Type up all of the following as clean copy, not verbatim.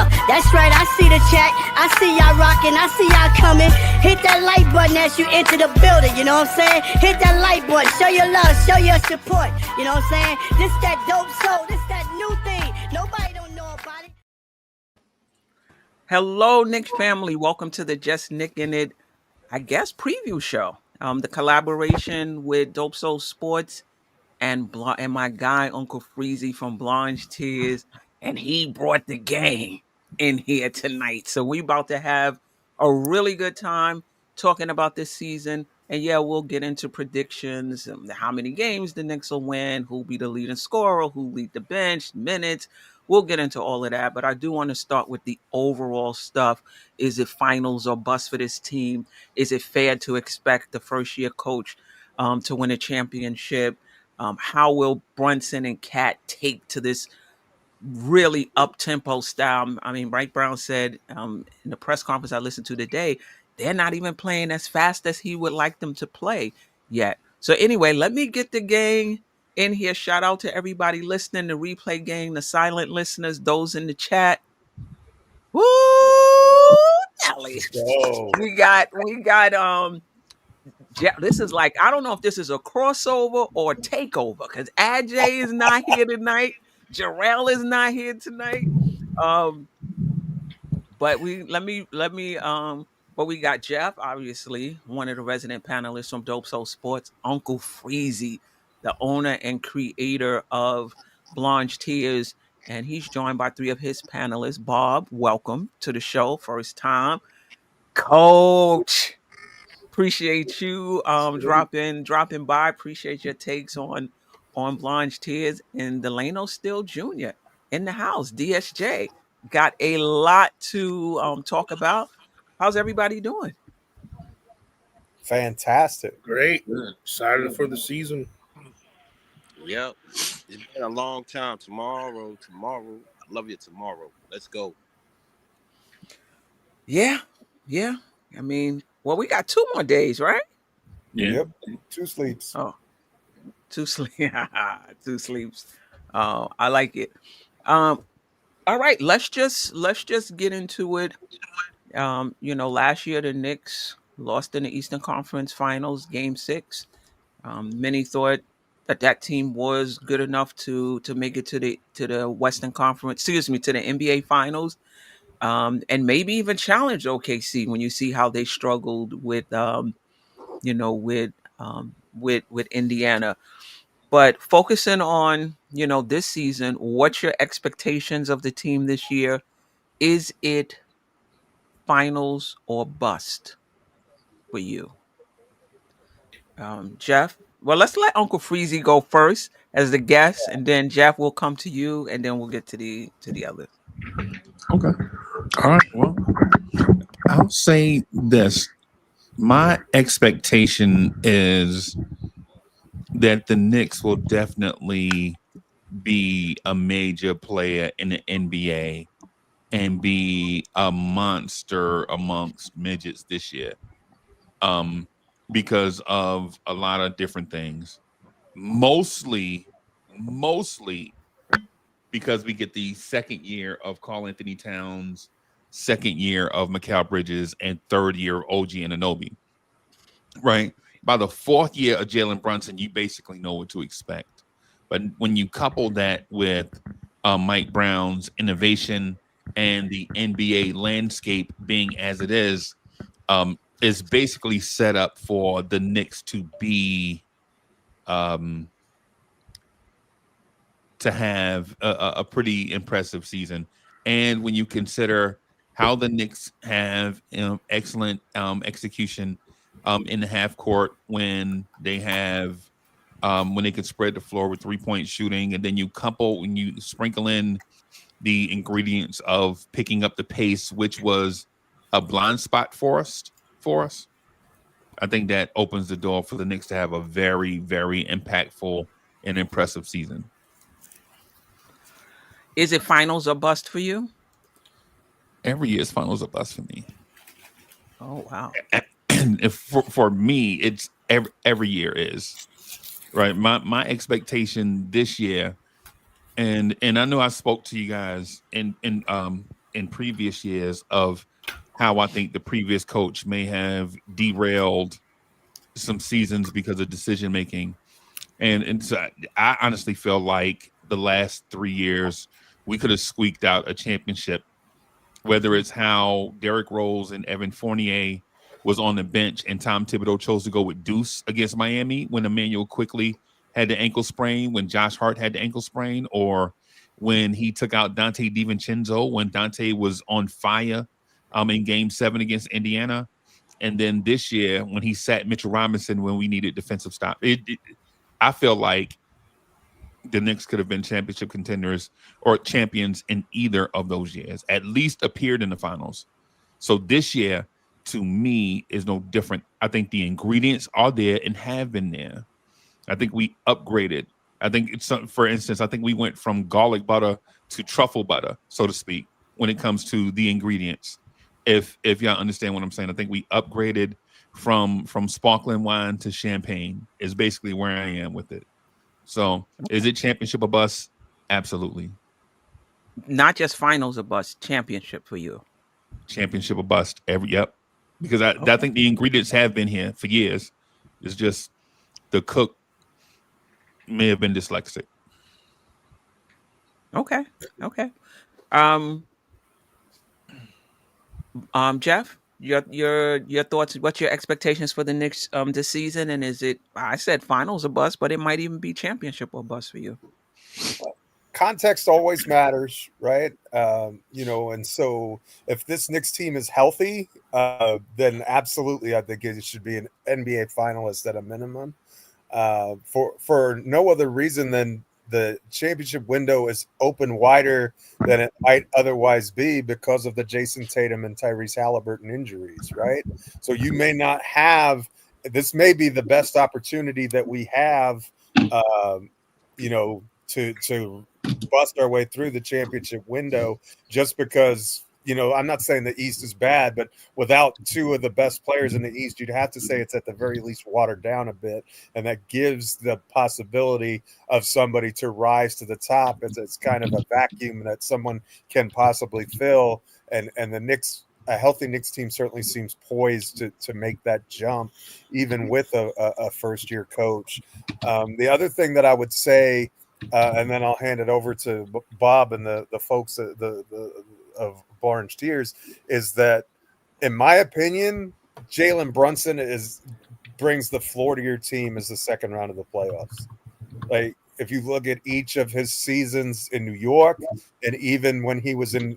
Yeah, that's right. I see the chat. I see y'all rocking. I see y'all coming. Hit that like button as you enter the building. You know what I'm saying? Hit that like button. Show your love. Show your support. You know what I'm saying? This that dope soul. This that new thing. Nobody don't know about it. Hello, Knicks family. Welcome to the Just Nick in It, I guess, preview show. The collaboration with Dope Soul Sports and my guy Uncle Freezy from Blorange Tears, and he brought the gang in here tonight. So we about to have a really good time talking about this season. And yeah, we'll get into predictions, how many games the Knicks will win, who'll be the leading scorer, who'll lead the bench, minutes. We'll get into all of that, but I do want to start with the overall stuff. Is it finals or bust for this team? Is it fair to expect the first year coach to win a championship? How will Brunson and Cat take to this really up-tempo style? I mean, Mike Brown said in the press conference I listened to today, they're not even playing as fast as he would like them to play yet. So anyway, let me get the gang in here. Shout out to everybody listening, the replay gang, the silent listeners, those in the chat. Woo! Nelly. Whoa. We got this is like, I don't know if this is a crossover or a takeover because Ajay is not here tonight. Jarrell is not here tonight. Um, but we got Jeff, obviously, one of the resident panelists from Dope Soul Sports, Uncle Freezy, the owner and creator of Blorange Tears, and he's joined by three of his panelists. Bob, welcome to the show, first time. Coach, appreciate you dropping by. Appreciate your takes on Blanche Tears, and Delano Still Jr. in the house. DSJ got a lot to talk about. How's everybody doing? Fantastic. Great. Good. Excited for the season. Yep. It's been a long time. Tomorrow. I love you tomorrow. Let's go. Yeah. I mean, well, we got 2 more days, right? Yep. 2 sleeps. Oh, 2 sleep. 2 sleeps. I like it. All right, let's just get into it. Last year the Knicks lost in the Eastern Conference Finals, Game 6. Many thought that team was good enough to make it to the Western Conference, to the NBA Finals, and maybe even challenge OKC when you see how they struggled with with Indiana. But focusing on this season, what's your expectations of the team this year? Is it finals or bust for you? Jeff? Well, let's let Uncle Freezy go first as the guest, and then Jeff will come to you, and then we'll get to the others. Okay. All right. Well, I'll say this. My expectation is that the Knicks will definitely be a major player in the NBA and be a monster amongst midgets this year. Because of a lot of different things. Mostly because we get the second year of Karl Anthony Towns, second year of Mikal Bridges, and third year of OG Anunoby. Right? By the fourth year of Jalen Brunson, you basically know what to expect. But when you couple that with Mike Brown's innovation and the NBA landscape being as it is basically set up for the Knicks to be to have a pretty impressive season. And when you consider how the Knicks have excellent execution in the half court when they can spread the floor with 3-point shooting, and then when you sprinkle in the ingredients of picking up the pace, which was a blind spot for us, I think that opens the door for the Knicks to have a very, very impactful and impressive season. Is it finals or bust for you? Every year is finals or bust for me. Oh, wow. And if for me, it's every year is. Right. My expectation this year, and I know I spoke to you guys in in previous years of how I think the previous coach may have derailed some seasons because of decision making. And so I honestly feel like the last 3 years we could have squeaked out a championship, whether it's how Derrick Rose and Evan Fournier was on the bench and Tom Thibodeau chose to go with Deuce against Miami when Emmanuel quickly had the ankle sprain, when Josh Hart had the ankle sprain, or when he took out Dante DiVincenzo when Dante was on fire in Game 7 against Indiana. And then this year when he sat Mitchell Robinson when we needed defensive stop. I feel like the Knicks could have been championship contenders or champions in either of those years, at least appeared in the finals. So this year, to me, is no different. I think the ingredients are there and have been there. I think we upgraded. I think it's, for instance, I think we went from garlic butter to truffle butter, so to speak, when it comes to the ingredients. If y'all understand what I'm saying, I think we upgraded from sparkling wine to champagne is basically where I am with it. So is it championship or bust? Absolutely. Not just finals or bust, championship for you. Championship or bust. Yep. Because I think the ingredients have been here for years. It's just the cook may have been dyslexic. Okay. Jeff, your thoughts, what's your expectations for the Knicks this season? And is it, I said finals or bust, but it might even be championship or bust for you. Context always matters, right? And so if this Knicks team is healthy, then absolutely I think it should be an NBA finalist at a minimum. For no other reason than the championship window is open wider than it might otherwise be because of the Jason Tatum and Tyrese Halliburton injuries, right? So you may not have – this may be the best opportunity that we have, to bust our way through the championship window just because – I'm not saying the East is bad, but without two of the best players in the East, you'd have to say it's at the very least watered down a bit. And that gives the possibility of somebody to rise to the top. It's kind of a vacuum that someone can possibly fill. And the Knicks, a healthy Knicks team certainly seems poised to make that jump, even with a first-year coach. The other thing that I would say, and then I'll hand it over to Bob and the folks of Blorange Tears, is that, in my opinion, Jalen Brunson brings the floor to your team as the second round of the playoffs. Like, if you look at each of his seasons in New York, and even when he was in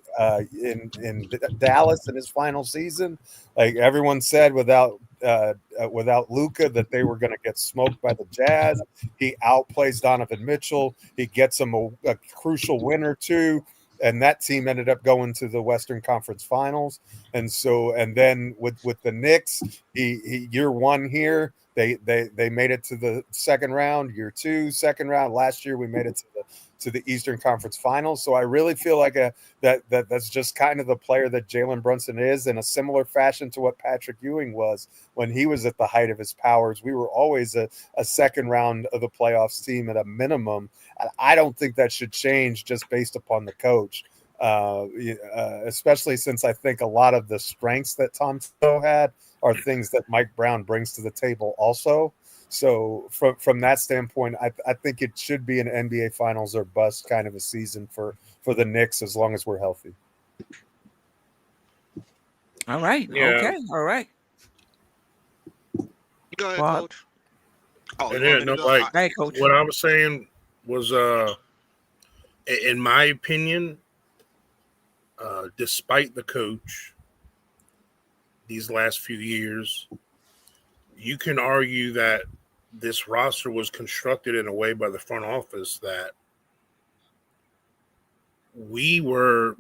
Dallas in his final season, like everyone said, without Luka, that they were going to get smoked by the Jazz. He outplays Donovan Mitchell. He gets him a crucial win or two. And that team ended up going to the Western Conference Finals. And then with the Knicks, he year one here, they made it to the second round. Year two, second round. Last year we made it to the Eastern Conference Finals. So I really feel like that's just kind of the player that Jalen Brunson is, in a similar fashion to what Patrick Ewing was when he was at the height of his powers. We were always a second round of the playoffs team at a minimum. I don't think that should change just based upon the coach, especially since I think a lot of the strengths that Tom Thibodeau had are things that Mike Brown brings to the table also. So from that standpoint, I think it should be an NBA Finals or bust kind of a season for the Knicks as long as we're healthy. All right. Yeah. Okay. All right. Go ahead, Bob. Coach. Oh, And you want then, me to go? Hey, Coach. what I was saying was, in my opinion, despite the coach these last few years, you can argue that this roster was constructed in a way by the front office that we were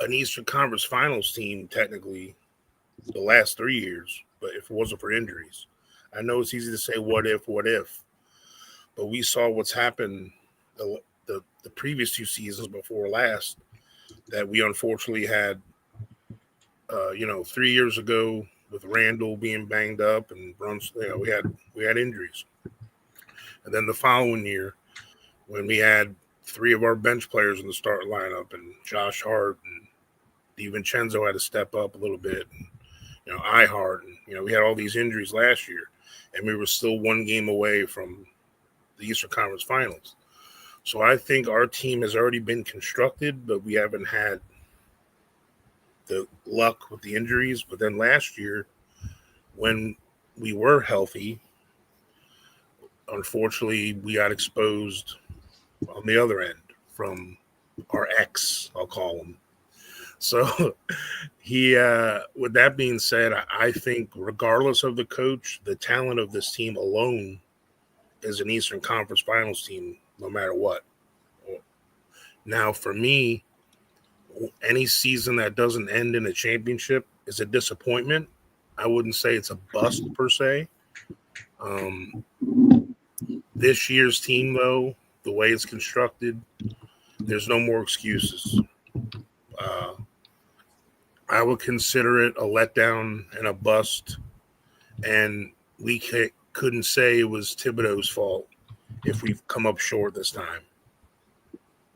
an Eastern Conference Finals team technically the last 3 years, but if it wasn't for injuries. I know it's easy to say what if, but we saw what's happened the previous 2 seasons before last, that we unfortunately had 3 years ago with Randall being banged up and Brunson, we had injuries. And then the following year, when we had 3 of our bench players in the start lineup, and Josh Hart and DiVincenzo had to step up a little bit. And, Ihart, and we had all these injuries last year, and we were still 1 game away from the Eastern Conference Finals. So I think our team has already been constructed, but we haven't had the luck with the injuries. But then last year, when we were healthy, unfortunately, we got exposed on the other end from our ex, I'll call him. So with that being said, I think regardless of the coach, the talent of this team alone is an Eastern Conference Finals team, no matter what. Now, for me, any season that doesn't end in a championship is a disappointment. I wouldn't say it's a bust per se. This year's team, though, the way it's constructed, there's no more excuses. I would consider it a letdown and a bust, and we couldn't say it was Thibodeau's fault if we've come up short this time.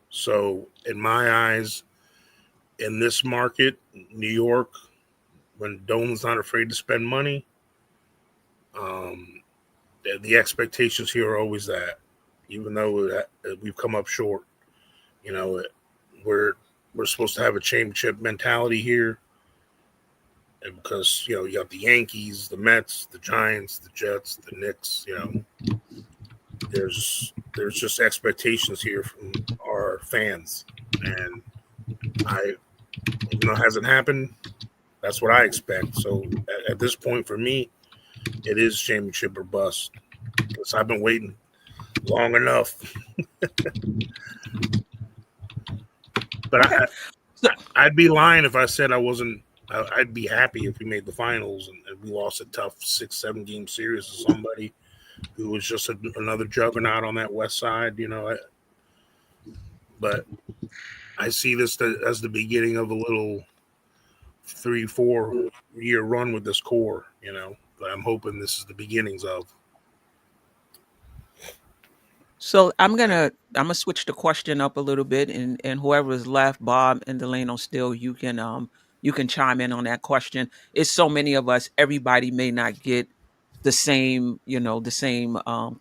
So, in my eyes, in this market, New York, when Dolan's not afraid to spend money, the expectations here are always that, even though we've come up short, we're supposed to have a championship mentality here, and because you got the Yankees, the Mets, the Giants, the Jets, the Knicks. There's just expectations here from our fans, and even though it hasn't happened, that's what I expect. So at this point, for me, it is championship or bust, because I've been waiting long enough. But Okay. I'd be lying if I said I wasn't. I'd be happy if we made the finals and we lost a tough 6-7 game series to somebody who was just another juggernaut on that West Side. But I see this as the beginning of a little 3-4 year run with this core. But I'm hoping this is the beginnings of. So I'm gonna switch the question up a little bit, and whoever is left, Bob and Delano, still you can chime in on that question. It's so many of us, everybody may not get the same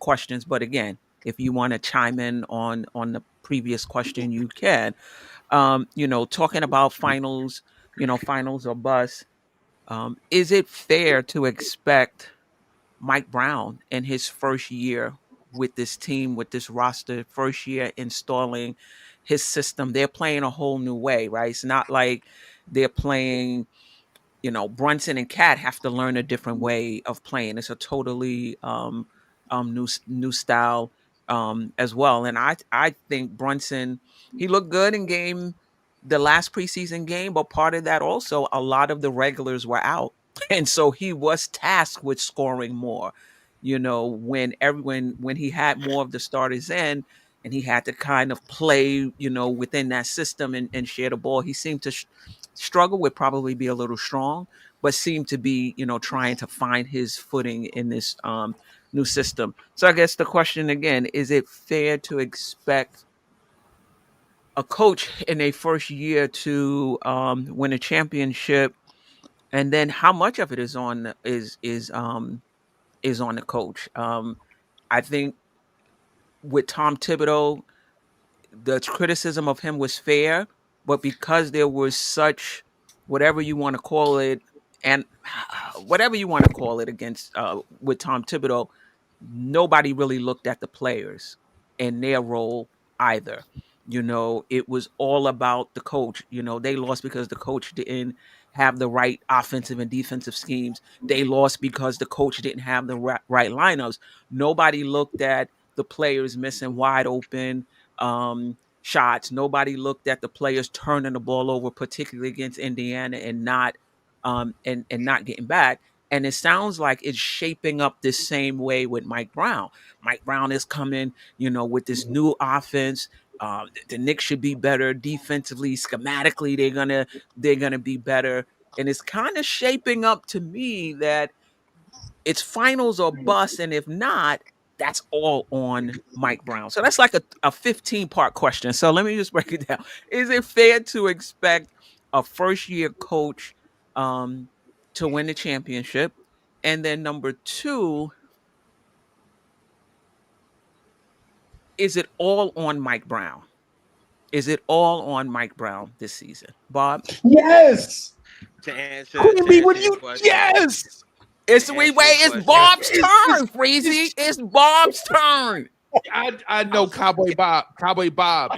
questions, but again, if you want to chime in on the previous question, you can. Talking about finals, finals or bust. Is it fair to expect Mike Brown in his first year with this team, with this roster, first year installing his system? They're playing a whole new way, right? It's not like they're playing, Brunson and Cat have to learn a different way of playing. It's a totally new style as well. And I think Brunson, he looked good in the last preseason game, but part of that also, a lot of the regulars were out. And so he was tasked with scoring more, when he had more of the starters in, and he had to kind of play, within that system and share the ball. He seemed to struggle with probably be a little strong, but seemed to be, trying to find his footing in this new system. So I guess the question again, is it fair to expect a coach in a first year to win a championship? And then how much of it is on is on the coach? I think with Tom Thibodeau, the criticism of him was fair, but because there was such, whatever you want to call it, and whatever you want to call it, against with Tom Thibodeau, nobody really looked at the players and their role either. It was all about the coach. They lost because the coach didn't have the right offensive and defensive schemes. They lost because the coach didn't have the right lineups. Nobody looked at the players missing wide open shots. Nobody looked at the players turning the ball over, particularly against Indiana, and not getting back. And it sounds like it's shaping up the same way with Mike Brown. Mike Brown is coming, with this new offense. The Knicks should be better defensively, schematically. They're gonna be better, and it's kind of shaping up to me that it's finals or bust. And if not, that's all on Mike Brown. So that's like a 15-part question. So let me just break it down. Is it fair to expect a first-year coach to win the championship? And then number two, is it all on Mike Brown? Is it all on Mike Brown this season? Bob? Yes. To answer Queen to Bee, what answer do your you? question, Yes. It's to we answer wait, your it's question, Bob's turn, Freezy. It's Bob's turn. I know Cowboy Bob,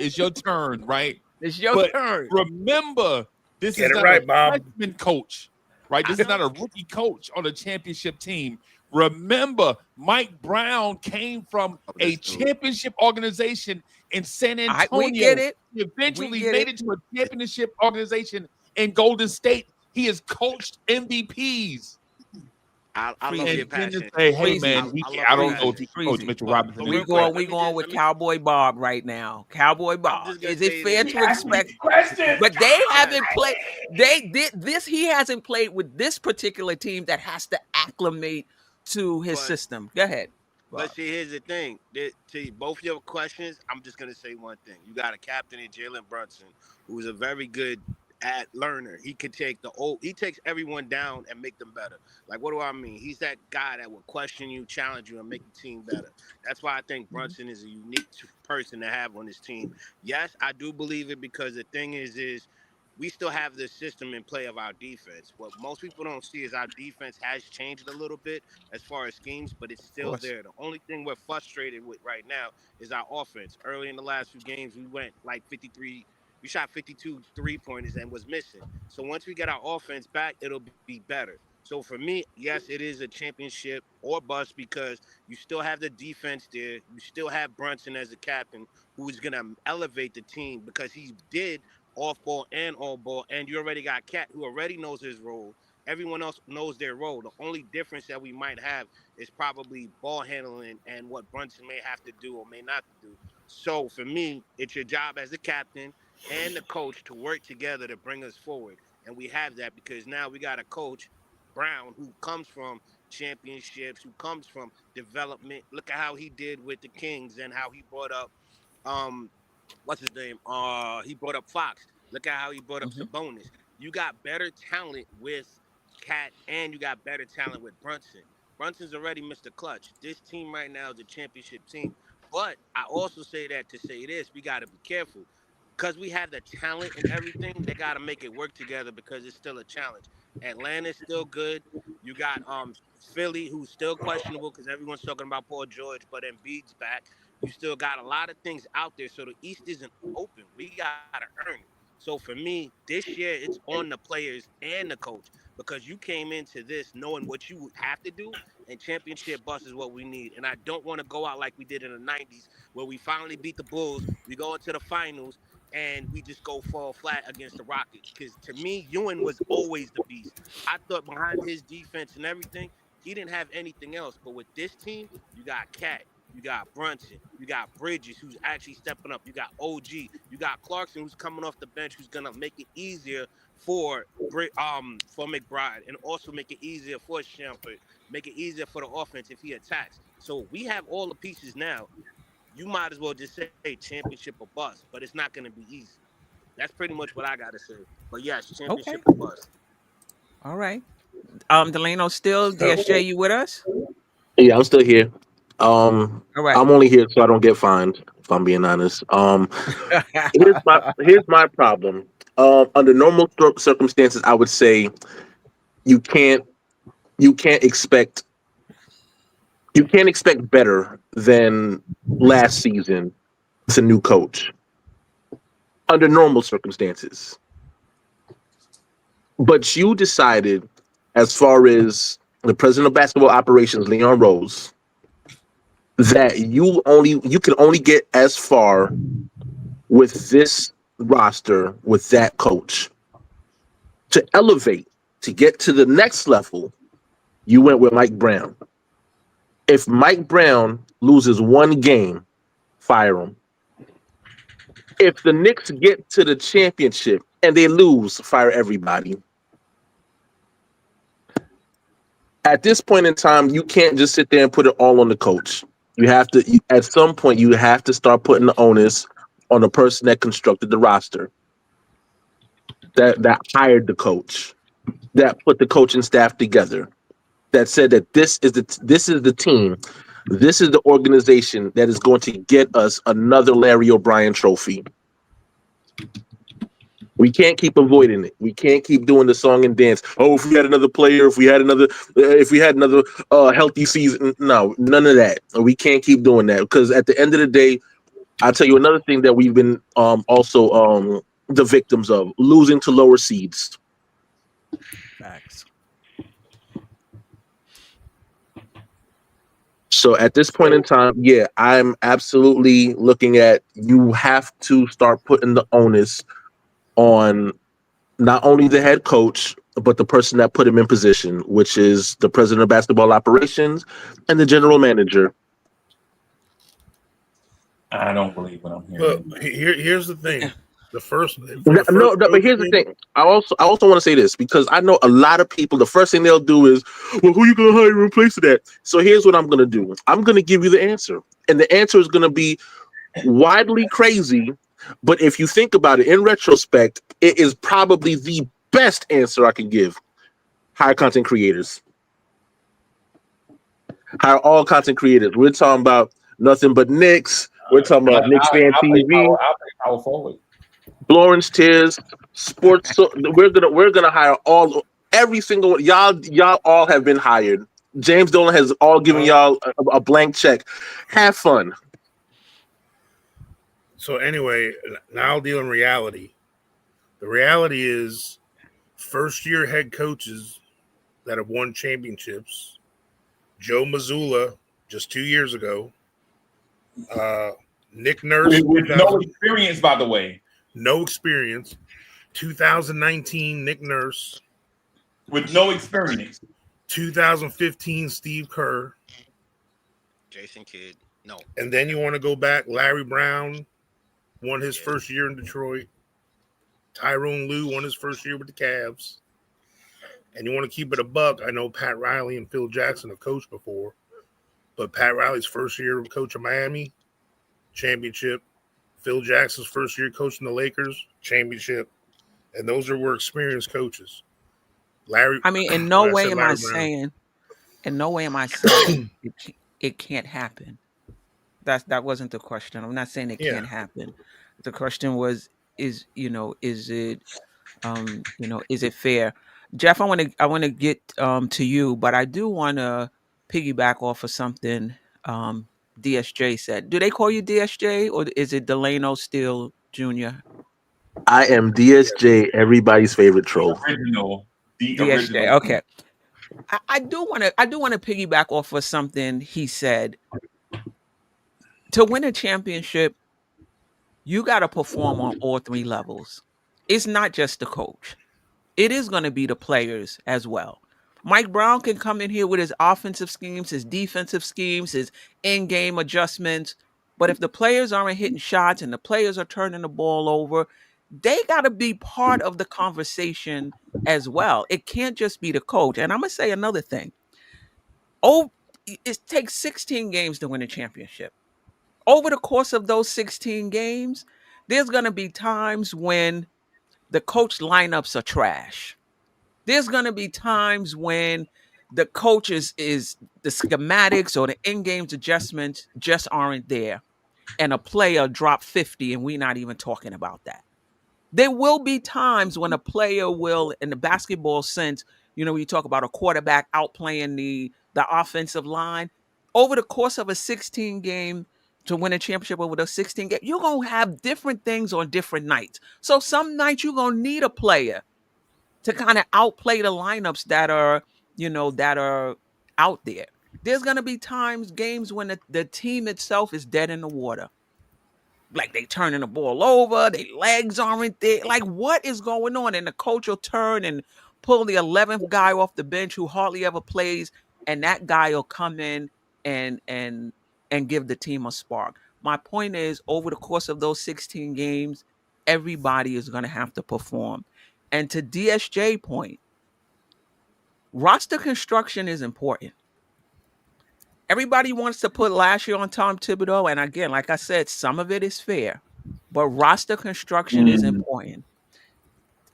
it's your turn, right? It's your But turn. remember, this Get is it not right, a Bob. freshman coach, right? This I is not a know. rookie coach on a championship team. Remember, Mike Brown came from Oh, a this dude. championship organization in San We get Antonio. it. He We eventually get made it. it to a championship organization in Golden State. He has coached MVPs. I love Freezy. your And then to passion. say, hey Freezy. man, I love I your don't know Freezy. if he passion. can coach Freezy. Mitchell But Robinson real quick, let me We going just with let me. Cowboy Bob right now. Cowboy I'm Bob. just gonna Is it say fair this. to expect? Question. But they Yes. haven't played. They did this. He hasn't played with this particular team that has to acclimate to his But system. Go ahead, Bob. see, here's the thing. To both your questions, I'm just gonna say one thing. You got a captain in Jalen Brunson, who's a very good at learner. He could take he takes everyone down and make them better. Like, what do I mean? He's that guy that will question you, challenge you, and make the team better. That's why I think Brunson is a unique person to have on this team. Yes, I do believe it, because the thing is we still have this system in play of our defense. What most people don't see is our defense has changed a little bit as far as schemes, but it's Of still course. there. The only thing we're frustrated with right now is our offense. Early in the last few games, we went like 53. We shot 52 3-pointers and was missing. So once we get our offense back, it'll be better. So for me, yes, it is a championship or bust, because you still have the defense there. You still have Brunson as a captain, who is going to elevate the team, because he did off ball and on ball, and you already got Cat, who already knows his role. Everyone else knows their role. The only difference that we might have is probably ball handling and what Brunson may have to do or may not do. So for me, it's your job as the captain and the coach to work together to bring us forward. And we have that, because now we got a coach, Brown, who comes from championships, who comes from development. Look at how he did with the Kings and how he brought up um what's his name? He brought up Fox. Look at how he brought up Hmm. Sabonis. You got better talent with Cat, and you got better talent with Brunson. Brunson's already Mr. Clutch. This team right now is a championship team. But I also say that to say this, we got to be careful. Because we have the talent and everything, they got to make it work together, because it's still a challenge. Atlanta's still good. You got Philly, who's still questionable because everyone's talking about Paul George, but Embiid's back. You still got a lot of things out there. So the East isn't open. We got to earn it. So for me, this year, it's on the players and the coach, because you came into this knowing what you have to do, and championship bus is what we need. And I don't want to go out like we did in the 90s, where we finally beat the Bulls. We go into the finals, and we just go fall flat against the Rockets. Because to me, Ewing was always the beast. I thought behind his defense and everything, he didn't have anything else. But with this team, you got Cat, you got Brunson, you got Bridges, who's actually stepping up, you got OG, you got Clarkson, who's coming off the bench, who's gonna make it easier for McBride, and also make it easier for Shumpert, make it easier for the offense if he attacks. So we have all the pieces now. You might as well just say championship or bust, but it's not gonna be easy. That's pretty much what I gotta say. But yes, Okay. championship or bust. All right. Delano, still DSJ, you with us? Yeah, I'm still here. All right. I'm only here so I don't get fined, if I'm being honest. Here's my problem. Under normal circumstances, I would say you can't you can't expect you can't expect better than last season with a new coach under normal circumstances. But you decided, as far as the president of basketball operations, Leon Rose, that you can only get as far with this roster with that coach. To elevate, to get to the next level, you went with Mike Brown. If Mike Brown loses one game, fire him. If the Knicks get to the championship and they lose, fire everybody. At this point in time, you can't just sit there and put it all on the coach. At some point, you have to start putting the onus on the person that constructed the roster, that hired the coach, that put the coaching staff together, that said that this is the team, this is the organization that is going to get us another Larry O'Brien trophy. We can't keep avoiding it. We can't keep doing the song and dance. Oh, if we had another player, if we had another healthy season. No, none of that. We can't keep doing that, because at the end of the day, I'll tell you another thing that we've been also the victims of: losing to lower seeds. Facts. So at this point in time, yeah, I'm absolutely looking at, you have to start putting the onus on not only the head coach, but the person that put him in position, which is the president of basketball operations and the general manager. I don't believe what I'm hearing. But here's the thing: but here's the thing. I also want to say this, because I know a lot of people, the first thing they'll do is, well, who you gonna hire to replace that? So here's what I'm gonna do. I'm gonna give you the answer, and the answer is gonna be widely crazy. But if you think about it in retrospect, it is probably the best answer I can give. Hire content creators. Hire all content creators. We're talking about nothing but Knicks. We're talking about Knicks fan TV. I'll power forward. Blorange Tears, Sports. So we're gonna hire every single one. Y'all all have been hired. James Dolan has all given y'all a blank check. Have fun. So anyway, now I'll deal in reality. The reality is, first-year head coaches that have won championships: Joe Mazzulla just 2 years ago, Nick Nurse with no experience, by the way. No experience. 2019 Nick Nurse with no experience. 2015 Steve Kerr. Jason Kidd. No. And then you want to go back, Larry Brown won his first year in Detroit. Tyrone Lue won his first year with the Cavs. And you want to keep it a buck. I know Pat Riley and Phil Jackson have coached before, but Pat Riley's first year coach of Miami, championship. Phil Jackson's first year coaching the Lakers, championship. And those were experienced coaches. In no way am I saying it can't happen. That wasn't the question. I'm not saying it can't happen. The question was, is it fair? Jeff, I want to get to you, but I do want to piggyback off of something DSJ said. Do they call you DSJ, or is it Delano Steele Jr.? I am DSJ, everybody's favorite troll. The DSJ. original. Okay. I do want to piggyback off of something he said. To win a championship, you got to perform on all three levels. It's not just the coach. It is going to be the players as well. Mike Brown can come in here with his offensive schemes, his defensive schemes, his in-game adjustments. But if the players aren't hitting shots and the players are turning the ball over, they got to be part of the conversation as well. It can't just be the coach. And I'm going to say another thing. It takes 16 games to win a championship. Over the course of those 16 games, there's going to be times when the coach lineups are trash. There's going to be times when the coach is the schematics or the in-game adjustments just aren't there, and a player dropped 50 and we're not even talking about that. There will be times when a player will, in the basketball sense, you talk about a quarterback outplaying the offensive line. Over the course of a 16 game to win a championship, over the 16 game, you're going to have different things on different nights. So some nights you're going to need a player to kind of outplay the lineups that are out there. There's going to be games when the team itself is dead in the water. Like they turning the ball over, their legs aren't there. Like, what is going on? And the coach will turn and pull the 11th guy off the bench who hardly ever plays, and that guy will come in and give the team a spark. My point is, over the course of those 16 games, everybody is going to have to perform. And to DSJ point, roster construction is important. Everybody wants to put last year on Tom Thibodeau, and again, like I said, some of it is fair, but roster construction is important.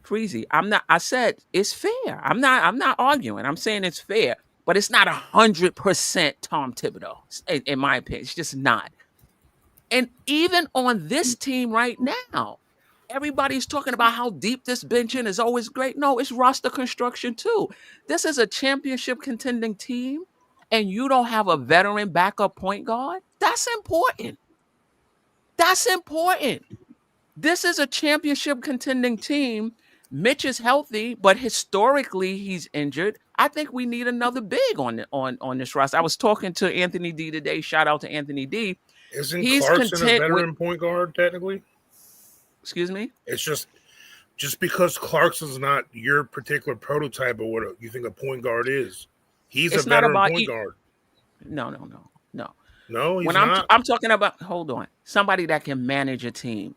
Freezy, I'm not. I said it's fair. I'm not. I'm not arguing. I'm saying it's fair, but it's not 100% Tom Thibodeau, in my opinion. It's just not. And even on this team right now, everybody's talking about how deep this benching is always great. No, it's roster construction too. This is a championship contending team, and you don't have a veteran backup point guard. That's important. That's important. This is a championship contending team. Mitch is healthy, but historically he's injured. I think we need another big on this roster. I was talking to Anthony D today. Shout out to Anthony D. Isn't He's Clarkson a content with. veteran point guard technically? Excuse me? It's just because Clarkson's not your particular prototype of what you think a point guard is. He's It's a not veteran about point guard. No. No, he's When not. I'm talking about, hold on, somebody that can manage a team.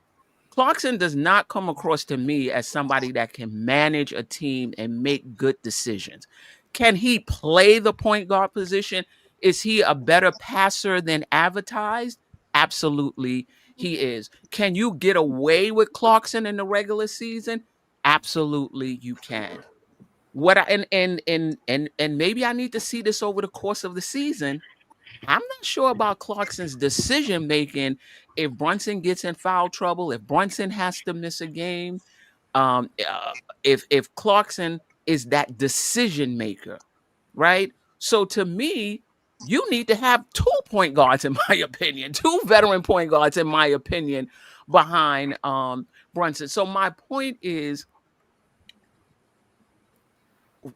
Clarkson does not come across to me as somebody that can manage a team and make good decisions. Can he play the point guard position? Is he a better passer than advertised? Absolutely, he is. Can you get away with Clarkson in the regular season? Absolutely, you can. What I and maybe I need to see this over the course of the season. I'm not sure about Clarkson's decision making. If Brunson gets in foul trouble, if Brunson has to miss a game, um, uh, if Clarkson is that decision maker, right? So to me, you need to have 2 point guards, in my opinion, 2 veteran point guards, in my opinion, behind Brunson. So my point is,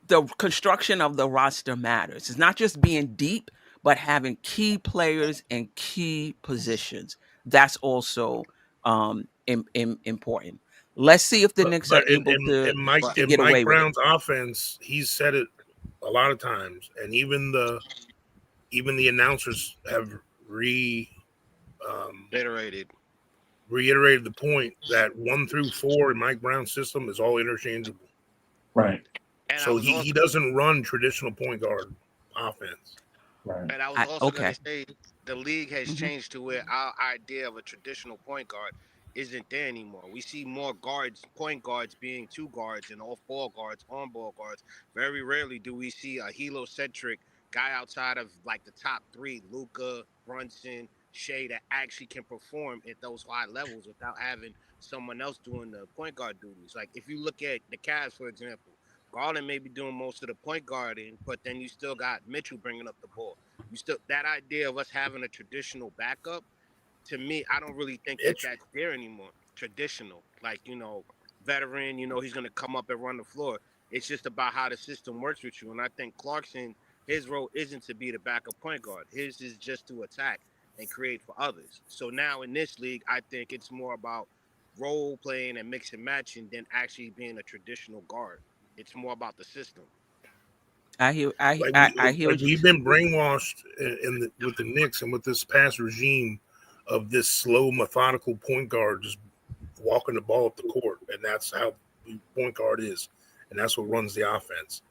the construction of the roster matters. It's not just being deep, but having key players in key positions. That's also important. Let's see if the Knicks are But able to in get away Mike with it. Brown's offense, he's said it a lot of times, and even the announcers have reiterated the point that 1 through 4 in Mike Brown's system is all interchangeable. Right. And So he doesn't run traditional point guard offense. Right. And I was also going Okay. to say the league has changed to where our idea of a traditional point guard isn't there anymore. We see more guards, point guards being 2 guards and all 4 guards, on-ball guards. Very rarely do we see a heliocentric guy outside of like the top 3, Luka, Brunson, Shea, that actually can perform at those high levels without having someone else doing the point guard duties. Like if you look at the Cavs, for example, Garland may be doing most of the point guarding, but then you still got Mitchell bringing up the ball. You still, that idea of us having a traditional backup, to me, I don't really think that's there anymore. Traditional, like, veteran, he's going to come up and run the floor. It's just about how the system works with you. And I think Clarkson, his role isn't to be the backup point guard. His is just to attack and create for others. So now in this league, I think it's more about role playing and mix and matching than actually being a traditional guard. It's more about the system. I hear We've been brainwashed with the Knicks and with this past regime of this slow, methodical point guard just walking the ball up the court, and that's how the point guard is, and that's what runs the offense.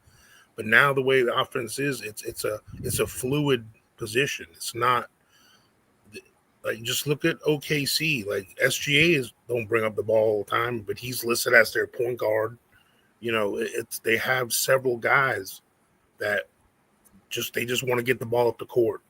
But now the way the offense is, it's a fluid position. It's not like, just look at OKC. Like SGA don't bring up the ball all the time, but he's listed as their point guard. They have several guys that they just want to get the ball up the court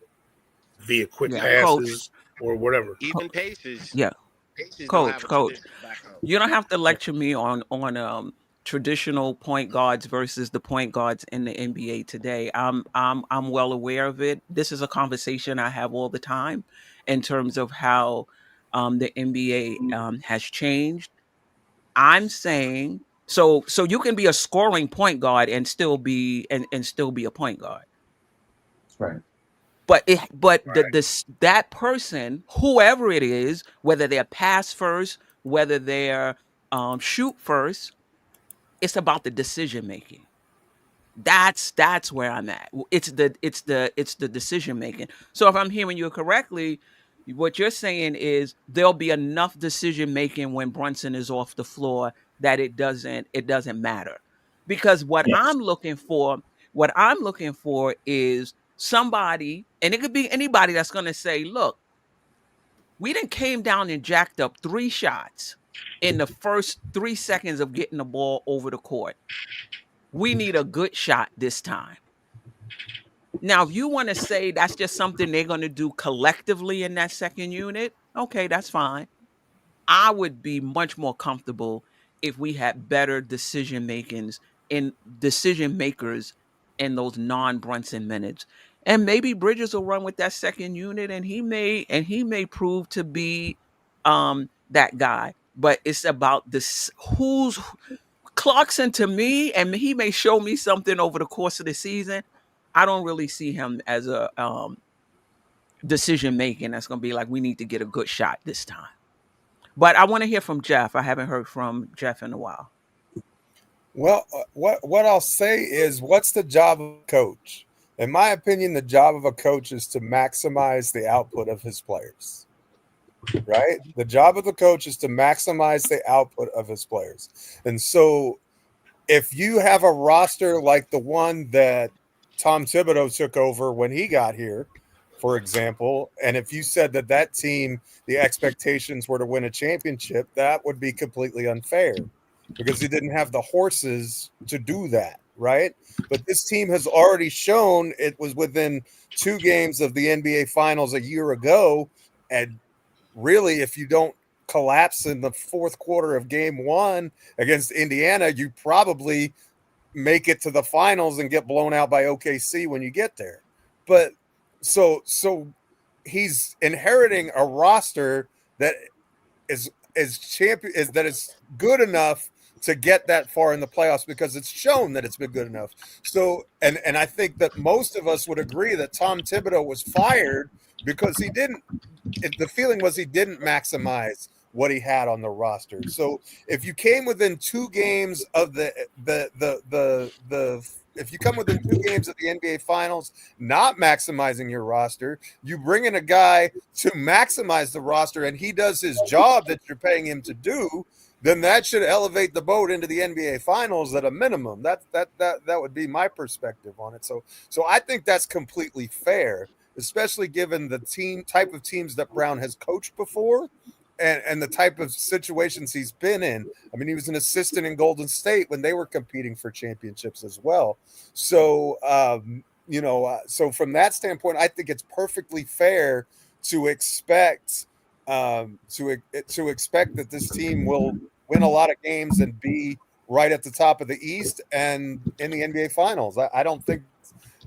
via quick passes or whatever. Even Pacers. Yeah. Pacers Coach, don't have you don't have to lecture me on traditional point guards versus the point guards in the NBA today. I'm well aware of it. This is a conversation I have all the time in terms of how the NBA has changed. I'm saying so you can be a scoring point guard and still be a point guard. Right. But that person, whoever it is, whether they're pass first, whether they're shoot first, it's about the decision making. That's where I'm at. It's the decision making. So if I'm hearing you correctly, what you're saying is there'll be enough decision making when Brunson is off the floor that it doesn't matter. Because what Yes. I'm looking for is somebody, and it could be anybody that's going to say, look, we done came down and jacked up 3 shots in the first 3 seconds of getting the ball over the court. We need a good shot this time. Now, if you want to say that's just something they're going to do collectively in that second unit, okay, that's fine. I would be much more comfortable if we had better decision makers in those non-Brunson minutes. And maybe Bridges will run with that second unit and he may prove to be that guy. But it's about this who's Clarkson to me, and he may show me something over the course of the season. I don't really see him as a decision making that's going to be like, we need to get a good shot this time. But I want to hear from Jeff. I haven't heard from Jeff in a while. Well, what I'll say is, what's the job of a coach? In my opinion, the job of a coach is to maximize the output of his players. Right? The job of the coach is to maximize the output of his players. And so if you have a roster like the one that Tom Thibodeau took over when he got here, for example, and if you said that team, the expectations were to win a championship, that would be completely unfair because he didn't have the horses to do that, right? But this team has already shown it was within 2 games of the NBA Finals a year ago, and really, if you don't collapse in the fourth quarter of game 1 against Indiana, you probably make it to the finals and get blown out by OKC when you get there. But so he's inheriting a roster that is good enough to get that far in the playoffs because it's shown that it's been good enough. So and I think that most of us would agree that Tom Thibodeau was fired because the feeling was he didn't maximize what he had on the roster. So if you came within 2 games of if you come within 2 games of the NBA Finals, not maximizing your roster, you bring in a guy to maximize the roster and he does his job that you're paying him to do, then that should elevate the boat into the NBA Finals at a minimum. That would be my perspective on it. So I think that's completely fair, especially given the type of teams that Brown has coached before and the type of situations he's been in. I mean, he was an assistant in Golden State when they were competing for championships as well. So, so from that standpoint, I think it's perfectly fair to expect that this team will win a lot of games and be right at the top of the East and in the NBA Finals. I don't think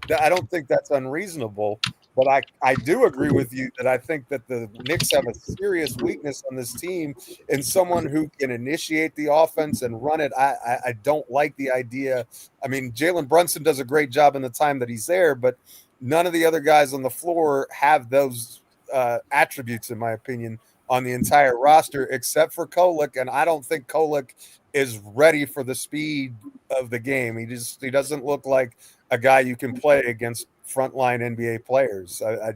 that's unreasonable. But I do agree with you that I think that the Knicks have a serious weakness on this team in someone who can initiate the offense and run it. I don't like the idea. I mean, Jalen Brunson does a great job in the time that he's there, but none of the other guys on the floor have those attributes, in my opinion, on the entire roster, except for Kolek. And I don't think Kolek is ready for the speed of the game. He doesn't look like a guy you can play against frontline NBA players. I'm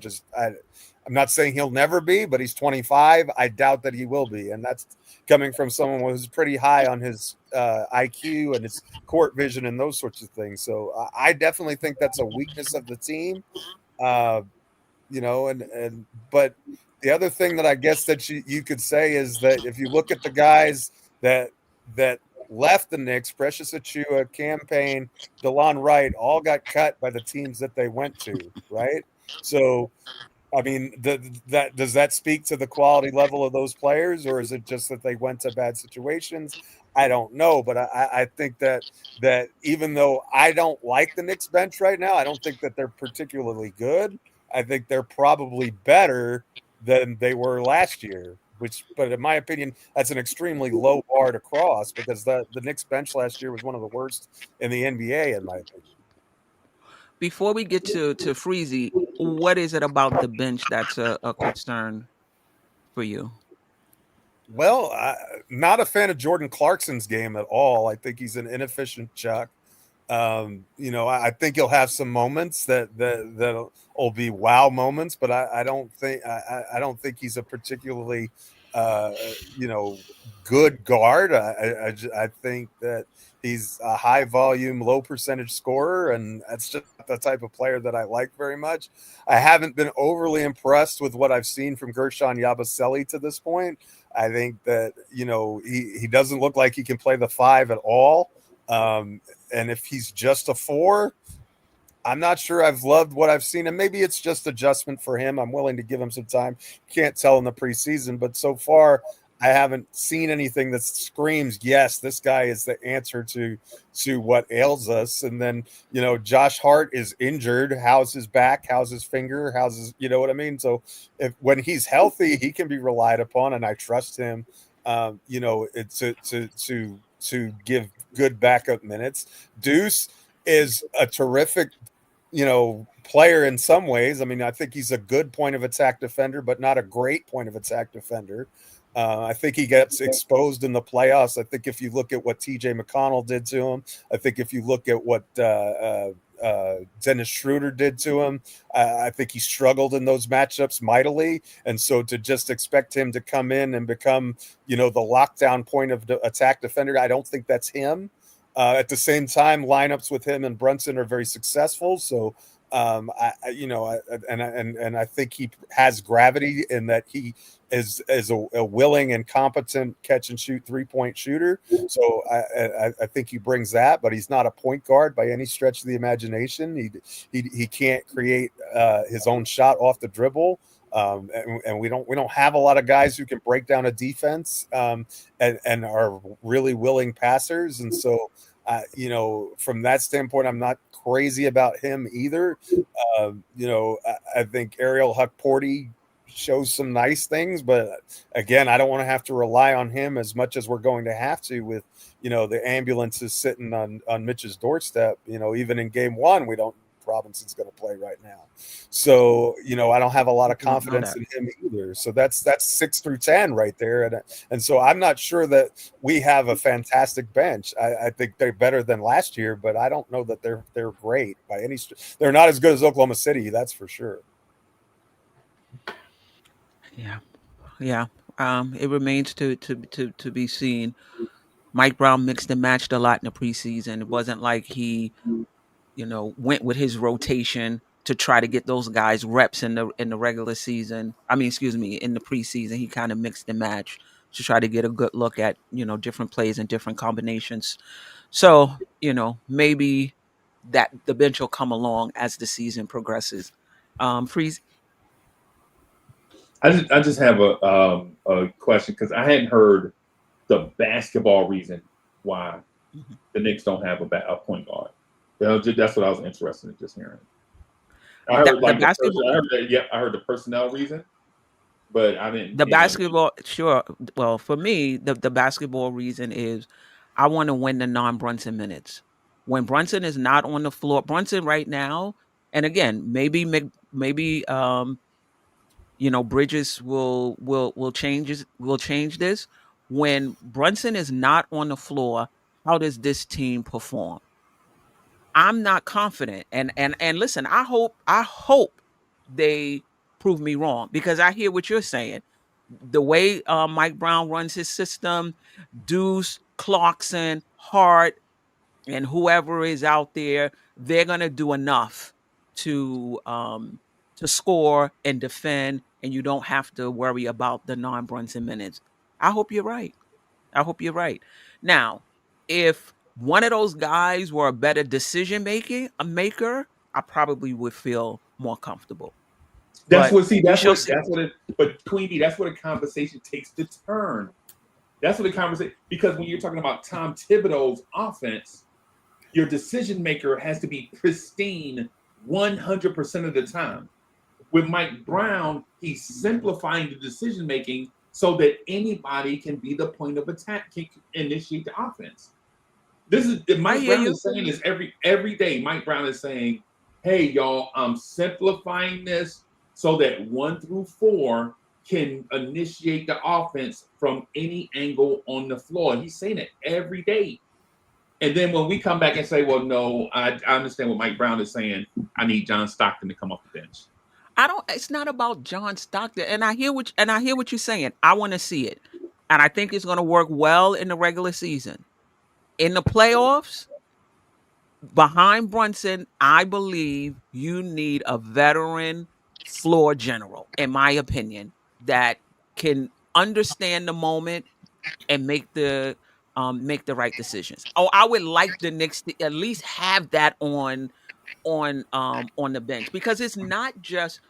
not saying he'll never be, but he's 25. I doubt that he will be. And that's coming from someone who's pretty high on his IQ and his court vision and those sorts of things. So I definitely think that's a weakness of the team. But the other thing that I guess that you could say is that if you look at the guys that left the Knicks, Precious Achiuwa, Cam Payne, DeLon Wright, all got cut by the teams that they went to, right? So, I mean, does that speak to the quality level of those players, or is it just that they went to bad situations? I don't know, but I think that even though I don't like the Knicks bench right now, I don't think that they're particularly good. I think they're probably better than they were last year. But in my opinion, that's an extremely low bar to cross because the Knicks bench last year was one of the worst in the NBA, in my opinion. Before we get to Freezy, what is it about the bench that's a concern for you? Well, not a fan of Jordan Clarkson's game at all. I think he's an inefficient chuck. I think he'll have some moments that'll be wow moments, but I don't think he's a particularly uh, good guard. I think that he's a high volume, low percentage scorer, and that's just the type of player that I like very much. I haven't been overly impressed with what I've seen from Gershon Yabusele to this point. I think that he doesn't look like he can play the 5 at all. And if he's just a 4, I'm not sure I've loved what I've seen, and maybe it's just adjustment for him. I'm willing to give him some time. Can't tell in the preseason, but so far I haven't seen anything that screams, yes, this guy is the answer to what ails us. And then, Josh Hart is injured. How's his back? How's his finger? How's his, you know what I mean? So when he's healthy, he can be relied upon, and I trust him, to give good backup minutes. Deuce is a terrific player in some ways. I mean, I think he's a good point of attack defender, but not a great point of attack defender. I think he gets exposed in the playoffs. I think if you look at what TJ McConnell did to him, I think if you look at what Dennis Schroeder did to him, I think he struggled in those matchups mightily. And so to just expect him to come in and become, the lockdown point of attack defender, I don't think that's him. At the same time, lineups with him and Brunson are very successful. So, I think he has gravity in that he is a willing and competent catch and shoot 3-point shooter. So I think he brings that, but he's not a point guard by any stretch of the imagination. He can't create his own shot off the dribble. And we don't have a lot of guys who can break down a defense and are really willing passers. And so, from that standpoint, I'm not crazy about him either. I think Ariel Huck-Porty shows some nice things, but again, I don't want to have to rely on him as much as we're going to have to with, the ambulances sitting on Mitch's doorstep. Even in game 1, we don't Robinson's going to play right now. So, I don't have a lot of confidence in him either. So that's 6 through 10 right there. And so I'm not sure that we have a fantastic bench. I think they're better than last year, but I don't know that they're great by any stretch. They're not as good as Oklahoma City. That's for sure. Yeah. It remains to be seen. Mike Brown mixed and matched a lot in the preseason. It wasn't like he went with his rotation to try to get those guys reps in the regular season. I mean, excuse me, in the preseason, he kind of mixed and matched to try to get a good look at, different plays and different combinations. So, maybe that the bench will come along as the season progresses. Freeze. I just have a question because I hadn't heard the basketball reason why the Knicks don't have a point guard. That's what I was interested in just hearing. I heard I heard the personnel reason, but I didn't. The basketball, sure. Well, for me, the basketball reason is I want to win the non-Brunson minutes. When Brunson is not on the floor, Brunson right now, and again, maybe Bridges will change this. When Brunson is not on the floor, how does this team perform? I'm not confident. And listen, I hope they prove me wrong because I hear what you're saying. The way Mike Brown runs his system, Deuce, Clarkson, Hart, and whoever is out there, they're gonna do enough to score and defend, and you don't have to worry about the non-Brunson minutes. I hope you're right. Now, if one of those guys were a better maker, I probably would feel more comfortable. But Queenie, that's where the conversation takes the turn. That's what the conversation, because when you're talking about Tom Thibodeau's offense, your decision maker has to be pristine 100% of the time. With Mike Brown, he's simplifying the decision making so that anybody can be the point of attack, can initiate the offense. This is Mike Brown is saying this every day. Mike Brown is saying, "Hey, y'all, I'm simplifying this so that 1 through 4 can initiate the offense from any angle on the floor." He's saying it every day. And then when we come back and say, "Well, no, I understand what Mike Brown is saying. I need John Stockton to come off the bench." It's not about John Stockton. And I hear what you're saying. I want to see it. And I think it's going to work well in the regular season. In the playoffs, behind Brunson, I believe you need a veteran floor general, in my opinion, that can understand the moment and make the right decisions. Oh, I would like the Knicks to at least have that on the bench, because it's not just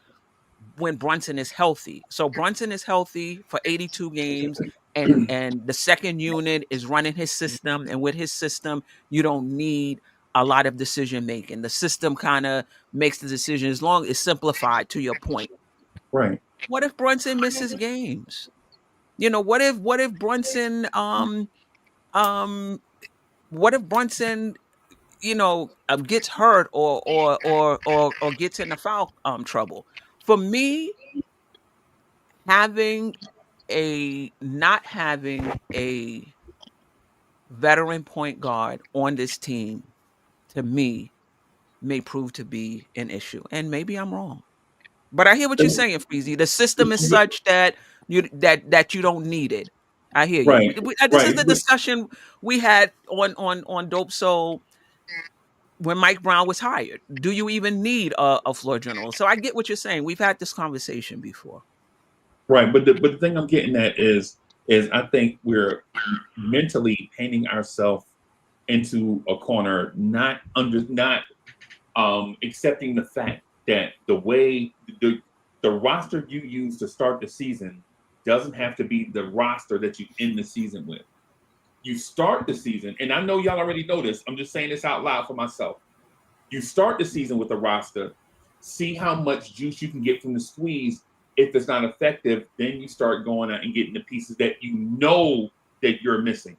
when Brunson is healthy. So Brunson is healthy for 82 games, and the second unit is running his system, and with his system you don't need a lot of decision making. The system kind of makes the decision, as long as it's simplified, to your point. Right. What if Brunson misses games? What if Brunson um what if Brunson gets hurt, or gets into foul trouble? For me, not having a veteran point guard on this team, to me, may prove to be an issue, and maybe I'm wrong. But I hear what you're saying, Freezy. The system is such that you don't need it. I hear you. Right. This is Right. the discussion we had on Dope Soul when Mike Brown was hired. Do you even need a floor general? So I get what you're saying. We've had this conversation before. Right. But the thing I'm getting at is I think we're mentally painting ourselves into a corner, not accepting the fact that the way the roster you use to start the season doesn't have to be the roster that you end the season with. You start the season, and I know y'all already know this. I'm just saying this out loud for myself. You start the season with a roster, see how much juice you can get from the squeeze. If it's not effective, then you start going out and getting the pieces that you know that you're missing.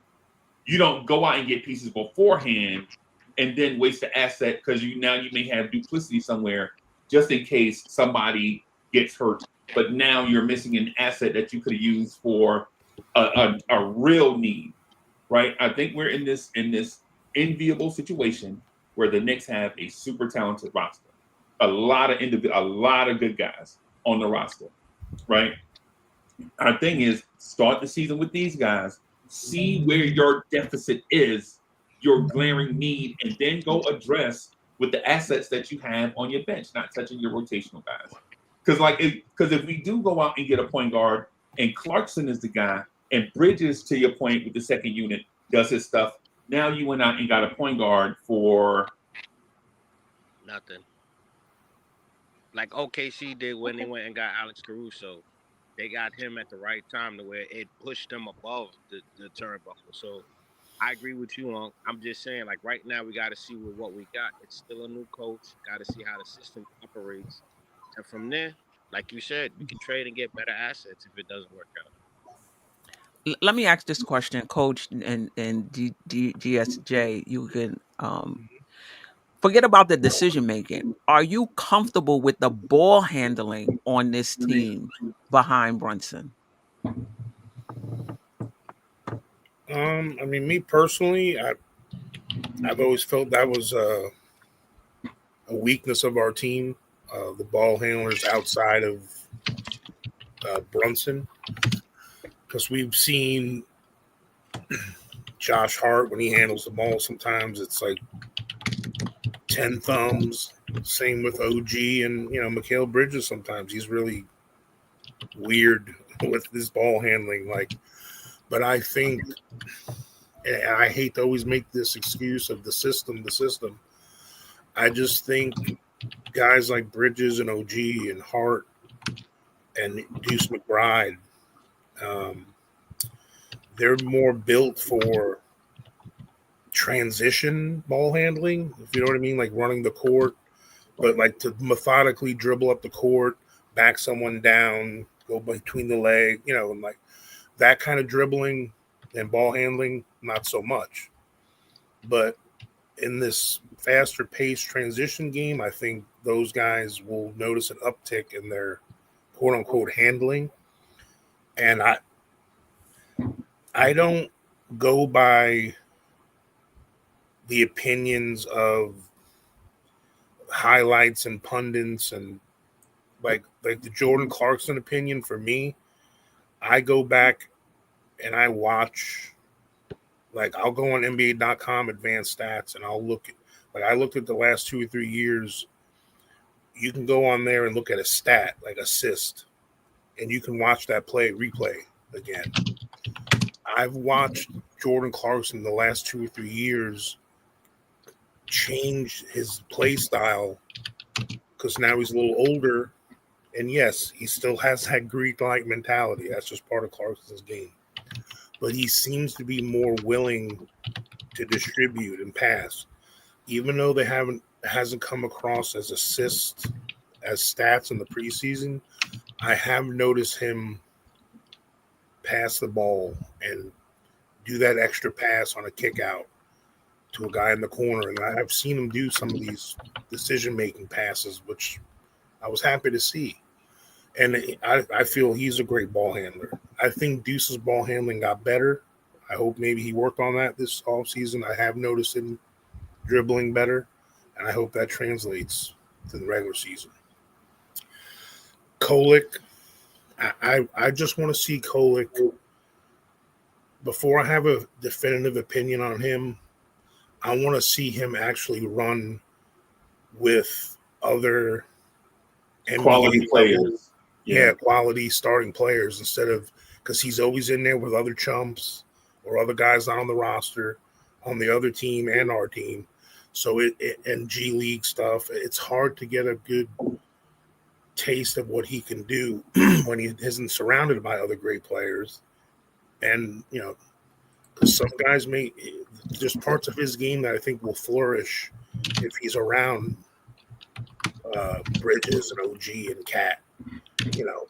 You don't go out and get pieces beforehand and then waste the asset, because you may have duplicity somewhere just in case somebody gets hurt. But now you're missing an asset that you could have used for a real need, right? I think we're in this enviable situation where the Knicks have a super talented roster, a lot of good guys on the roster, right? Our thing is, start the season with these guys, see where your deficit is, your glaring need, and then go address with the assets that you have on your bench, not touching your rotational guys. Because if we do go out and get a point guard, and Clarkson is the guy, and Bridges, to your point, with the second unit, does his stuff, now you went out and got a point guard for Nothing. Like OKC did when they went and got Alex Caruso. They got him at the right time to where it pushed them above the turnbuckle. So I agree with you on. I'm just saying, like, right now we got to see with what we got. It's still a new coach. Got to see how the system operates, and from there, like you said, we can trade and get better assets if it doesn't work out. Let me ask this question, Coach, and GSJ. You can forget about the decision making. Are you comfortable with the ball handling on this team behind Brunson? I mean, me personally, I've always felt that was a weakness of our team. The ball handlers outside of Brunson, because we've seen Josh Hart, when he handles the ball, sometimes it's like 10 thumbs. Same with OG and Mikal Bridges. Sometimes he's really weird with his ball handling. But I think, and I hate to always make this excuse of the system. I just think guys like Bridges and OG and Hart and Deuce McBride, they're more built for transition ball handling, if you know what I mean, like running the court, but like to methodically dribble up the court, back someone down, go between the leg, and like that kind of dribbling and ball handling, not so much. But in this faster paced transition game, I think those guys will notice an uptick in their quote unquote handling. And I don't go by the opinions of highlights and pundits and like the Jordan Clarkson opinion for me, I go back and I watch, like I'll go on NBA.com advanced stats and I'll look at, like I looked at the last 2 or 3 years. You can go on there and look at a stat like assist, and you can watch that replay again. I've watched Jordan Clarkson the last 2 or 3 years change his play style because now he's a little older. And yes, he still has that Greek-like mentality. That's just part of Clarkson's game. But he seems to be more willing to distribute and pass, even though they hasn't come across as assists as stats in the preseason. I have noticed him pass the ball and do that extra pass on a kick out to a guy in the corner, and I've seen him do some of these decision-making passes, which I was happy to see. And I feel he's a great ball handler. I think Deuce's ball handling got better. I hope maybe he worked on that this offseason. I have noticed him dribbling better, and I hope that translates to the regular season. Kolek, I just want to see Kolek. Before I have a definitive opinion on him, I want to see him actually run with other NBA Quality players. Yeah, quality starting players instead of, because he's always in there with other chumps or other guys not on the roster on the other team and our team. So and G League stuff, it's hard to get a good taste of what he can do when he isn't surrounded by other great players. And, you know, some guys there's parts of his game that I think will flourish if he's around Bridges and OG and Cat, you know.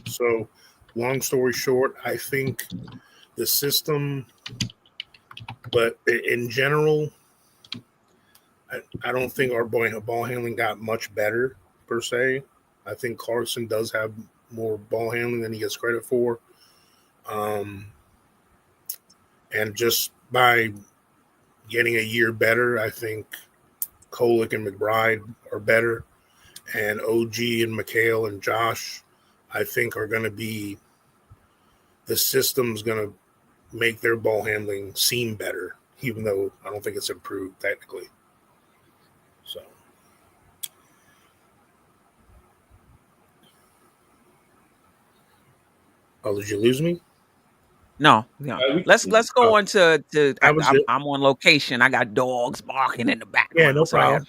So, long story short, I think the system, but in general, I don't think our ball handling got much better per se. I think Clarkson does have more ball handling than he gets credit for. And just by getting a year better, I think Kolek and McBride are better. And OG and McHale and Josh, I think, are going to be – the system's going to make their ball handling seem better, even though I don't think it's improved technically. So. Oh, did you lose me? No. Let's go on to I'm on location. I got dogs barking in the background. Yeah, no problem.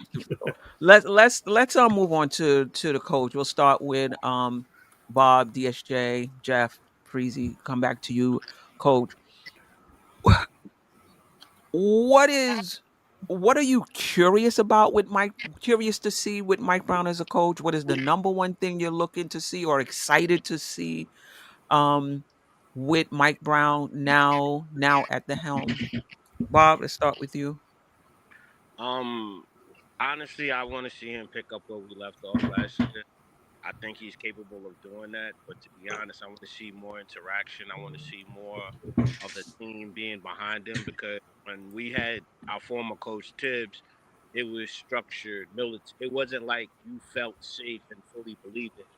Let's move on to the coach. We'll start with Bob, DSJ, Jeff, Freezy. Come back to you, Coach. What are you curious about with Mike? Curious to see with Mike Brown as a coach? What is the number one thing you're looking to see or excited to see with Mike Brown now at the helm? Bob, let's start with you. Honestly, I want to see him pick up where we left off last year. I think he's capable of doing that. But to be honest, I want to see more interaction. I want to see more of the team being behind him, because when we had our former coach Tibbs, it was structured, military. It wasn't like you felt safe and fully believed in him.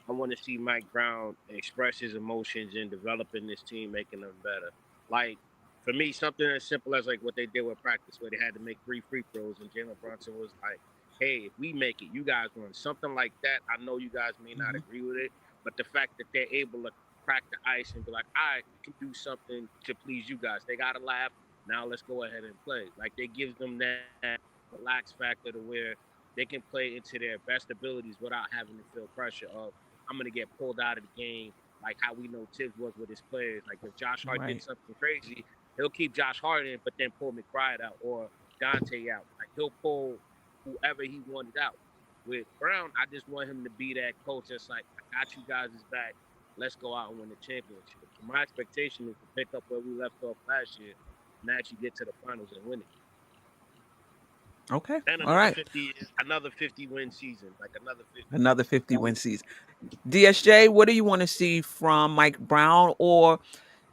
I want to see Mike Brown express his emotions in developing this team, making them better. Like, for me, something as simple as like what they did with practice, where they had to make 3 free throws, and Jalen Brunson was like, hey, if we make it, you guys win. Something like that. I know you guys may not agree with it, but the fact that they're able to crack the ice and be like, all right, we can do something to please you guys. They got to laugh. Now let's go ahead and play. Like, they give them that relax factor to where they can play into their best abilities without having to feel pressure of, I'm going to get pulled out of the game, like how we know Tibbs was with his players. Like, if Josh Hart did something crazy, he'll keep Josh Hart in, but then pull McBride out or Dante out. Like, he'll pull whoever he wanted out. With Brown, I just want him to be that coach that's like, I got you guys' back. Let's go out and win the championship. So my expectation is to pick up where we left off last year and actually get to the finals and win it. Okay. And all right. Another 50-win season. Like another 50-win season. DSJ, what do you want to see from Mike Brown, or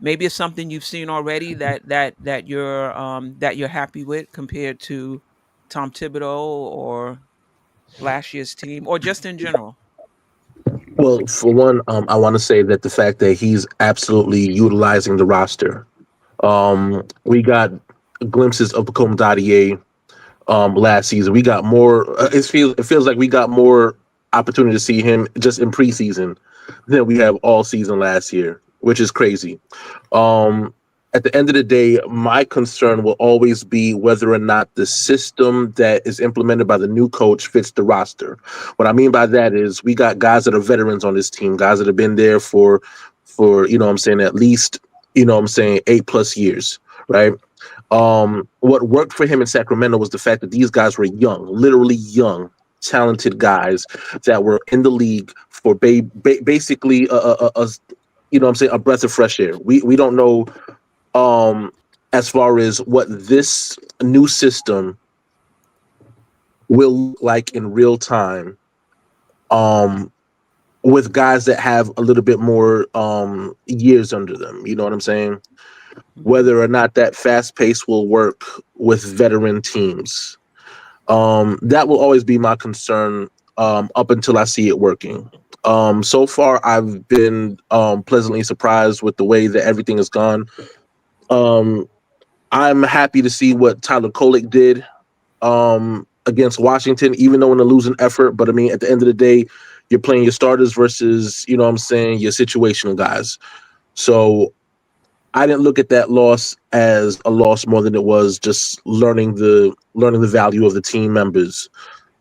maybe it's something you've seen already that you're happy with compared to Tom Thibodeau or last year's team, or just in general? Well, for one, I want to say that the fact that he's absolutely utilizing the roster. We got glimpses of Pacome Dadier last season. We got more. It feels like we got more opportunity to see him just in preseason than we have all season last year, which is crazy. Um, at the end of the day, my concern will always be whether or not the system that is implemented by the new coach fits the roster. What I mean by that is we got guys that are veterans on this team, guys that have been there for you know what I'm saying, at least, you know what I'm saying, 8+ years, right? What worked for him in Sacramento was the fact that these guys were young, literally young, talented guys that were in the league for basically a you know what I'm saying, a breath of fresh air. We don't know as far as what this new system will look like in real time um with guys that have a little bit more years under them. You know what I'm saying? Mhm. Whether or not that fast pace will work with veteran teams. That will always be my concern up until I see it working. So far, I've been pleasantly surprised with the way that everything has gone. Um, I'm happy to see what Tyler Kolek did against Washington, even though in a losing effort. But I mean, at the end of the day, you're playing your starters versus, you know what I'm saying, your situational guys. So I didn't look at that loss as a loss more than it was just learning the value of the team members.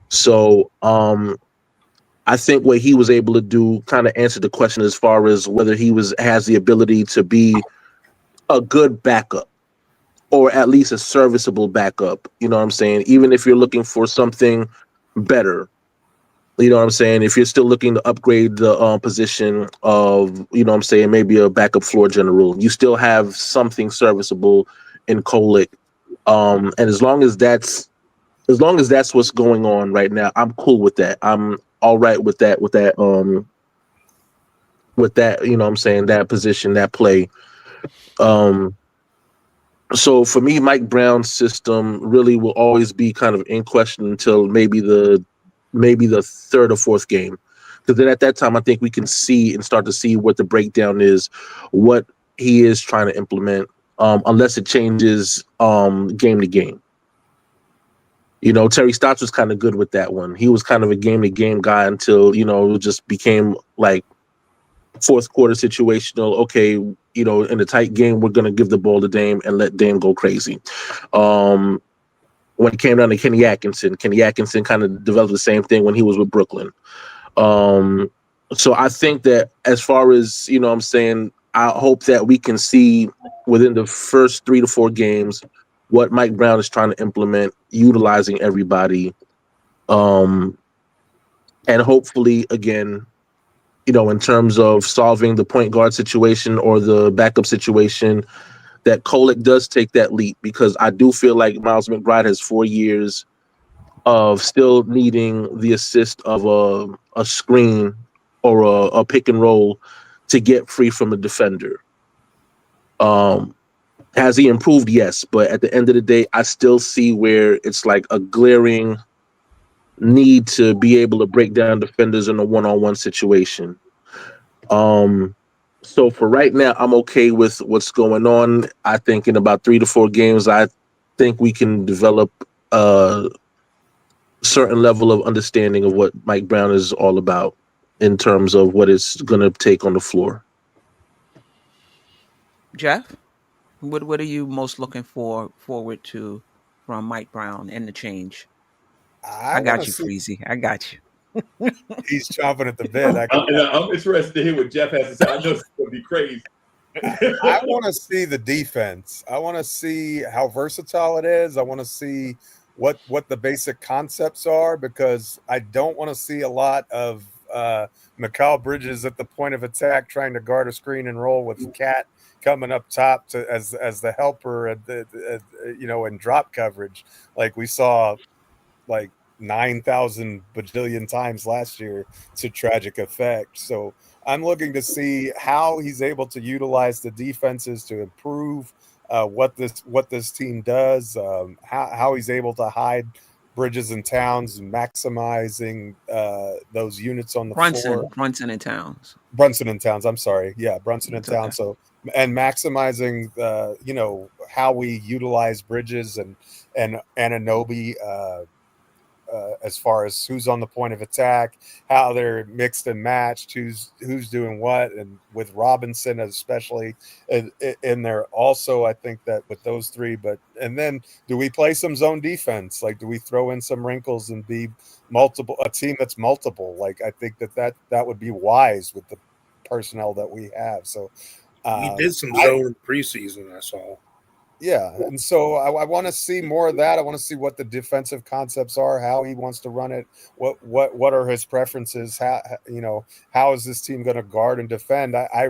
So I think what he was able to do kind of answered the question as far as whether he was has the ability to be a good backup or at least a serviceable backup. You know what I'm saying? Even if you're looking for something better, you know what I'm saying? If you're still looking to upgrade the position of, you know what I'm saying, maybe a backup floor general, you still have something serviceable in Kolick. And as long as that's what's going on right now, I'm cool with that. I'm all right with that, you know what I'm saying, that position, that play. Um, so for me, Mike Brown's system really will always be kind of in question until maybe the third or fourth game. Because then at that time, I think we can see and start to see what the breakdown is, what he is trying to implement, unless it changes game to game. You know, Terry Stotts was kind of good with that one. He was kind of a game to game guy until, you know, it just became like fourth quarter situational. Okay, you know, in a tight game, we're going to give the ball to Dame and let Dame go crazy. Um, when it came down to Kenny Atkinson kind of developed the same thing when he was with Brooklyn. Um, so I think that as far as, you know what I'm saying, I hope that we can see within the first 3 to 4 games what Mike Brown is trying to implement, utilizing everybody. Um, and hopefully, again, you know, in terms of solving the point guard situation or the backup situation, that Kolek does take that leap, because I do feel like Miles McBride has 4 years of still needing the assist of a screen or a pick and roll to get free from a defender. Um, has he improved? Yes, but at the end of the day, I still see where it's like a glaring need to be able to break down defenders in a one-on-one situation. Um, so for right now, I'm okay with what's going on. I think in about 3 to 4 games, I think we can develop a certain level of understanding of what Mike Brown is all about in terms of what it's going to take on the floor. Jeff, what are you most looking forward to from Mike Brown and the change? I I want got to you, see. Freezy. I got you. He's chomping at the bit. I'm interested to hear what Jeff has to say. I know it's going to be crazy. I want to see the defense. I want to see how versatile it is. I want to see what the basic concepts are, because I don't want to see a lot of Mikal Bridges at the point of attack trying to guard a screen and roll with Cat coming up top to as the helper at you know, in drop coverage like we saw like 9,000 bajillion times last year to tragic effect. So I'm looking to see how he's able to utilize the defenses to improve what this team does, how he's able to hide Bridges and Towns, maximizing those units on the floor. Brunson and Towns. Brunson and Towns. I'm sorry. Yeah, Brunson and It's okay. Towns. So, and maximizing how we utilize Bridges and Anunoby, as far as who's on the point of attack, how they're mixed and matched, who's doing what, and with Robinson especially in there also. I think that with those three, and then do we play some zone defense? Like, do we throw in some wrinkles and be a team that's multiple? Like, I think that would be wise with the personnel that we have. So we did some zone preseason, I saw. Yeah, and so I want to see more of that. I want to see what the defensive concepts are, how he wants to run it, what are his preferences, how is this team going to guard and defend? I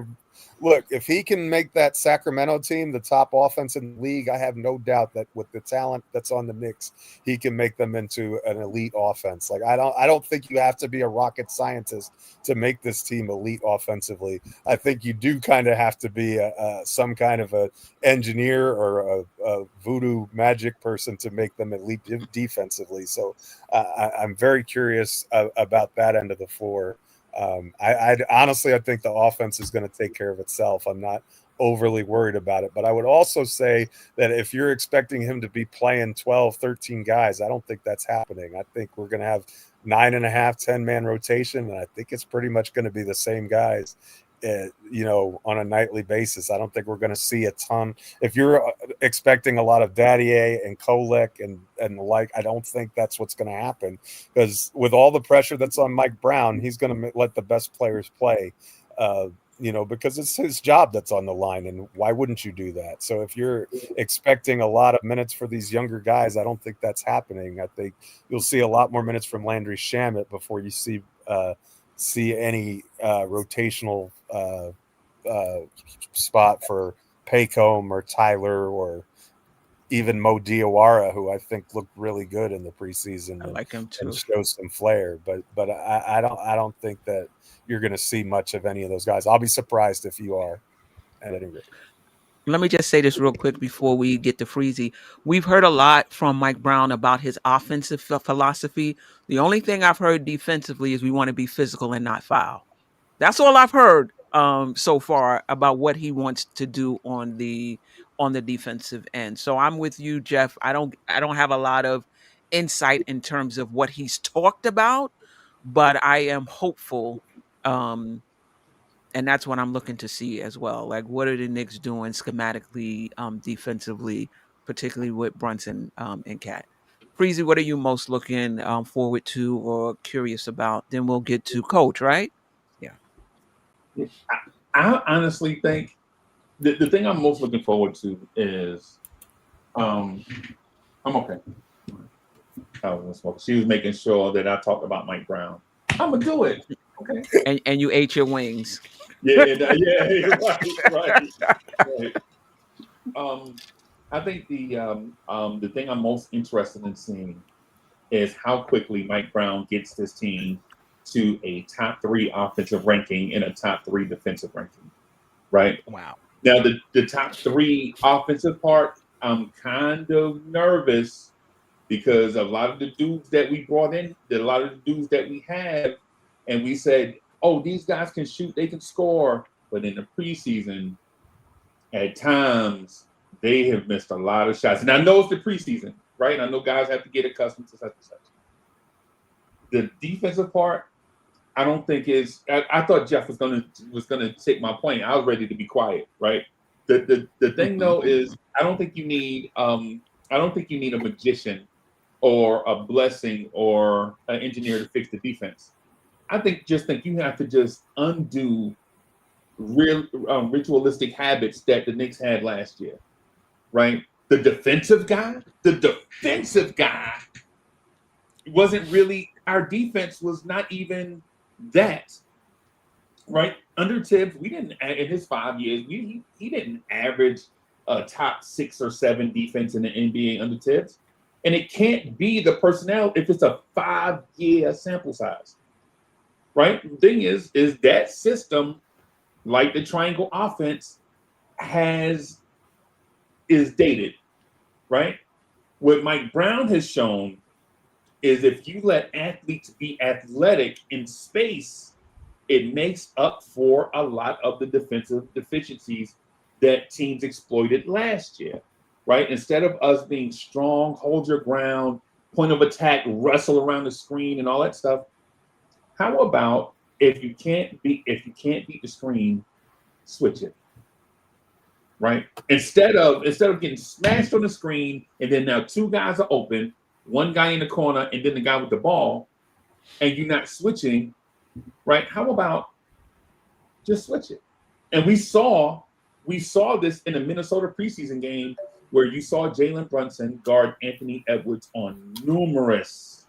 look, if he can make that Sacramento team the top offense in the league, I have no doubt that with the talent that's on the Knicks, he can make them into an elite offense. Like, I don't think you have to be a rocket scientist to make this team elite offensively. I think you do kind of have to be some kind of a engineer or a voodoo magic person to make them elite defensively. So I'm very curious about that end of the floor. I honestly, I think the offense is going to take care of itself. I'm not overly worried about it, but I would also say that if you're expecting him to be playing 12, 13 guys, I don't think that's happening. I think we're going to have 9.5, 10-man rotation, and I think it's pretty much going to be the same guys, on a nightly basis. I don't think we're going to see a ton. If you're expecting a lot of Daddier and Kolek and the like, I don't think that's what's going to happen, because with all the pressure that's on Mike Brown, he's going to let the best players play, because it's his job that's on the line, and why wouldn't you do that? So if you're expecting a lot of minutes for these younger guys, I don't think that's happening. I think you'll see a lot more minutes from Landry Shamet before you see any rotational spot for Paycomb or Tyler or even Mo Diawara, who I think looked really good in the preseason. I like him too. And shows some flair, but I don't think that you're going to see much of any of those guys. I'll be surprised if you are, at any rate. Let me just say this real quick before we get to Freezy. We've heard a lot from Mike Brown about his offensive philosophy. The only thing I've heard defensively is we want to be physical and not foul. That's all I've heard so far about what he wants to do on the defensive end. So I'm with you, Jeff. I don't have a lot of insight in terms of what he's talked about, but I am hopeful. And that's what I'm looking to see as well. Like, what are the Knicks doing schematically, defensively, particularly with Brunson and Cat? Freezy, what are you most looking forward to or curious about? Then we'll get to Coach, right? Yeah. I honestly think the thing I'm most looking forward to is I'm okay. She was making sure that I talked about Mike Brown. I'm gonna do it. Okay. And you ate your wings. Yeah, right. I think the thing I'm most interested in seeing is how quickly Mike Brown gets this team to a top 3 offensive ranking and a top 3 defensive ranking. Right? Wow. Now the top 3 offensive part, I'm kind of nervous because a lot of the dudes that we brought in, a lot of the dudes that we have, and we said, oh, these guys can shoot, they can score. But in the preseason, at times, they have missed a lot of shots. And I know it's the preseason, right? And I know guys have to get accustomed to such and such. The defensive part, I don't think is. I thought Jeff was gonna take my point. I was ready to be quiet, right? The thing though is, I don't think you need a magician or a blessing or an engineer to fix the defense. I think you have to just undo real ritualistic habits that the Knicks had last year, right? The defensive guy wasn't really, our defense was not even that, right? Under Tibbs, we didn't, in his 5 years, he didn't average a top 6 or 7 defense in the NBA under Tibbs. And it can't be the personnel if it's a 5-year sample size. Right? The thing is that system, like the triangle offense, is dated, right? What Mike Brown has shown is if you let athletes be athletic in space, it makes up for a lot of the defensive deficiencies that teams exploited last year, right? Instead of us being strong, hold your ground, point of attack, wrestle around the screen and all that stuff, how about if you can't beat the screen, switch it, right? Instead of getting smashed on the screen and then now two guys are open, one guy in the corner and then the guy with the ball, and you're not switching, right? How about just switch it? And we saw this in the Minnesota preseason game where you saw Jalen Brunson guard Anthony Edwards on numerous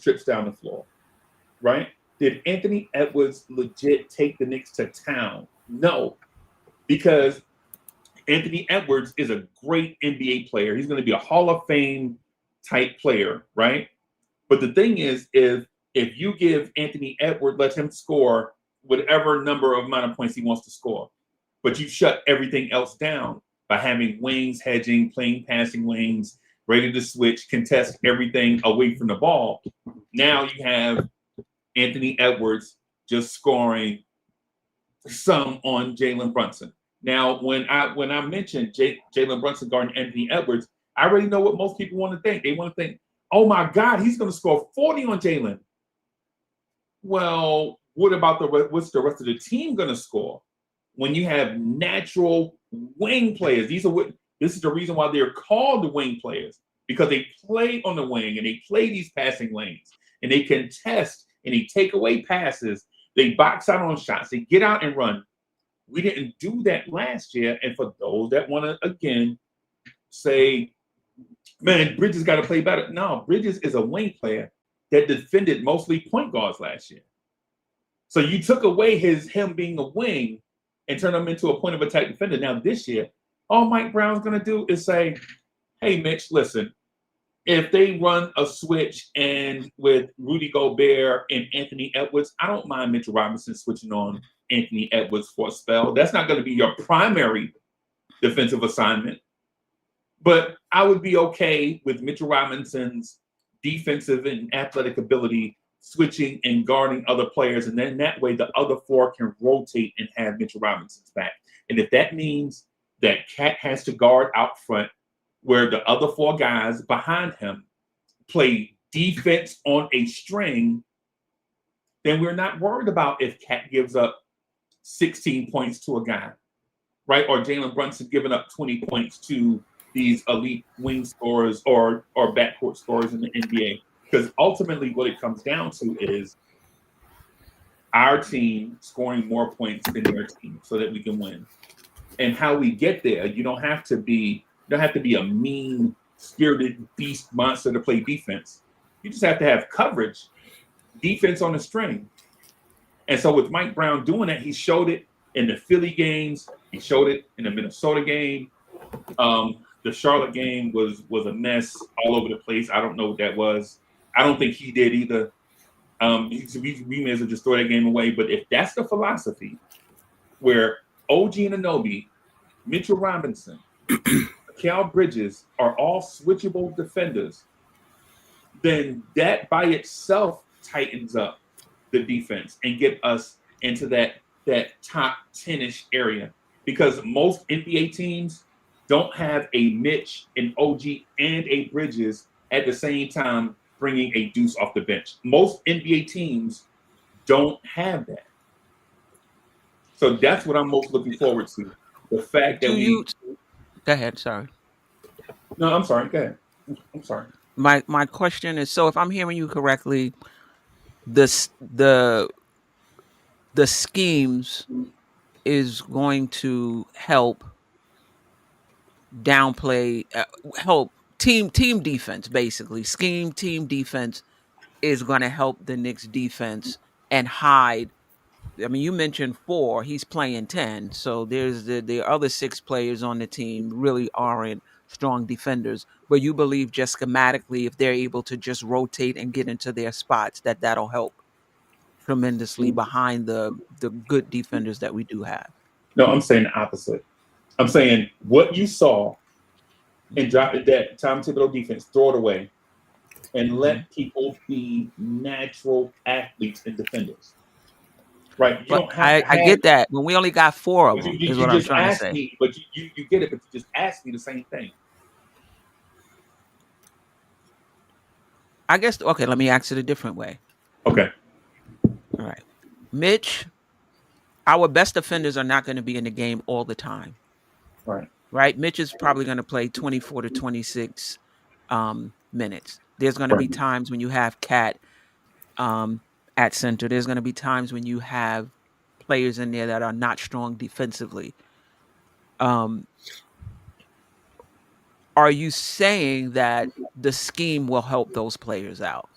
trips down the floor, right? Did Anthony Edwards legit take the Knicks to town? No, because Anthony Edwards is a great NBA player. He's going to be a Hall of Fame type player, right? But the thing is, if you give Anthony Edwards, let him score whatever amount of points he wants to score, but you shut everything else down by having wings, hedging, playing passing lanes, ready to switch, contest everything away from the ball. Now you have Anthony Edwards just scoring some on Jalen Brunson. Now, when I mentioned Jalen Brunson guarding Anthony Edwards, I already know what most people want to think. They want to think, oh my God, he's going to score 40 on Jalen. Well, what about what's the rest of the team going to score? When you have natural wing players, this is the reason why they're called the wing players, because they play on the wing and they play these passing lanes and they contest and they take away passes. They box out on shots. They get out and run. We didn't do that last year. And for those that want to, again, say, man, Bridges got to play better. No, Bridges is a wing player that defended mostly point guards last year. So you took away him being a wing and turned him into a point of attack defender. Now this year, all Mike Brown's going to do is say, hey, Mitch, listen, if they run a switch and with Rudy Gobert and Anthony Edwards, I don't mind Mitchell Robinson switching on Anthony Edwards for a spell. That's not going to be your primary defensive assignment. But I would be okay with Mitchell Robinson's defensive and athletic ability switching and guarding other players. And then that way the other four can rotate and have Mitchell Robinson's back. And if that means that Cat has to guard out front where the other four guys behind him play defense on a string, then we're not worried about if Cat gives up 16 points to a guy, right? Or Jalen Brunson giving up 20 points to these elite wing scorers or backcourt scorers in the NBA. Because ultimately what it comes down to is our team scoring more points than their team so that we can win. And how we get there, you don't have to be a mean, spirited beast monster to play defense. You just have to have coverage, defense on the string. And so with Mike Brown doing that, he showed it in the Philly games. He showed it in the Minnesota game. The Charlotte game was a mess all over the place. I don't know what that was. I don't think he did either. We may as well just throw that game away. But if that's the philosophy, where OG Anunoby, Mitchell Robinson, Mikal Bridges are all switchable defenders, then that by itself tightens up the defense and get us into that top 10-ish area. Because most NBA teams don't have a Mitch, an OG, and a Bridges at the same time bringing a deuce off the bench. Most NBA teams don't have that. So that's what I'm most looking forward to. The fact that Go ahead, sorry. No, I'm sorry. Go ahead. I'm sorry. My question is, so if I'm hearing you correctly, the schemes is going to help downplay, help team defense, basically. Team defense is going to help the Knicks defense and hide. I mean, you mentioned 4, he's playing 10. So there's the other 6 players on the team really aren't strong defenders. But you believe just schematically, if they're able to just rotate and get into their spots, that'll help tremendously behind the good defenders that we do have. No, I'm saying the opposite. I'm saying what you saw in that Tom Thibodeau defense, throw it away. and let people be natural athletes and defenders. Right? You But don't have to I have. get that, but we only got 4 of But them, you is what I'm just trying to asked say. me, but you get it, but you just asked me the same thing. I guess, okay, let me ask it a different way. Okay. All right. Mitch, our best defenders are not going to be in the game all the time. Right. Right? Mitch is probably going to play 24 to 26 minutes. There's going to be Right. times when you have Cat at center. There's going to be times when you have players in there that are not strong defensively. Are you saying that the scheme will help those players out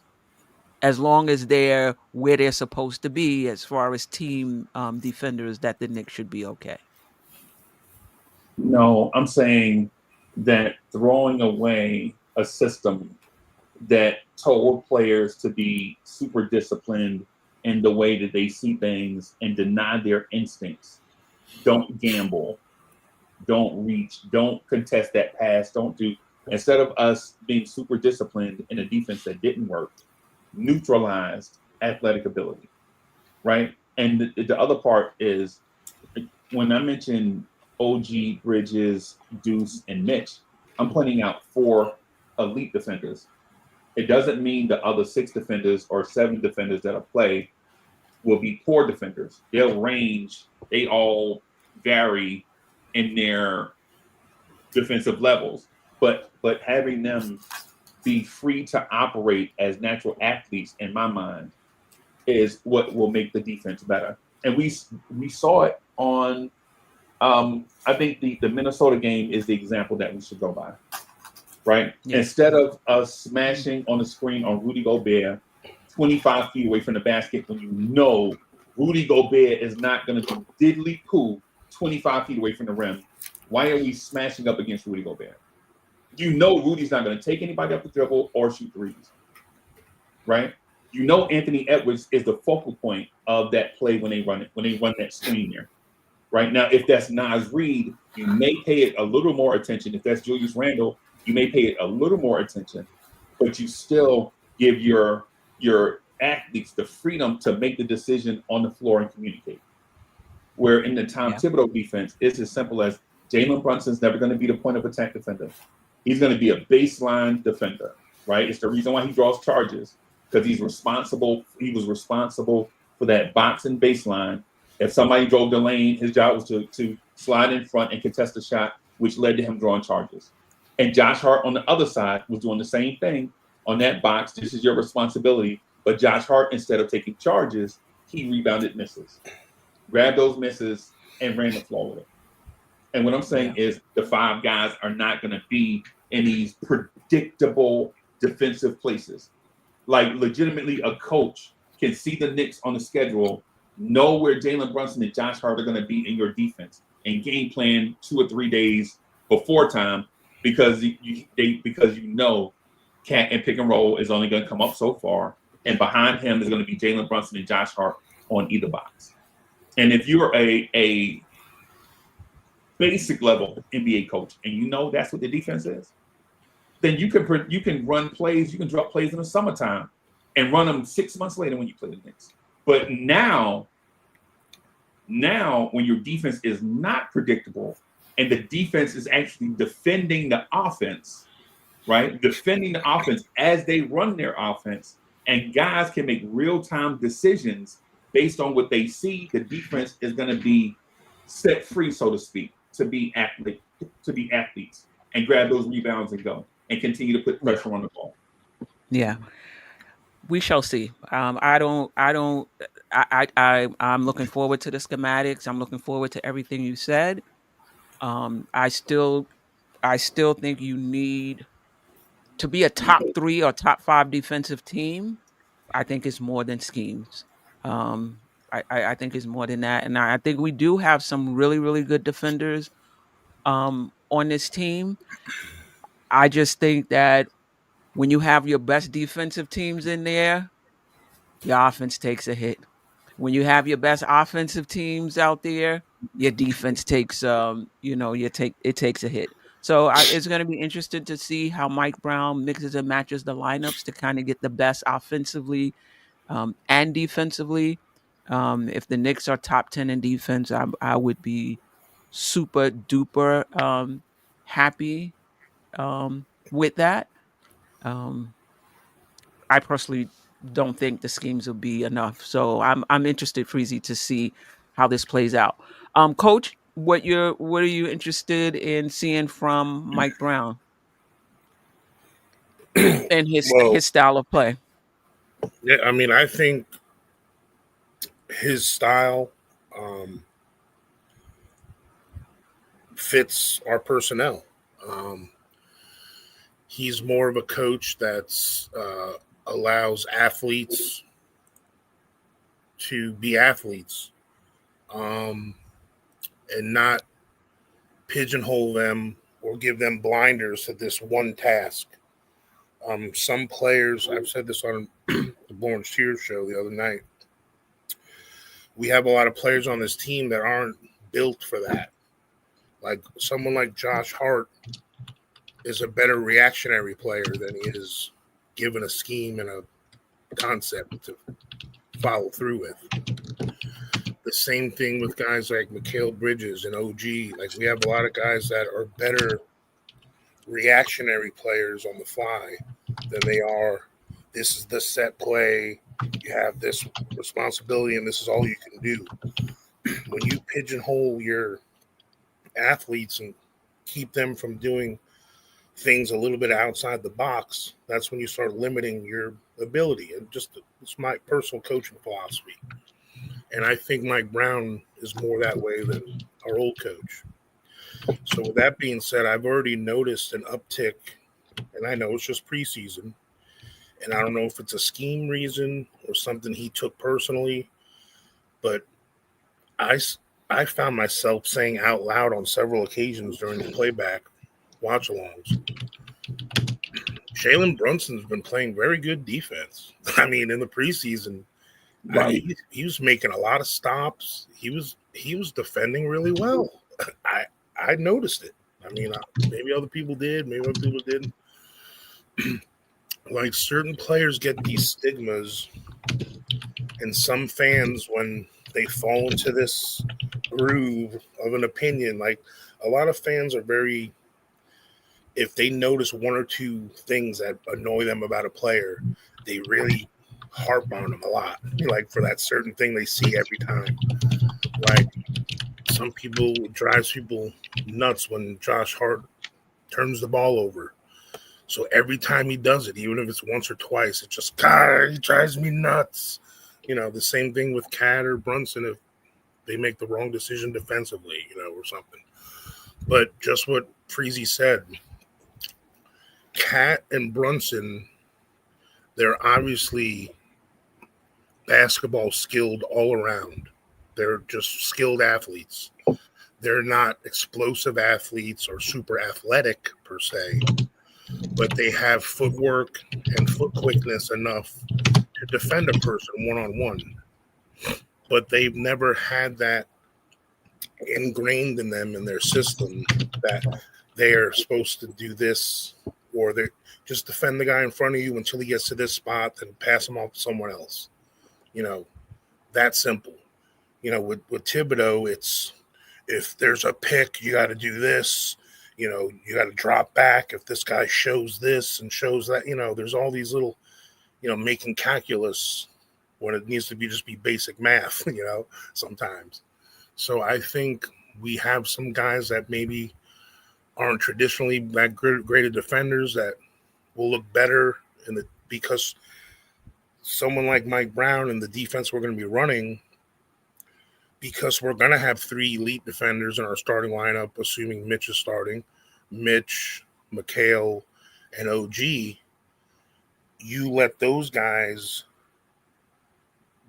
as long as they're where they're supposed to be as far as team defenders, that the Knicks should be okay? No, I'm saying that throwing away a system that told players to be super disciplined in the way that they see things and deny their instincts. Don't gamble. Don't reach. Don't contest that pass. Don't do. Instead of us being super disciplined in a defense that didn't work, neutralized athletic ability, right? And the other part is when I mention OG, Bridges, Deuce, and Mitch, I'm pointing out 4 elite defenders. It doesn't mean the other 6 defenders or 7 defenders that'll play will be poor defenders. They'll range, they all vary in their defensive levels. But having them be free to operate as natural athletes, in my mind, is what will make the defense better. And we saw it on I think the Minnesota game is the example that we should go by. Right? Yeah. Instead of us smashing on the screen on Rudy Gobert 25 feet away from the basket when you know Rudy Gobert is not going to do diddly poo 25 feet away from the rim, why are we smashing up against Rudy Gobert? You know Rudy's not going to take anybody up the dribble or shoot threes. Right? You know Anthony Edwards is the focal point of that play when they run that screen there. Right? Now, if that's Nas Reed, you may pay it a little more attention. If that's Julius Randle, you may pay it a little more attention, but you still give your athletes the freedom to make the decision on the floor and communicate. Where in the Tom Thibodeau defense, it's as simple as Jalen Brunson's never going to be the point of attack defender. He's going to be a baseline defender, right? It's the reason why he draws charges, because he was responsible for that boxing baseline. If somebody drove the lane, his job was to slide in front and contest the shot, which led to him drawing charges. And Josh Hart on the other side was doing the same thing on that box. This is your responsibility. But Josh Hart, instead of taking charges, he rebounded misses, grabbed those misses, and ran the floor with it. And what I'm saying is the 5 guys are not going to be in these predictable defensive places. Like, legitimately, a coach can see the Knicks on the schedule, know where Jalen Brunson and Josh Hart are going to be in your defense, and game plan 2 or 3 days before time, because you know Cat and pick and roll is only going to come up so far, and behind him is going to be Jalen Brunson and Josh Hart on either box. And if you're a basic level NBA coach and you know that's what the defense is, then you can run plays, you can drop plays in the summertime and run them 6 months later when you play the Knicks. But now when your defense is not predictable and the defense is actually defending the offense, right? Defending the offense as they run their offense, and guys can make real-time decisions based on what they see, the defense is going to be set free, so to speak, to be athletes and grab those rebounds and go and continue to put pressure on the ball. Yeah. We shall see. I'm looking forward to the schematics. I'm looking forward to everything you said. I still think you need to be a top 3 or top 5 defensive team. I think it's more than schemes. I think it's more than that. And I think we do have some really, really good defenders on this team. I just think that when you have your best defensive teams in there, your offense takes a hit. When you have your best offensive teams out there, your defense takes it takes a hit. So it's going to be interesting to see how Mike Brown mixes and matches the lineups to kind of get the best offensively and defensively. If the Knicks are top 10 in defense, I would be super duper happy with that. I personally don't think the schemes will be enough. So I'm interested, Freezy, to see how this plays out. Coach, what are you interested in seeing from Mike Brown and Well, his style of play? yeah, I mean, I think his style fits our personnel. Um, he's more of a coach that's allows athletes to be athletes, um, and not pigeonhole them or give them blinders to this one task. Some players, I've said this on the Blorange show the other night, we have a lot of players on this team that aren't built for that. Like someone like Josh Hart is a better reactionary player than he is given a scheme and a concept to follow through with. The same thing with guys like Mikal Bridges and OG. Like we have a lot of guys that are better reactionary players on the fly than they are. This is the set play. You have this responsibility, and this is all you can do. When you pigeonhole your athletes and keep them from doing things a little bit outside the box, that's when you start limiting your ability. And just it's my personal coaching philosophy. And I think Mike Brown is more that way than our old coach. So with that being said, I've already noticed an uptick, and I know it's just preseason, and I don't know if it's a scheme reason or something he took personally, but I found myself saying out loud on several occasions during the playback watch-alongs, Jalen Brunson's been playing very good defense. I mean, in the preseason, Right. he was making a lot of stops. He was defending really well. I noticed it. I mean, maybe other people did, maybe other people didn't. Like certain players get these stigmas, and some fans, when they fall into this groove of an opinion, like a lot of fans are very, if they notice one or two things that annoy them about a player, they really harp on them a lot. Like for that certain thing they see every time. Like some people, it drives people nuts when Josh Hart turns the ball over. So every time he does it, even if it's once or twice, it just, God, he drives me nuts. You know, the same thing with Cat or Brunson if they make the wrong decision defensively, or something. But just what Freezy said, Cat and Brunson, they're obviously basketball skilled all around. They're just skilled athletes. They're not explosive athletes or super athletic per se, but they have footwork and foot quickness enough to defend a person one-on-one. But they've never had that ingrained in them in their system that they're supposed to do this, or they just defend the guy in front of you until he gets to this spot and pass him off to someone else. That simple. With Thibodeau, it's if there's a pick, you got to do this. You got to drop back if this guy shows this and shows that. There's all these little, making calculus when it needs to just be basic math, sometimes. So I think we have some guys that maybe aren't traditionally that great defenders that will look better because someone like Mike Brown and the defense we're going to be running, because we're going to have three elite defenders in our starting lineup, assuming Mitch is starting, Mitch, Mikal, and OG, you let those guys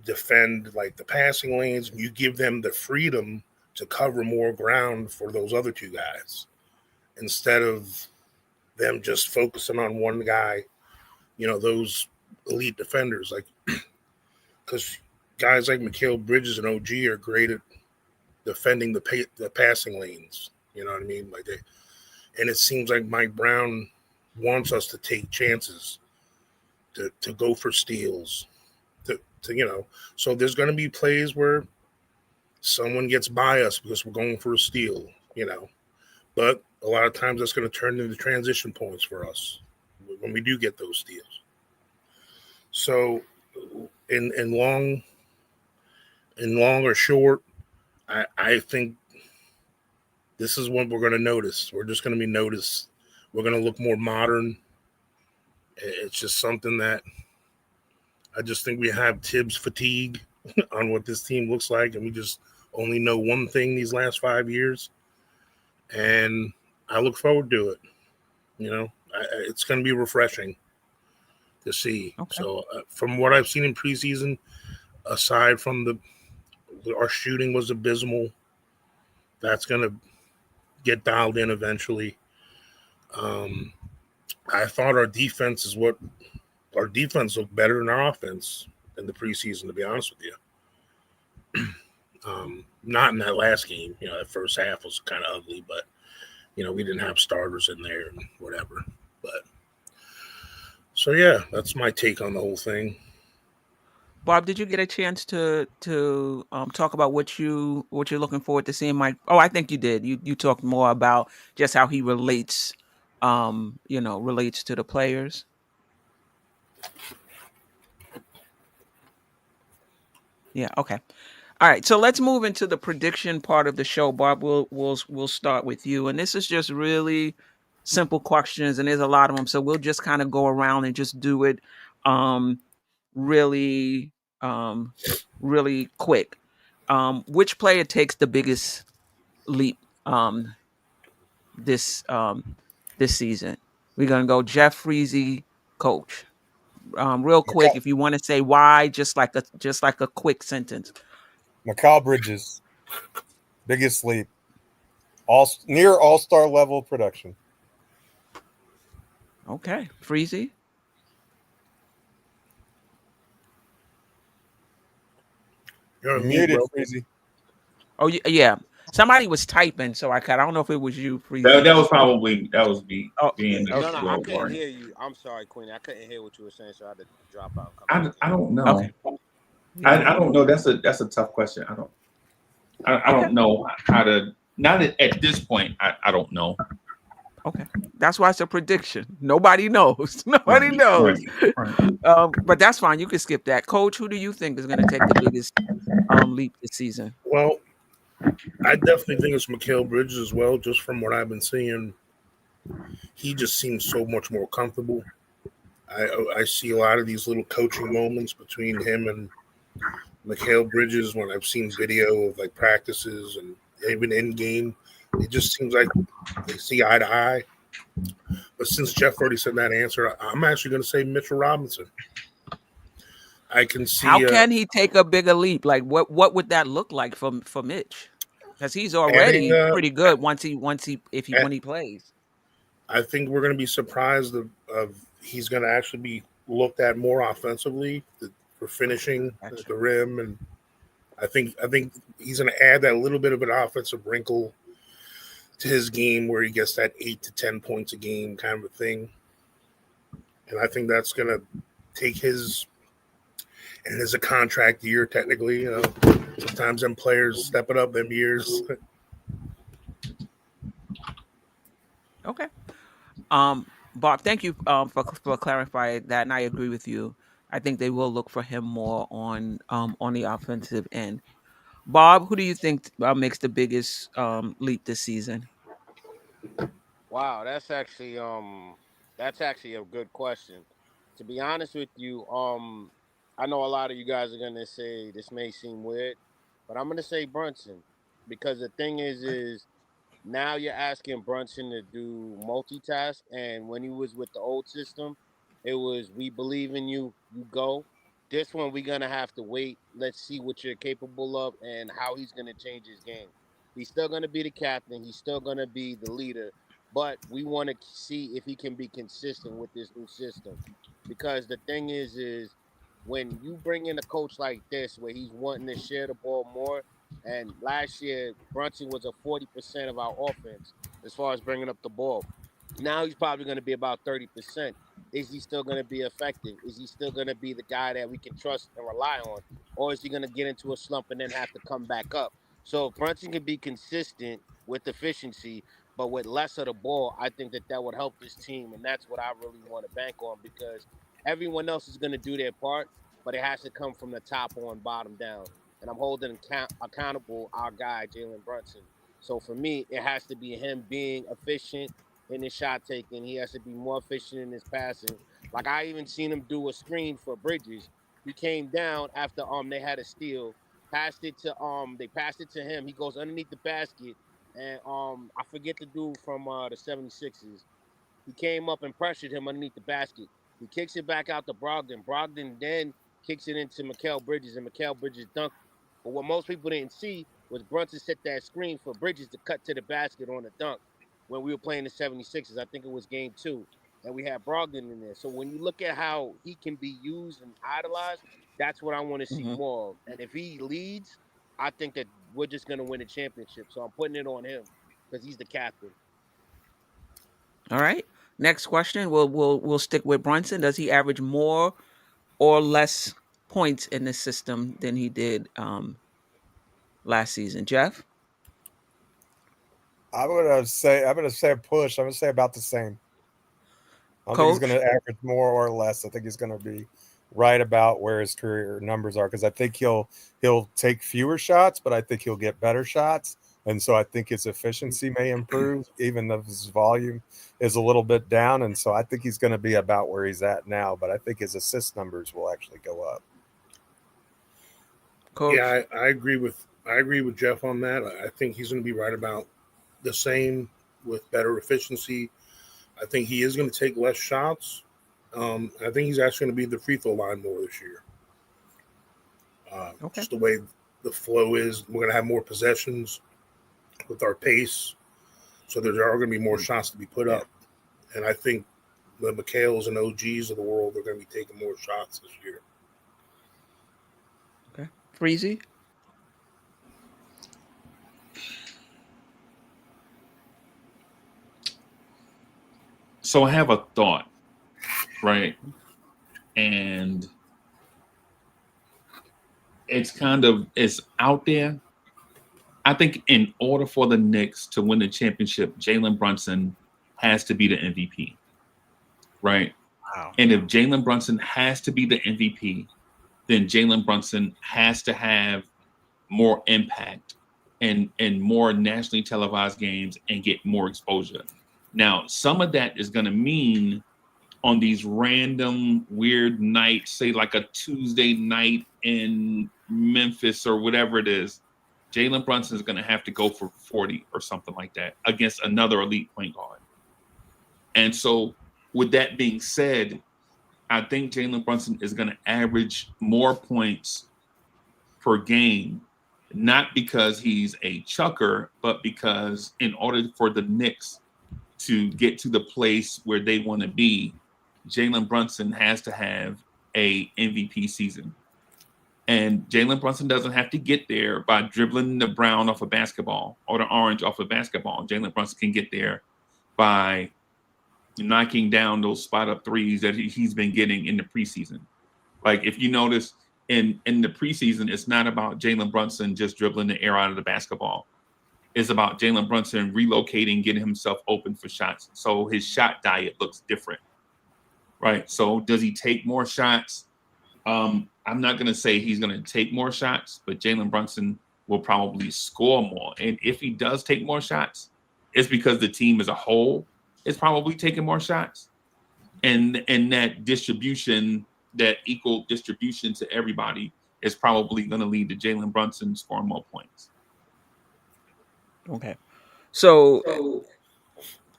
defend like the passing lanes, and you give them the freedom to cover more ground for those other two guys instead of them just focusing on one guy, those elite defenders, like, because guys like Mikal Bridges and OG are great at defending the passing lanes. You know what I mean? Like And it seems like Mike Brown wants us to take chances, to go for steals, to. So there's going to be plays where someone gets by us because we're going for a steal. But a lot of times that's going to turn into transition points for us when we do get those steals. So in long or short, I think this is what we're going to notice. We're just going to be noticed. We're going to look more modern. It's just something that I just think we have Tibbs fatigue on what this team looks like, and we just only know one thing these last 5 years. And I look forward to it. It's going to be refreshing to see. Okay. So from what I've seen in preseason, aside from our shooting was abysmal, that's going to get dialed in eventually. I thought our defense looked better than our offense in the preseason, to be honest with you. Not in that last game. That first half was kind of ugly, but we didn't have starters in there and whatever. But so yeah, that's my take on the whole thing. Bob, did you get a chance to talk about what you're looking forward to seeing Mike? Oh, I think you did. You talked more about just how he relates relates to the players. Yeah, okay. All right, so let's move into the prediction part of the show. Bob, we'll start with you, and this is just really simple questions, and there's a lot of them, so we'll just kind of go around and just do it really really quick. Which player takes the biggest leap this season? We're gonna go Jeff Freezy, coach. Real quick, if you want to say why, just like a quick sentence. Mikal Bridges, biggest leap, near all-star level production. Okay, Freezy. You're muted, Freezy. Oh yeah. Somebody was typing, so I don't know if it was you, Freezy. That was me being No, a I little couldn't worried. hear you. I'm sorry, Queen. I couldn't hear what you were saying, so I had to drop out. I don't know. Okay. Yeah. I don't know. That's a tough question. I don't know how to. Not at this point. I don't know. Okay, that's why it's a prediction. Nobody knows. Nobody knows. Right. But that's fine. You can skip that. Coach, who do you think is going to take the biggest leap this season? Well, I definitely think it's Mikal Bridges as well. Just from what I've been seeing, he just seems so much more comfortable. I see a lot of these little coaching moments between him and Mikal Bridges when I've seen video of like practices and even in game. It just seems like they see eye to eye. But since Jeff already said that answer, I'm actually going to say Mitchell Robinson. I can see. How can he take a bigger leap? Like what would that look like for Mitch? Because he's already pretty good when he plays. I think we're going to be surprised of he's going to actually be looked at more offensively for finishing at the rim, and I think he's going to add that little bit of an offensive wrinkle to his game where he gets that 8 to 10 points a game kind of a thing. And I think that's going to take his, and it's a contract year technically, sometimes them players step it up them years. Okay. Bob, thank you for clarifying that, and I agree with you. I think they will look for him more on the offensive end. Bob, who do you think makes the biggest leap this season? Wow, that's actually a good question. To be honest with you, I know a lot of you guys are gonna say this may seem weird, but I'm gonna say Brunson, because the thing is now you're asking Brunson to do multitask, and when he was with the old system, it was we believe in you, you go. This one we're gonna have to wait. Let's see what you're capable of and how he's gonna change his game. He's still gonna be the captain. He's still gonna be the leader, but we want to see if he can be consistent with this new system. Because the thing is when you bring in a coach like this, where he's wanting to share the ball more, and last year Brunson was a 40% of our offense. as far as bringing up the ball. Now he's probably going to be about 30%. Is he still going to be effective? Is he still going to be the guy that we can trust and rely on? Or is he going to get into a slump and then have to come back up? So if Brunson can be consistent with efficiency, but with less of the ball, I think that would help this team. And that's what I really want to bank on, because everyone else is going to do their part, but it has to come from the top on, bottom down. And I'm holding accountable our guy, Jalen Brunson. So for me, it has to be him being efficient in his shot taking. He has to be more efficient in his passing. Like I even seen him do a screen for Bridges. He came down after they had a steal, passed it to they passed it to him. He goes underneath the basket, and I forget the dude from the 76ers. He came up and pressured him underneath the basket. He kicks it back out to Brogdon. Brogdon then kicks it into Mikal Bridges, and Mikal Bridges dunked it. But what most people didn't see was Brunson set that screen for Bridges to cut to the basket on a dunk when we were playing the 76ers. I think it was game 2. And we had Brogdon in there. So when you look at how he can be used and idolized, that's what I want to see Mm-hmm. more of. And if he leads, I think that we're just going to win a championship. So I'm putting it on him because he's the captain. All right. Next question. We'll stick with Brunson. Does he average more or less points in the system than he did last season? Jeff? I'm gonna say a push. I'm gonna say about the same. I don't think he's Coach? going to average more or less. I think he's going to be right about where his career numbers are, because I think he'll take fewer shots, but I think he'll get better shots, and so I think his efficiency may improve, even though his volume is a little bit down. And so I think he's going to be about where he's at now, but I think his assist numbers will actually go up. Coach? Yeah, I agree with Jeff on that. I think he's going to be right about the same with better efficiency. I think he is going to take less shots. I think he's actually going to be the free throw line more this year. Okay. Just the way the flow is, we're going to have more possessions with our pace, so there are going to be more shots to be put up. And I think the McHale's and OGs of the world are going to be taking more shots this year. Okay. Freezy? So I have a thought, right? And it's out there. I think in order for the Knicks to win the championship, Jalen Brunson has to be the MVP, right? Wow. And if Jalen Brunson has to be the MVP, then Jalen Brunson has to have more impact and more nationally televised games and get more exposure. Now, some of that is going to mean on these random weird nights, say like a Tuesday night in Memphis or whatever it is, Jalen Brunson is going to have to go for 40 or something like that against another elite point guard. And so with that being said, I think Jalen Brunson is going to average more points per game, not because he's a chucker, but because in order for the Knicks to get to the place where they want to be, Jalen Brunson has to have a MVP season. And Jalen Brunson doesn't have to get there by dribbling the brown off a basketball or the orange off a basketball. Jalen Brunson can get there by knocking down those spot up threes that he's been getting in the preseason. Like if you notice in the preseason, it's not about Jalen Brunson just dribbling the air out of the basketball. It's about Jalen Brunson relocating, getting himself open for shots. So his shot diet looks different, right? So does he take more shots? I'm not going to say he's going to take more shots, but Jalen Brunson will probably score more. And if he does take more shots, it's because the team as a whole is probably taking more shots. And that distribution, that equal distribution to everybody is probably going to lead to Jalen Brunson scoring more points. Okay. So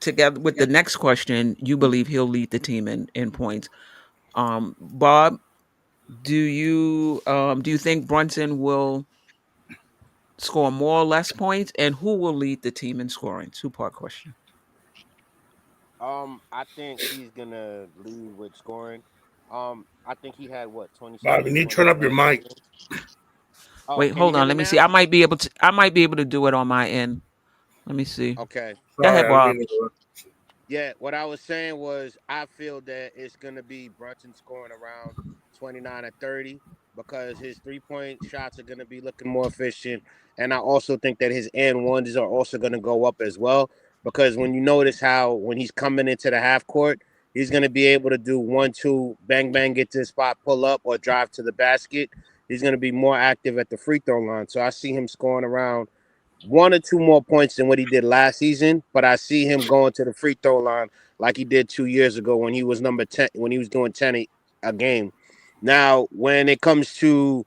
together with the next question, you believe he'll lead the team in points. Bob, do you think Brunson will score more or less points, and who will lead the team in scoring? Two-part question. I think he's gonna lead with scoring. I think he had what, Bob, 27 you need to points turn up your last mic. season. Oh, Wait, can you hold hear on. me Let me see. now? I might be able to do it on my end. Let me see. Okay. Go Sorry, ahead, I didn't Bob. mean to interrupt. Yeah, what I was saying was I feel that it's gonna be Brunson scoring around 29 or 30 because his 3-point shots are gonna be looking more efficient. And I also think that his and ones are also gonna go up as well. Because when you notice how when he's coming into the half court, he's gonna be able to do 1-2, bang bang, get to the spot, pull up, or drive to the basket. He's gonna be more active at the free throw line. So I see him scoring around 1 or 2 more points than what he did last season, but I see him going to the free throw line like he did 2 years ago when he was number 10, when he was doing 10 a game. Now, when it comes to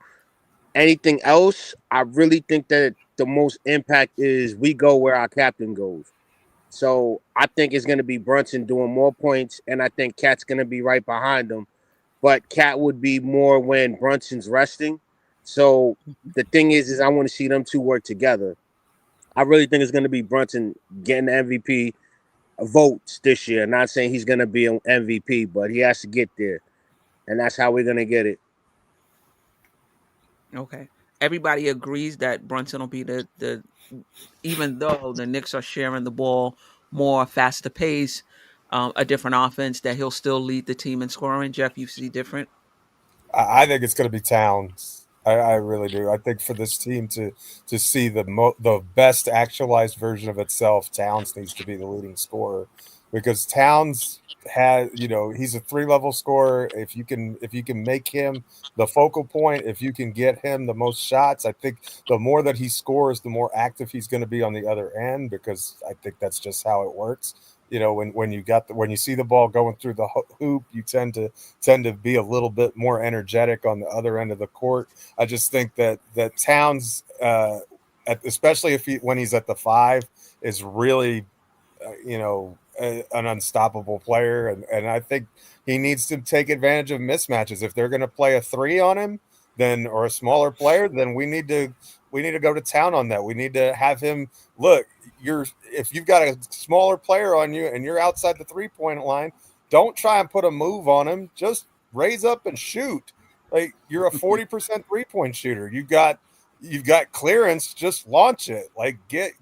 anything else, I really think that the most impact is we go where our captain goes. So I think it's going to be Brunson doing more points, and I think Cat's going to be right behind him. But Cat would be more when Brunson's resting. So the thing is I want to see them two work together. I really think it's going to be Brunson getting the MVP votes this year. Not saying he's going to be an MVP, but he has to get there, and that's how we're going to get it. Okay. Everybody agrees that Brunson will be the even though the Knicks are sharing the ball more, faster pace, a different offense, that he'll still lead the team in scoring. Jeff, you see different? I think it's going to be Towns. I really do. I think for this team to see the best actualized version of itself, Towns needs to be the leading scorer because Towns has, he's a 3-level scorer. If you can make him the focal point, if you can get him the most shots, I think the more that he scores, the more active he's going to be on the other end because I think that's just how it works. When you see the ball going through the hoop, you tend to be a little bit more energetic on the other end of the court. I just think that Towns, especially when he's at the 5, is really an unstoppable player, and I think he needs to take advantage of mismatches. If they're going to play a 3 on him, then or a smaller player, then we need to go to town on that. We need to have him look. If you've got a smaller player on you and you're outside the 3-point line, don't try and put a move on him. Just raise up and shoot. Like you're a 40% 3-point shooter. You've got clearance. Just launch it. Like get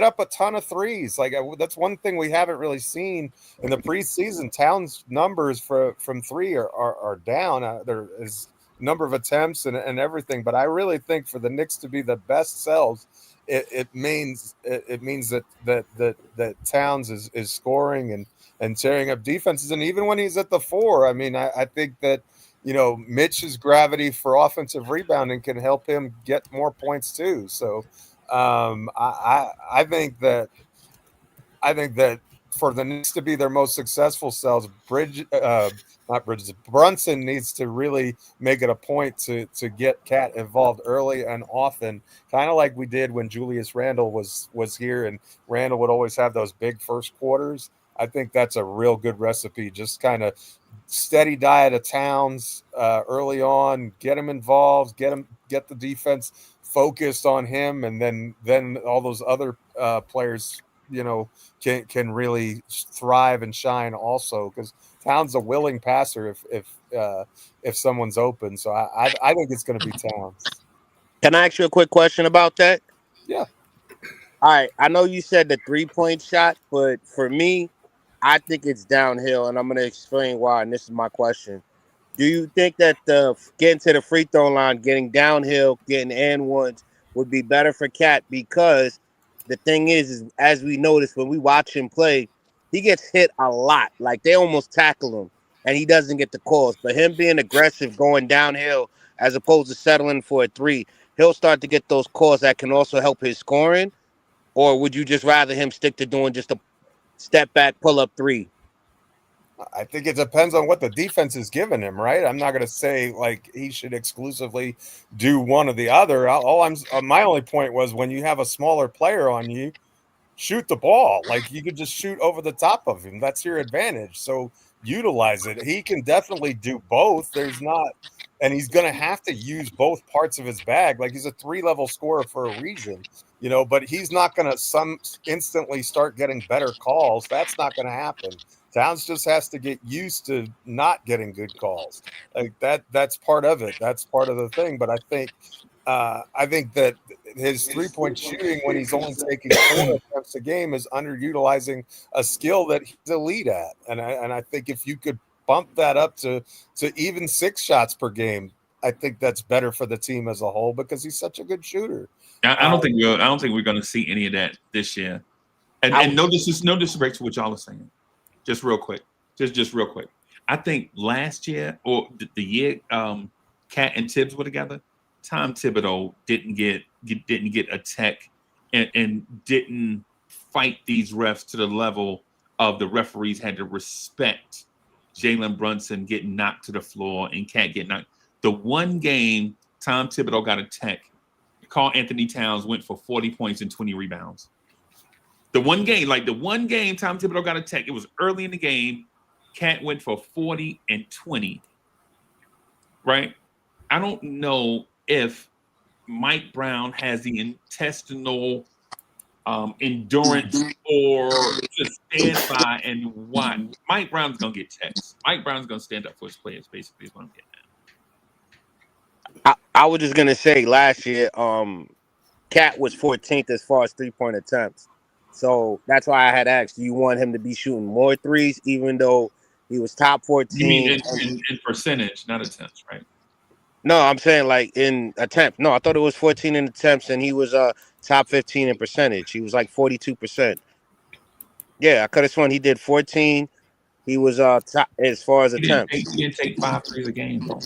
up a ton of threes. Like that's one thing we haven't really seen in the preseason. Towns numbers from 3 are down. There is a number of attempts and everything, but I really think for the Knicks to be the best selves, it means that Towns is scoring and tearing up defenses. And even when he's at the 4, I mean, I think that Mitch's gravity for offensive rebounding can help him get more points too. So I think that for the Knicks to be their most successful selves, not Bridges, Brunson needs to really make it a point to get Cat involved early and often, kind of like we did when Julius Randle was here, and Randle would always have those big first quarters. I think that's a real good recipe. Just kind of steady diet of Towns early on, get him involved, get the defense focused on him, and then all those other players can really thrive and shine also, because Towns a willing passer if someone's open. So I think it's going to be Towns. Can I ask you a quick question about that? Yeah. All right, I know you said the 3-point shot, but for me, I think it's downhill, and I'm going to explain why. And this is my question: do you think that the getting to the free throw line, getting downhill, getting and ones would be better for Cat? Because the thing is as we notice when we watch him play, he gets hit a lot. Like they almost tackle him, and he doesn't get the calls. But him being aggressive, going downhill as opposed to settling for a 3, he'll start to get those calls that can also help his scoring. Or would you just rather him stick to doing just a step back pull up 3? I think it depends on what the defense is giving him, right? I'm not going to say like he should exclusively do one or the other. My only point was when you have a smaller player on you, shoot the ball. Like you could just shoot over the top of him. That's your advantage. So utilize it. He can definitely do both. And he's going to have to use both parts of his bag. Like he's a 3-level scorer for a reason, but he's not going to instantly start getting better calls. That's not going to happen. Towns just has to get used to not getting good calls. Like that's part of it. That's part of the thing. But I think I think that his 3-point shooting, when he's only taking 4 attempts a game, is underutilizing a skill that he's elite at. And I think if you could bump that up to even 6 shots per game, I think that's better for the team as a whole because he's such a good shooter. I don't think we're going to see any of that this year. And no disrespect to what y'all are saying. Just real quick. Just real quick. I think last year or the year Cat and Tibbs were together, Tom Thibodeau didn't get a tech and didn't fight these refs to the level of the referees had to respect Jalen Brunson getting knocked to the floor and Cat getting knocked. The one game Tom Thibodeau got a tech, Karl Anthony Towns went for 40 points and 20 rebounds. The one game Tom Thibodeau got a tech, it was early in the game. Cat went for 40 and 20. Right? I don't know if Mike Brown has the intestinal endurance or to stand by and watch. Mike Brown's gonna get texts. Mike Brown's gonna stand up for his players, basically, is what I'm getting at. I was just gonna say last year, Cat was 14th as far as 3-point attempts. So that's why I had asked, do you want him to be shooting more threes, even though he was top 14? You mean in percentage, not attempts, right? No, I'm saying like in attempt. No, I thought it was 14 in attempts, and he was top 15 in percentage. He was like 42%. Yeah, I could have sworn he did 14. He was top as far as attempts. He didn't take 5 threes a game, bro.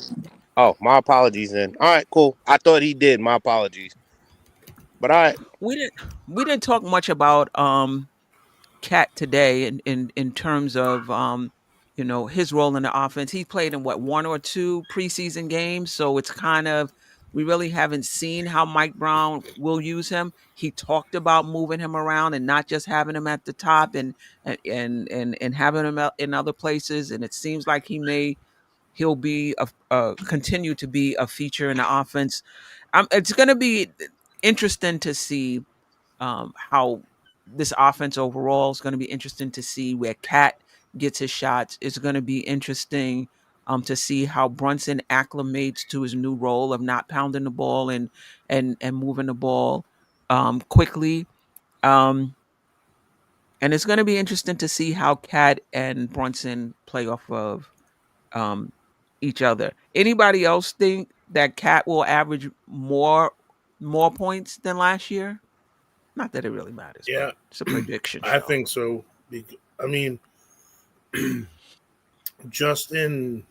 Oh, my apologies then. All right, cool. I thought he did. My apologies. But all right. We didn't talk much about Cat today in terms of his role in the offense. He played in 1 or 2 preseason games, so it's kind of we really haven't seen how Mike Brown will use him. He talked about moving him around and not just having him at the top and having him in other places. And it seems like he'll be continue to be a feature in the offense. It's going to be interesting to see how this offense overall is going to be interesting to see where Cat gets his shots. It's going to be interesting to see how Brunson acclimates to his new role of not pounding the ball and moving the ball quickly. And it's going to be interesting to see how Cat and Brunson play off of each other. Anybody else think that Cat will average more points than last year? Not that it really matters. Yeah, it's a prediction. I think so. I mean, just in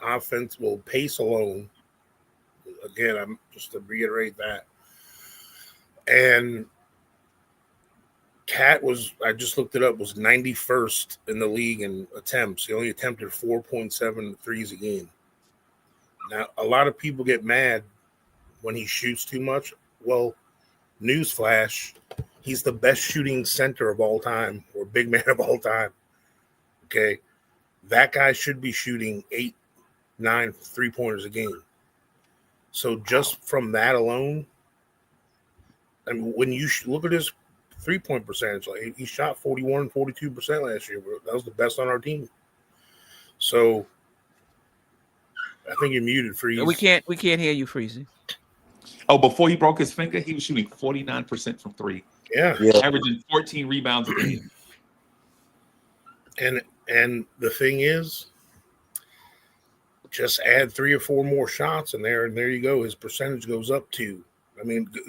offense, pace alone. Again, I'm just to reiterate that. And Cat I just looked it up, was 91st in the league in attempts. He only attempted 4.7 threes a game. Now, a lot of people get mad when he shoots too much. Well, newsflash, he's the best shooting center of all time or big man of all time. Okay. That guy should be shooting 8, 9 3-pointers a game. So just from that alone, I mean, when you look at his 3-point percentage, like he shot 41, 42% last year. That was the best on our team. So I think you're muted, Freeze. We can't hear you, Freezy. Oh, before he broke his finger, he was shooting 49% from 3. Yeah. Averaging 14 rebounds a game. And the thing is, just add 3 or 4 more shots, and there you go. His percentage goes up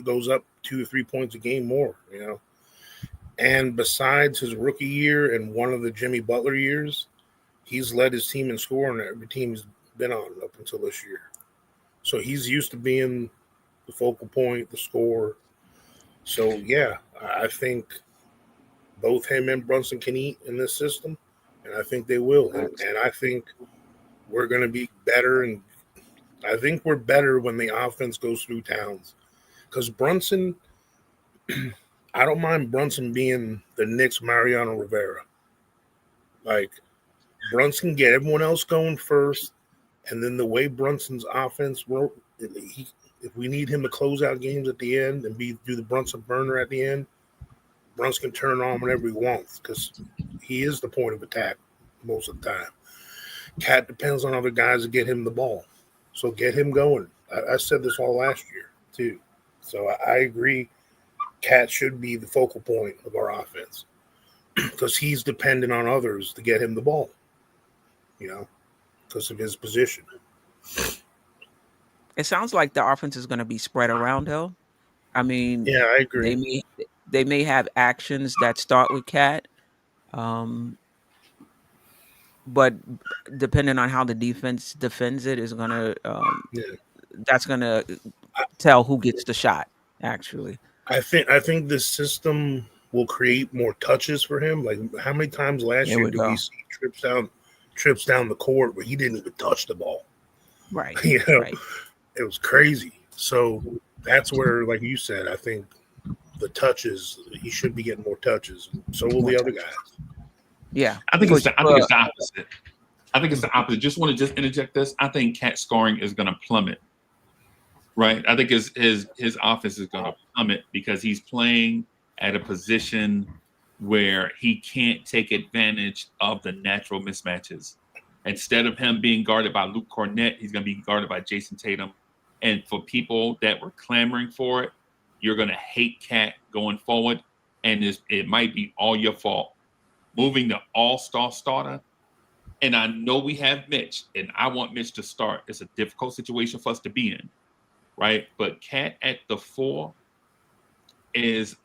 goes up 2 or 3 points a game more, And besides his rookie year and one of the Jimmy Butler years, he's led his team in scoring every team he's been on up until this year. So he's used to being the focal point, the scorer. So, yeah, I think both him and Brunson can eat in this system, and I think they will. And I think we're going to be better, and I think we're better when the offense goes through Towns. Because Brunson, I don't mind Brunson being the Knicks' Mariano Rivera. Like, Brunson get everyone else going first, and then the way Brunson's offense works, if we need him to close out games at the end and do the Brunson burner at the end, Brunson can turn on whenever he wants because he is the point of attack most of the time. Cat depends on other guys to get him the ball. So get him going. I said this all last year. too. So I agree. Cat should be the focal point of our offense because he's dependent on others to get him the ball. Because of his position. It sounds like the offense is going to be spread around, though. I mean, Yeah, I they agree. may they may have actions that start with Cat, um, but depending on how the defense defends it, is gonna Yeah. that's gonna tell who gets the shot. Actually, I think this system will create more touches for him. Like how many times last here year we did we go. see trips down the court where he didn't even touch the ball? Right, you know, right. it was crazy. So that's where, like you said, I think the touches he should be getting more touches. So will More the other touches. guys. Yeah, I think for, it's the opposite. I think it's the opposite. Just want to just interject this. I think Cat scoring is going to plummet. Right. I think his offense is going to plummet because he's playing at a position where he can't take advantage of the natural mismatches. Instead of him being guarded by Luke Cornett, he's going to be guarded by Jason Tatum. And for people that were clamoring for it, you're going to hate Cat going forward, and it might be all your fault. Moving the all-star starter, and I know we have Mitch, and I want Mitch to start. It's a difficult situation for us to be in. Right, but Cat at the 4 it's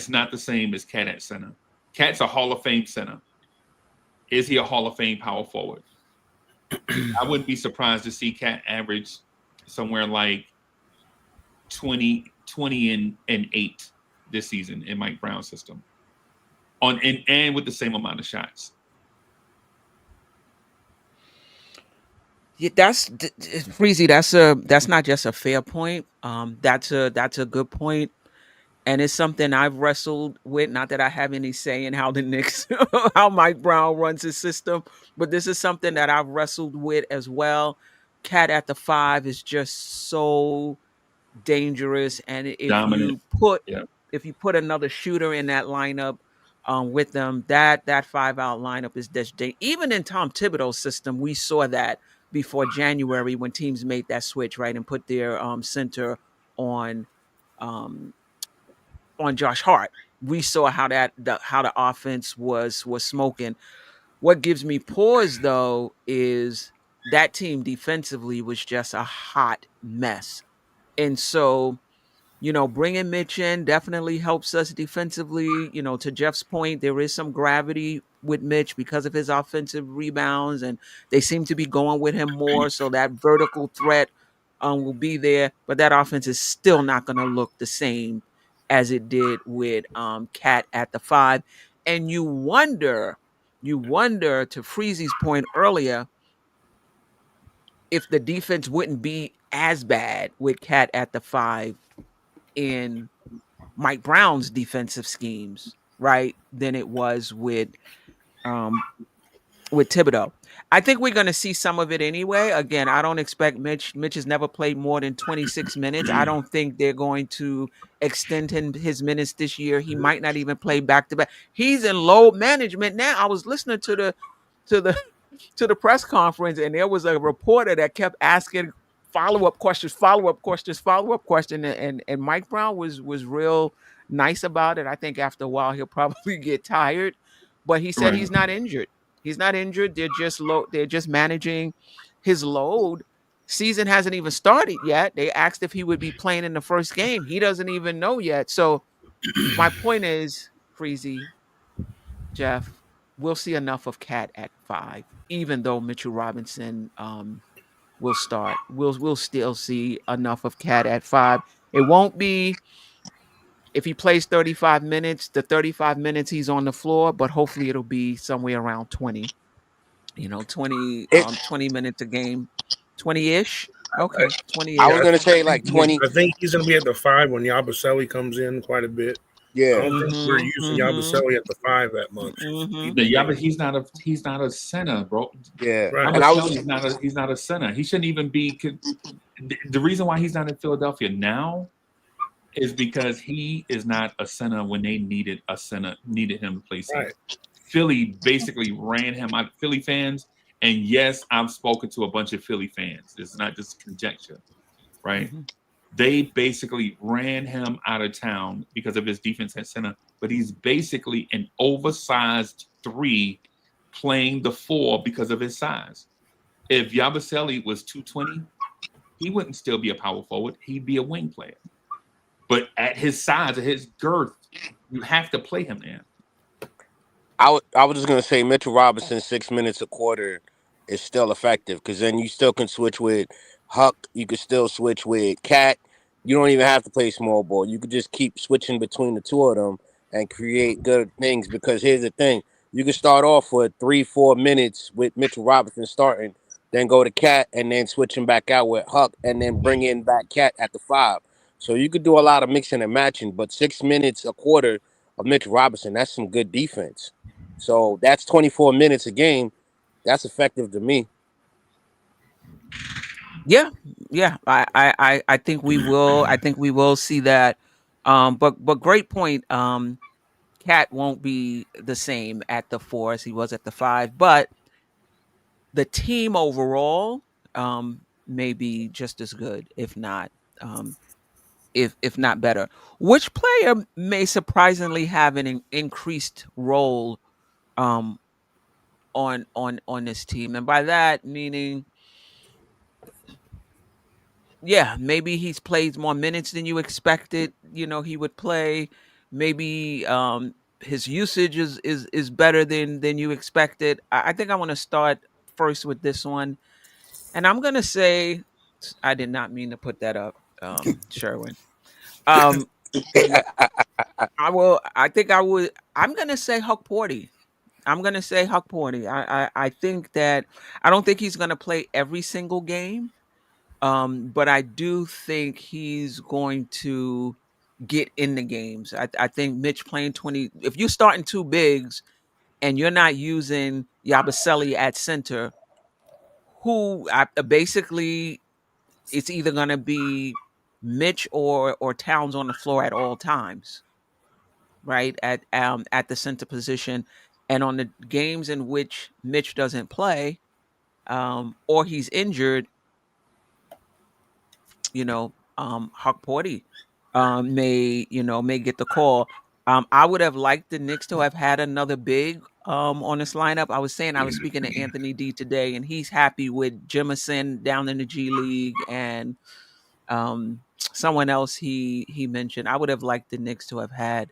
not the same as Cat at center. Cat's a Hall of Fame center. Is he a Hall of Fame power forward? I wouldn't be surprised to see Cat average somewhere like 20 and 8 this season in Mike Brown's system. And with the same amount of shots. Yeah, that's Freezy. That's not just a fair point. That's a good point, and it's something I've wrestled with. Not that I have any say in how the Knicks, how Mike Brown runs his system, but this is something that I've wrestled with as well. Cat at the 5 is just so dangerous, and Dominant. Yeah. if you put another shooter in that lineup with them, that 5-out lineup is just even in Tom Thibodeau's system, we saw that before January when teams made that switch, right, and put their center on um, on Josh Hart. We saw how the offense was smoking. What gives me pause though is that team defensively was just a hot mess, and so bringing Mitch in definitely helps us defensively. To Jeff's point, there is some gravity with Mitch because of his offensive rebounds, and they seem to be going with him more. So that vertical threat will be there, but that offense is still not going to look the same as it did with Cat at the 5. And you wonder, to Freezy's point earlier, if the defense wouldn't be as bad with Cat at the 5 in Mike Brown's defensive schemes, right, than it was with Thibodeau. I think we're going to see some of it anyway. Again, I don't expect Mitch. Mitch has never played more than 26 minutes. I don't think they're going to extend his minutes this year. He might not even play back to back. He's in load management now. I was listening to the to the press conference, and there was a reporter that kept asking follow-up questions, and Mike Brown was real nice about it. I think after a while he'll probably get tired, but he said Right. he's not injured. He's not injured. They're just managing his load. Season hasn't even started yet. They asked if he would be playing in the first game. He doesn't even know yet. So my point is, Freezy, Jeff, we'll see enough of Cat at 5, even though Mitchell Robinson will start. We'll still see enough of Cat at 5. It won't be if he plays 35 minutes, the 35 minutes he's on the floor, but hopefully it'll be somewhere around 20. 20 minutes a game. 20-ish. Okay, I 20-ish. was gonna say like 20. I think he's going to be at the 5 when Yabusele comes in quite a bit. I Yeah. don't think we're using Yabusele at the 5 that much. He's not a center, bro. Yeah. Right. And I was He's not a center. He shouldn't even be. The reason why he's not in Philadelphia now is because he is not a center when they needed him to play center. Right. Philly basically ran him out. Philly fans, and yes, I've spoken to a bunch of Philly fans. It's not just conjecture, right? Mhm. They basically ran him out of town because of his defense at center, but he's basically an oversized 3 playing the 4 because of his size. If Yabusele was 220, he wouldn't still be a power forward. He'd be a wing player. But at his size, at his girth, you have to play him there. I was just gonna say Mitchell Robinson 6 minutes a quarter is still effective because then you still can switch with Huck. You could still switch with Cat. You don't even have to play small ball. You could just keep switching between the two of them and create good things. Because here's the thing: you can start off with 3-4 minutes with Mitchell Robinson starting, then go to Cat, and then switching back out with Huck, and then bring in back Cat at the 5. So you could do a lot of mixing and matching. But 6 minutes a quarter of Mitchell Robinson, that's some good defense. So that's 24 minutes a game. That's effective to me. Yeah, yeah. I think we will. I think we will see that. But great point. Cat won't be the same at the 4 as he was at the 5, but the team overall may be just as good, if not um, if not better. Which player may surprisingly have an increased role um, on this team, and by that meaning, yeah, maybe he's played more minutes than you expected. He would play. Maybe his usage is better than you expected. I think I want to start first with this one, and I'm gonna say I did not mean to put that up, Sherwin. Um, I will. I think I would. I'm gonna say Huck Porty. I'm gonna say Huck Porty. I think that I don't think he's gonna play every single game. But I do think he's going to get in the games. I think Mitch playing 20. If you're starting 2 bigs and you're not using Yabusele at center, who basically it's either going to be Mitch or Towns on the floor at all times, right? At the center position, and on the games in which Mitch doesn't play, or he's injured, Huck Porty may get the call. I would have liked the Knicks to have had another big on this lineup. I was speaking to Anthony D today, and he's happy with Jemison down in the G League and someone else he mentioned. I would have liked the Knicks to have had.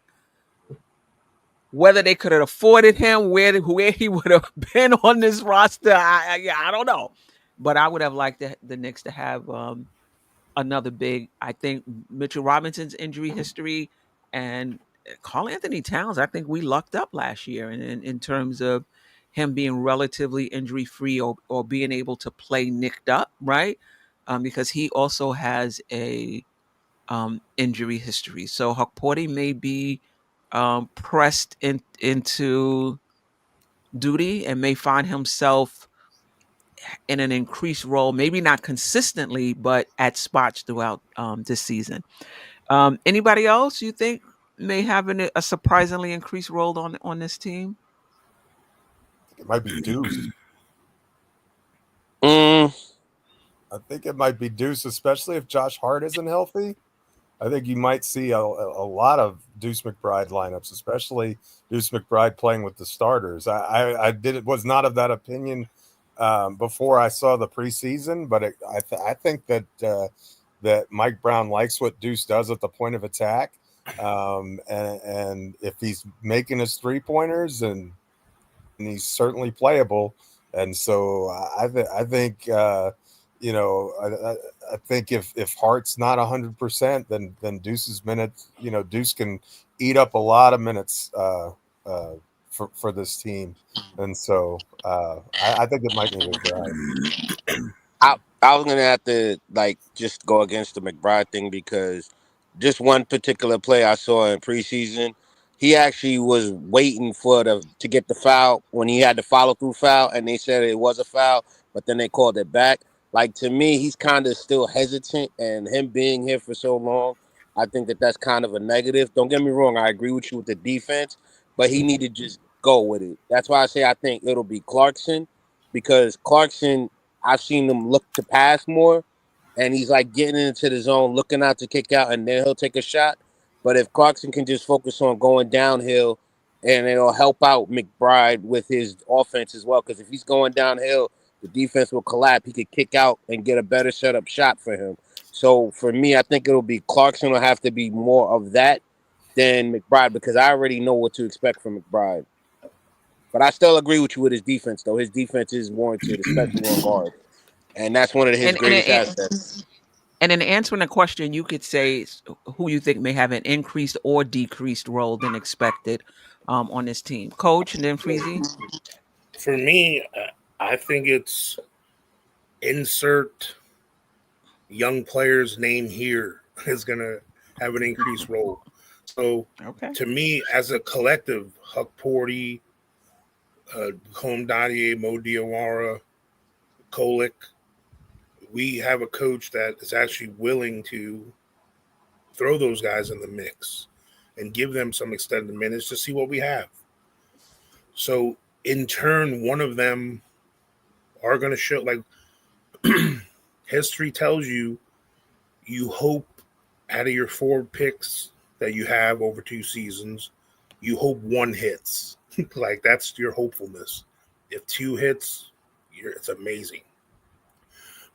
Whether they could have afforded him, where he would have been on this roster, I don't know. But I would have liked the Knicks to have another big. I think Mitchell Robinson's injury history and Karl Anthony Towns, I think we lucked up last year in terms of him being relatively injury free or being able to play nicked up, right? Because he also has a injury history. So Huck Porty may be pressed into duty and may find himself in an increased role, maybe not consistently, but at spots throughout this season. Anybody else you think may have a surprisingly increased role on this team? It might be Deuce. Mm, I think it might be Deuce, especially if Josh Hart isn't healthy. I think you might see a lot of Deuce McBride lineups, especially Deuce McBride playing with the starters. Was not of that opinion before I saw the preseason, but I think that that Mike Brown likes what Deuce does at the point of attack, and if he's making his 3-pointers and he's certainly playable, and so I think. I think if Hart's not 100%, then Deuce's minutes, Deuce can eat up a lot of minutes for this team, and so I think it might be McBride. I was gonna have to just go against the McBride thing because just one particular play I saw in preseason, he actually was waiting for to get the foul when he had the follow through foul, and they said it was a foul, but then they called it back. Like to me, he's kind of still hesitant, and him being here for so long, I think that's kind of a negative. Don't get me wrong, I agree with you with the defense, but he need to just go with it. That's why I say I think it'll be Clarkson because Clarkson, I've seen him look to pass more, and he's like getting into the zone, looking out to kick out, and then he'll take a shot. But if Clarkson can just focus on going downhill, and it'll help out McBride with his offense as well, because if he's going downhill, the defense will collapse. He could kick out and get a better setup shot for him. So for me, I think it'll be Clarkson will have to be more of that than McBride, because I already know what to expect from McBride. But I still agree with you with his defense, though. His defense is warranted, especially on guard. And that's one of his And and greatest and, assets. and in answering the question, you could say who you think may have an increased or decreased role than expected on this team, Coach, and then Freezy. For me, I think it's insert young player's name here is going to have an increased role. So Okay. to me, as a collective, Huck Porty, Home Dadier, Mo Diawara, Kolick, we have a coach that is actually willing to throw those guys in the mix and give them some extended minutes to see what we have. So in turn, one of them are going to show, like history tells you, you hope out of your 4 picks that you have over 2 seasons, you hope 1 hits. Like that's your hopefulness. If 2 hits, it's amazing.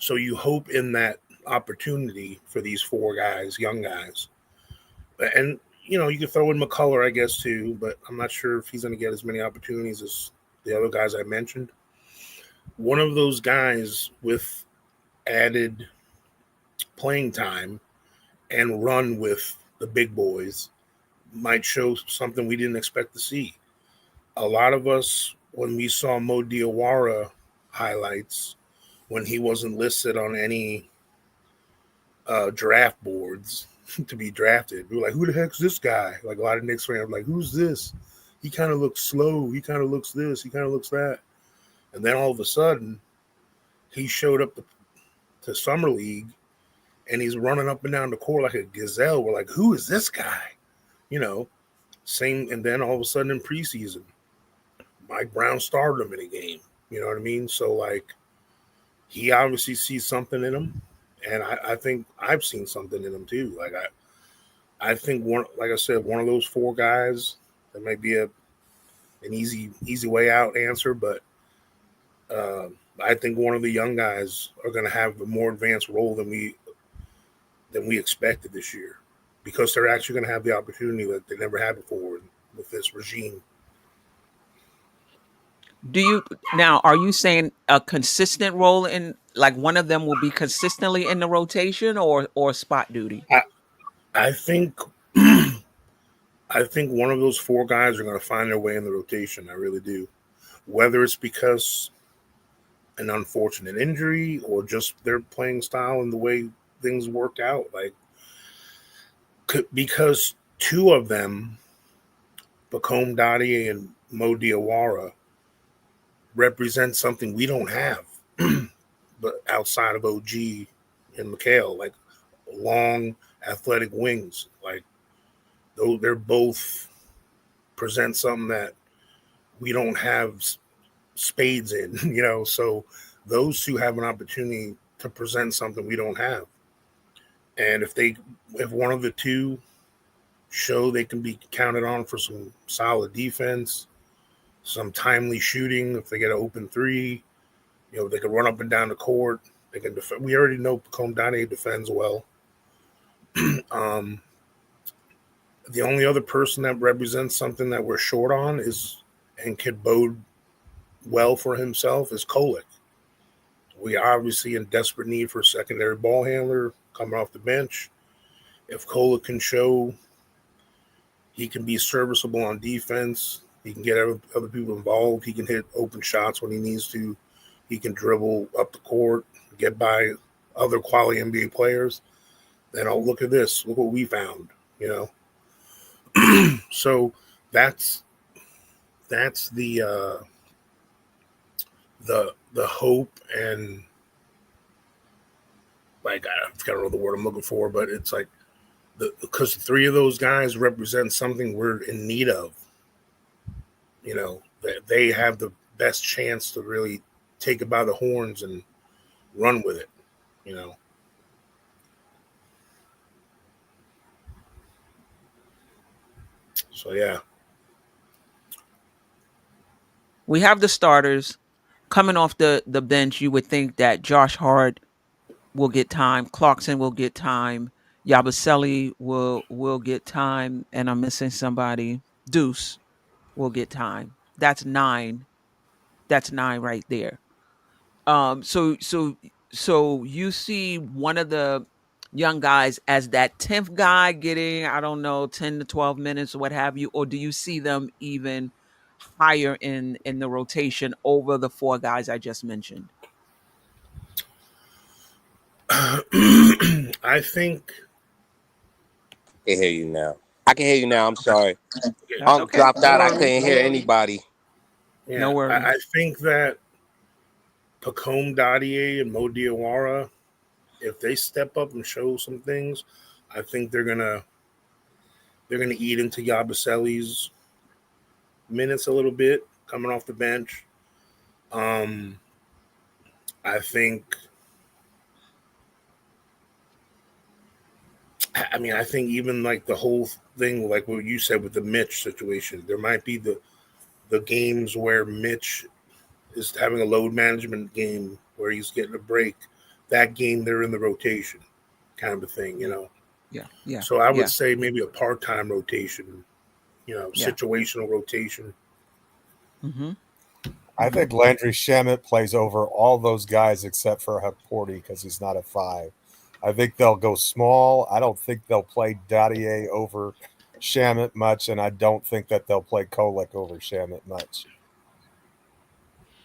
So you hope in that opportunity for these 4 guys, young guys. And, you know, you can throw in McCullough, I guess, too, but I'm not sure if he's going to get as many opportunities as the other guys I mentioned. One of those guys with added playing time and run with the big boys might show something we didn't expect to see. A lot of us, when we saw Mo Diawara highlights, when he wasn't listed on any draft boards to be drafted, we were like, who the heck's this guy? Like a lot of Knicks fans were like, who's this? He kind of looks slow. He kind of looks this. He kind of looks that. And then all of a sudden, he showed up to Summer League, and he's running up and down the court like a gazelle. We're like, who is this guy? You know, same. And then all of a sudden in preseason, Mike Brown started him in a game. You know what I mean? So, like, he obviously sees something in him. And I think I've seen something in him, too. Like, I think, like I said, one of those 4 guys, that might be an easy way out answer, but I think one of the young guys are going to have a more advanced role than we expected this year, because they're actually going to have the opportunity that they never had before with this regime. Are you saying a consistent role in, like, one of them will be consistently in the rotation or spot duty? I think I think one of those 4 guys are going to find their way in the rotation. I really do. Whether it's because an unfortunate injury or just their playing style and the way things worked out, like, because 2 of them, Bacome Dadier and Mo Diawara, represent something we don't have, but outside of OG and McHale, like long athletic wings, like they're both present something that we don't have spades in, you know. So those 2 have an opportunity to present something we don't have. And if one of the 2 show they can be counted on for some solid defense, some timely shooting, if they get an open 3, you know, they can run up and down the court. They can defend. We already know Bacome Dadier defends well. The only other person that represents something that we're short on is, and could bode well for himself, is Kolick. We are obviously in desperate need for a secondary ball handler coming off the bench. If Kolick can show he can be serviceable on defense, he can get other people involved, he can hit open shots when he needs to, he can dribble up the court, get by other quality NBA players, then oh, look at this. Look what we found, you know. So that's the hope, and like I forgot what the word I'm looking for, but it's like because 3 of those guys represent something we're in need of. You know, that they have the best chance to really take it by the horns and run with it. You know. So yeah. We have the starters coming off the bench. You would think that Josh Hart will get time, Clarkson will get time, Yabusele will get time, and I'm missing somebody. Deuce will get time. That's 9. That's 9 right there. So you see one of the young guys as that 10th guy getting, I don't know, 10 to 12 minutes or what have you, or do you see them even higher in the rotation over the 4 guys I just mentioned? I think. I can hear you now. I can hear you now. I'm sorry. That's okay. Dropped No out. I worries. couldn't hear anybody. No Yeah, worries. I think that Pacome Dadier and Mo Diawara, if they step up and show some things, I think they're gonna eat into Yabusele's minutes a little bit coming off the bench. I think. I think even like the whole thing, like what you said with the Mitch situation, there might be the games where Mitch is having a load management game where he's getting a break. That game they're in the rotation, kind of a thing, you know. Yeah. So I would Yeah. say maybe a part-time rotation, Yeah. situational rotation. Mm-hmm. I think Landry Shamet plays over all those guys except for Haporti because he's not a 5. I think they'll go small. I don't think they'll play Dadier over Shamet much, and I don't think that they'll play Kolek over Shamet much.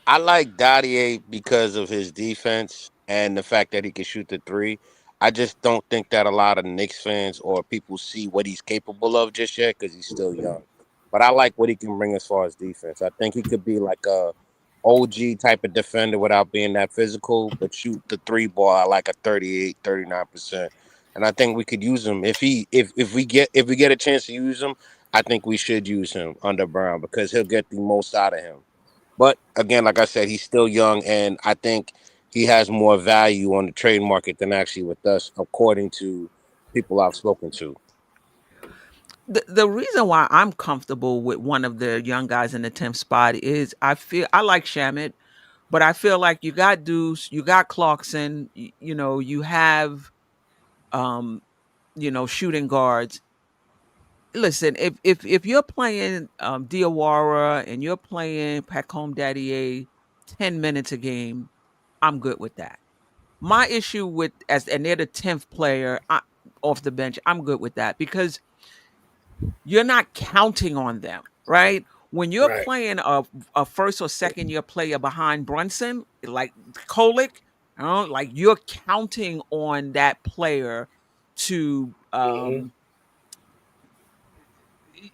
I like Dadier because of his defense and the fact that he can shoot the 3. I just don't think that a lot of Knicks fans or people see what he's capable of just yet because he's still young. But I like what he can bring as far as defense. I think he could be like a OG type of defender without being that physical, but shoot the 3 ball at like a 38, 39%. And I think we could use him if we get a chance to use him. I think we should use him under Brown because he'll get the most out of him. But again, like I said, he's still young, and I think he has more value on the trade market than actually with us, according to people I've spoken to. The reason why I'm comfortable with one of the young guys in the 10th spot is I like Shamit, but I feel like you got Deuce, you got Clarkson, you have um, shooting guards. Listen, if you're playing Diawara and you're playing Pacome Dadier 10 minutes a game, I'm good with that. My issue with and they're the 10th player off the bench, I'm good with that because you're not counting on them, right? When you're Right. playing a first or second year player behind Brunson, like Kolek, like you're counting on that player to Mm-hmm.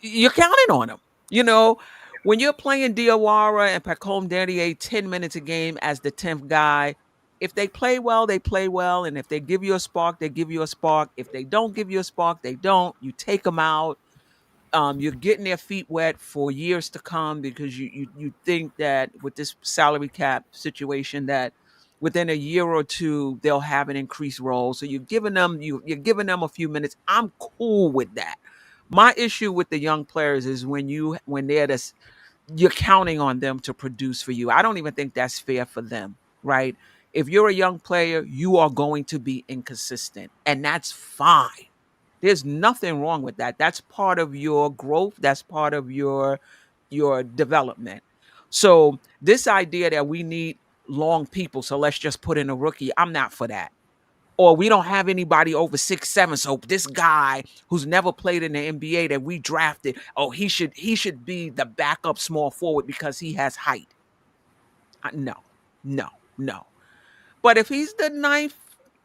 you're counting on him. You know, when you're playing Diawara and Pacome Dadier 10 minutes a game as the 10th guy, if they play well, they play well. And if they give you a spark, they give you a spark. If they don't give you a spark, they don't. You take them out. You're getting their feet wet for years to come because you think that with this salary cap situation that within a year or two they'll have an increased role. So you're giving them a few minutes. I'm cool with that. My issue with the young players is when they're this, you're counting on them to produce for you. I don't even think that's fair for them, right? If you're a young player, you are going to be inconsistent, and that's fine. There's nothing wrong with that. That's part of your growth. That's part of your development. So this idea that we need long people, so let's just put in a rookie, I'm not for that. Or we don't have anybody over 6'7". So this guy who's never played in the NBA that we drafted, he should be the backup small forward because he has height. No, no, no. But if he's the ninth,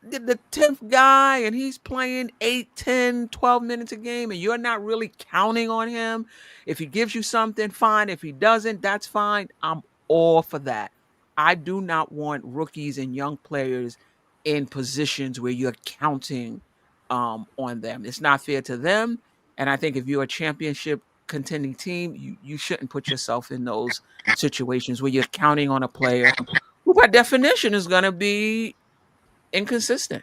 the 10th guy and he's playing 8, 10, 12 minutes a game and you're not really counting on him, if he gives you something, fine. If he doesn't, that's fine. I'm all for that. I do not want rookies and young players in positions where you're counting on them. It's not fair to them. And I think if you're a championship contending team, you shouldn't put yourself in those situations where you're counting on a player who by definition is going to be inconsistent.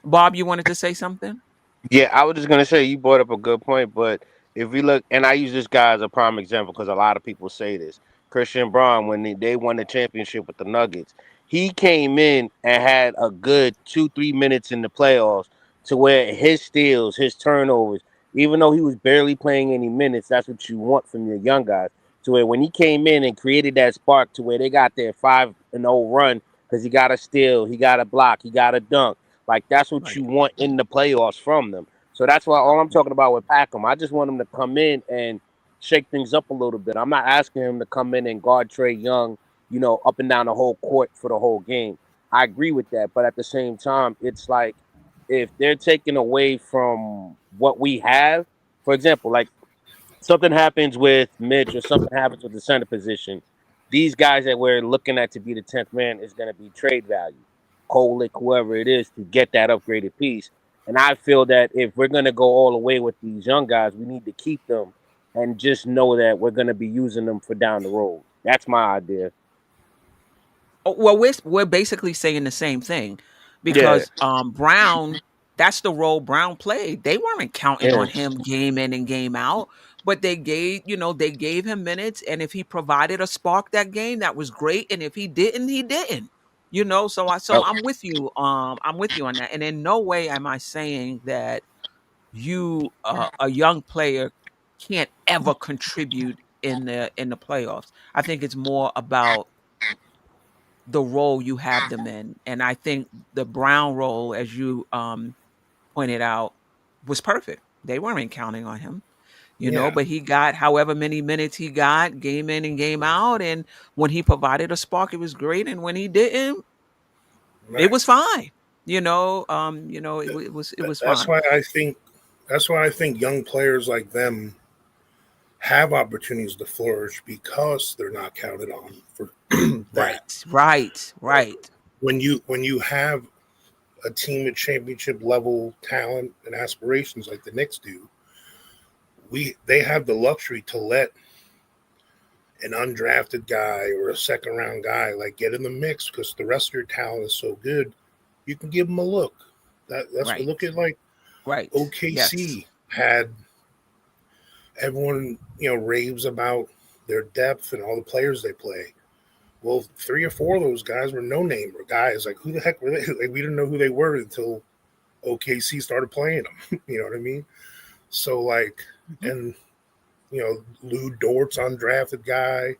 Bob, you wanted to say something? Yeah, I was just gonna say you brought up a good point, but if we look, and I use this guy as a prime example because a lot of people say this. Christian Braun, when they won the championship with the Nuggets, he came in and had a good 2-3 minutes in the playoffs to where his steals, his turnovers, even though he was barely playing any minutes, that's what you want from your young guys. To where when he came in and created that spark to where they got their 5-0 run because he got a steal, he got a block, he got a dunk. Like that's what Right. you want in the playoffs from them. So that's why all I'm talking about with Packham. I just want him to come in and shake things up a little bit. I'm not asking him to come in and guard Trey Young, up and down the whole court for the whole game. I agree with that, but at the same time, it's like if they're taking away from what we have, for example, like something happens with Mitch or something happens with the center position, these guys that we're looking at to be the 10th man is going to be trade value. Kolick, whoever it is, to get that upgraded piece. And I feel that if we're going to go all the way with these young guys, we need to keep them and just know that we're going to be using them for down the road. That's my idea. Well, we're basically saying the same thing Yeah, because Brown, that's the role Brown played. They weren't counting yeah. on him game in and game out, but they gave him minutes, and if he provided a spark that game, that was great, and if he didn't, he didn't. So Oh, I'm with you. I'm with you on that, and in no way am I saying that a young player can't ever contribute in the playoffs. I think it's more about the role you have them in. And I think the Brown role, as you pointed out, was perfect. They weren't counting on him, Yeah, but he got however many minutes he got, game in and game out. And when he provided a spark, it was great. And when he didn't, it right. was fine. It was That's fine. why I think young players like them have opportunities to flourish because they're not counted on for that. Right, right, right. When you have a team at championship level talent and aspirations like the Knicks do, they have the luxury to let an undrafted guy or a second round guy like get in the mix because the rest of your talent is so good. You can give them a look. That's what Right, look at like right. Yes. OKC had everyone raves about their depth and all the players they play. Well, 3 or 4 of those guys were no name or guys like who the heck were they? Like we didn't know who they were until OKC started playing them. You know what I mean? So like, Mhm. and Lou Dort's undrafted guy.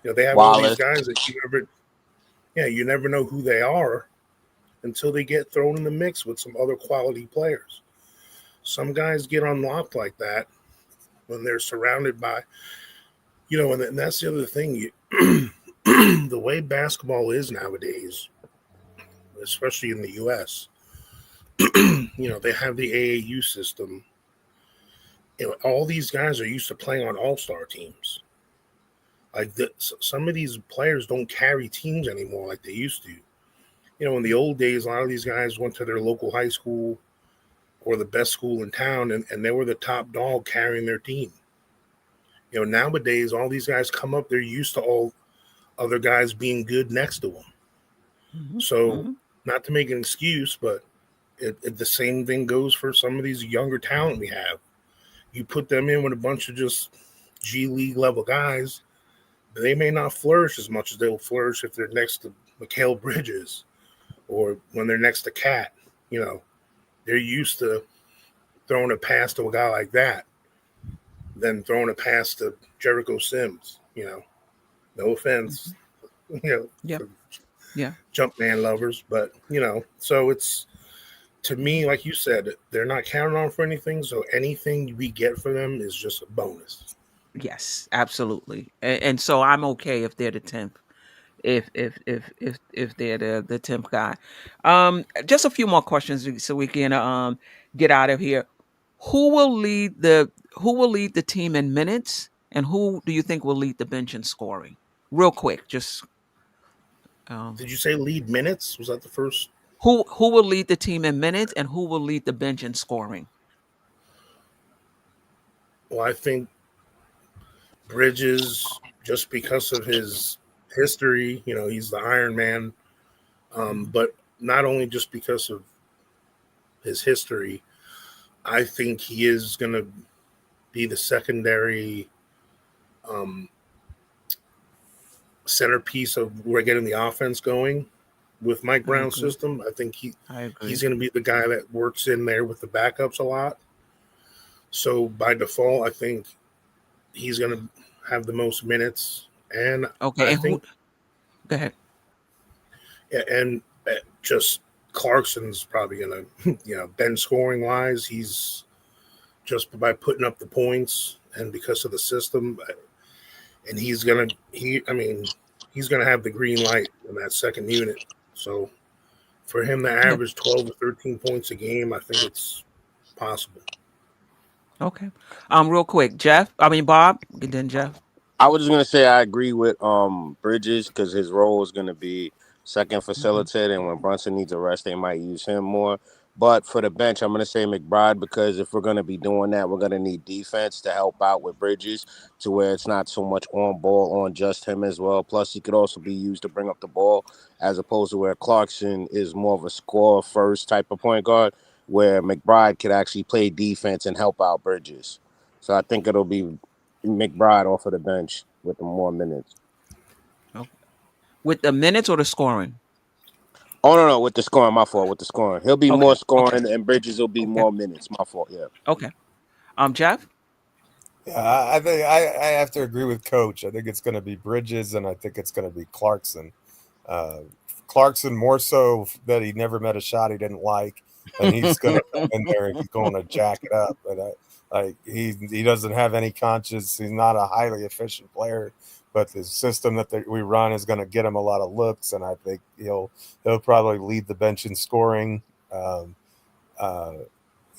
They have all these Wallace. guys that you never know who they are until they get thrown in the mix with some other quality players. Some guys get unlocked like that when they're surrounded by, and that's the other thing. The way basketball is nowadays, especially in the U.S., they have the AAU system. All these guys are used to playing on all-star teams. Like some of these players don't carry teams anymore like they used to. In the old days, a lot of these guys went to their local high school or the best school in town, and they were the top dog carrying their team. Nowadays, all these guys come up, they're used to all other guys being good next to them. Mhm, So, mhm. not to make an excuse, but the same thing goes for some of these younger talent we have. You put them in with a bunch of just G League level guys, they may not flourish as much as they'll flourish if they're next to Mikal Bridges or when they're next to Cat. They're used to throwing a pass to a guy like that than throwing a pass to Jericho Sims. No offense, Mhm. Yep. for Yeah. jump man lovers, but so it's to me, like you said, they're not counted on for anything. So anything we get for them is just a bonus. Yes, absolutely. And so I'm okay if they're the 10th. If they're the 10th guy. Just a few more questions so we can get out of here. Who will lead the team in minutes, and who do you think will lead the bench in scoring? Real quick, just um Did you say lead minutes? Was that the first? who will lead the team in minutes, and who will lead the bench in scoring? Well, I think Bridges, just because of his history, he's the Iron Man. Mhm. But not only just because of his history, I think he is going to be the secondary centerpiece of we're getting the offense going with Mike I Brown's agree. system. I think I agree. he's going to be the guy that works in there with the backups a lot. So by default, I think he's going to have the most minutes, and Okay, I and who? think Go ahead. and just Clarkson's probably going to, bench scoring wise, he's just by putting up the points and because of the system, and he's going to have the green light in that second unit. So for him to Okay. average 12 or 13 points a game, I think it's possible. Okay. Real quick, Bob, and then Jeff. I was just gonna say I agree with Bridges because his role is gonna be second Mhm. facilitator, and when Brunson needs a rest, they might use him more. But for the bench, I'm gonna say McBride because if we're gonna be doing that, we're gonna need defense to help out with Bridges to where it's not so much on ball on just him as well. Plus, he could also be used to bring up the ball as opposed to where Clarkson is more of a score first type of point guard, where McBride could actually play defense and help out Bridges. So I think it'll be McBride off of the bench with the more minutes. Okay. With the minutes or the scoring? Oh no, with the scoring, my fault. With the scoring, he'll be Okay. more Okay. scoring, and Bridges will be Okay. more minutes. My fault. Yeah. Okay. Jeff. Yeah, I think I have to agree with Coach. I think it's going to be Bridges, and I think it's going to be Clarkson. Uh, Clarkson more so that he never met a shot he didn't like, and he's going to come in there and he's going to jack it up. But he doesn't have any conscience. He's not a highly efficient player, but the system that we run is going to get him a lot of looks, and I think he'll probably lead the bench in scoring, um, uh,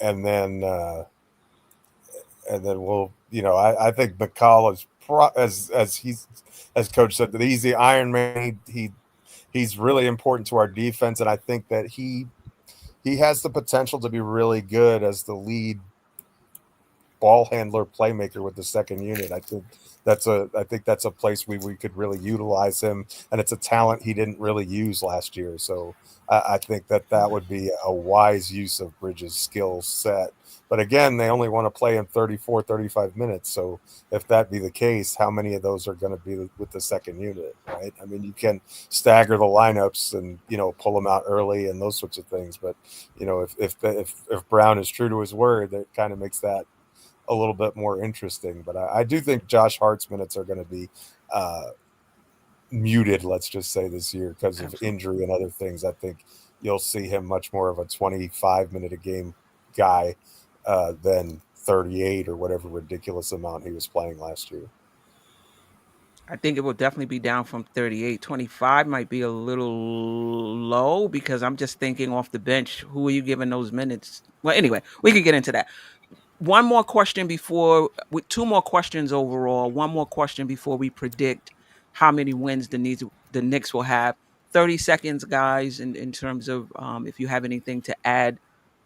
and then. And then we'll, I think McCall is as Coach said, that he's the Iron Man. He's really important to our defense, and I think that he has the potential to be really good as the lead ball handler playmaker with the second unit. I think that's a place we could really utilize him, and it's a talent he didn't really use last year. So I think that would be a wise use of Bridges' skill set. But again, they only want to play him 34, 35 minutes. So if that be the case, how many of those are going to be with the second unit, right? I mean, you can stagger the lineups and, pull them out early and those sorts of things. But, if Brown is true to his word, that kind of makes that a little bit more interesting. But I do think Josh Hart's minutes are going to be muted, let's just say, this year because of Absolutely. injury and other things. I think you'll see him much more of a 25-minute a game guy than 38 or whatever ridiculous amount he was playing last year. I think it will definitely be down from 38. 25 might be a little low because I'm just thinking off the bench, who are you giving those minutes? Well, anyway, we can get into that. One more question with two more questions overall. One more question before we predict how many wins the Knicks will have. 30 seconds, guys, in terms of if you have anything to add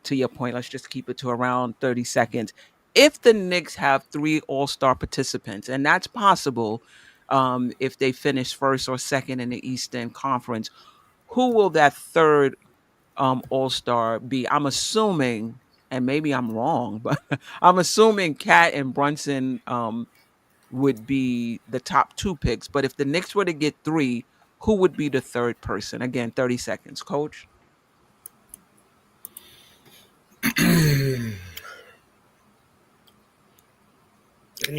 to your point. Let's just keep it to around 30 seconds. If the Knicks have 3 All-Star participants, and that's possible if they finish first or second in the Eastern Conference, who will that third All-Star be? I'm assuming, and maybe I'm wrong, but I'm assuming Cat and Brunson would be the top 2 picks. But if the Knicks were to get 3, who would be the third person? Again, 30 seconds, Coach. Can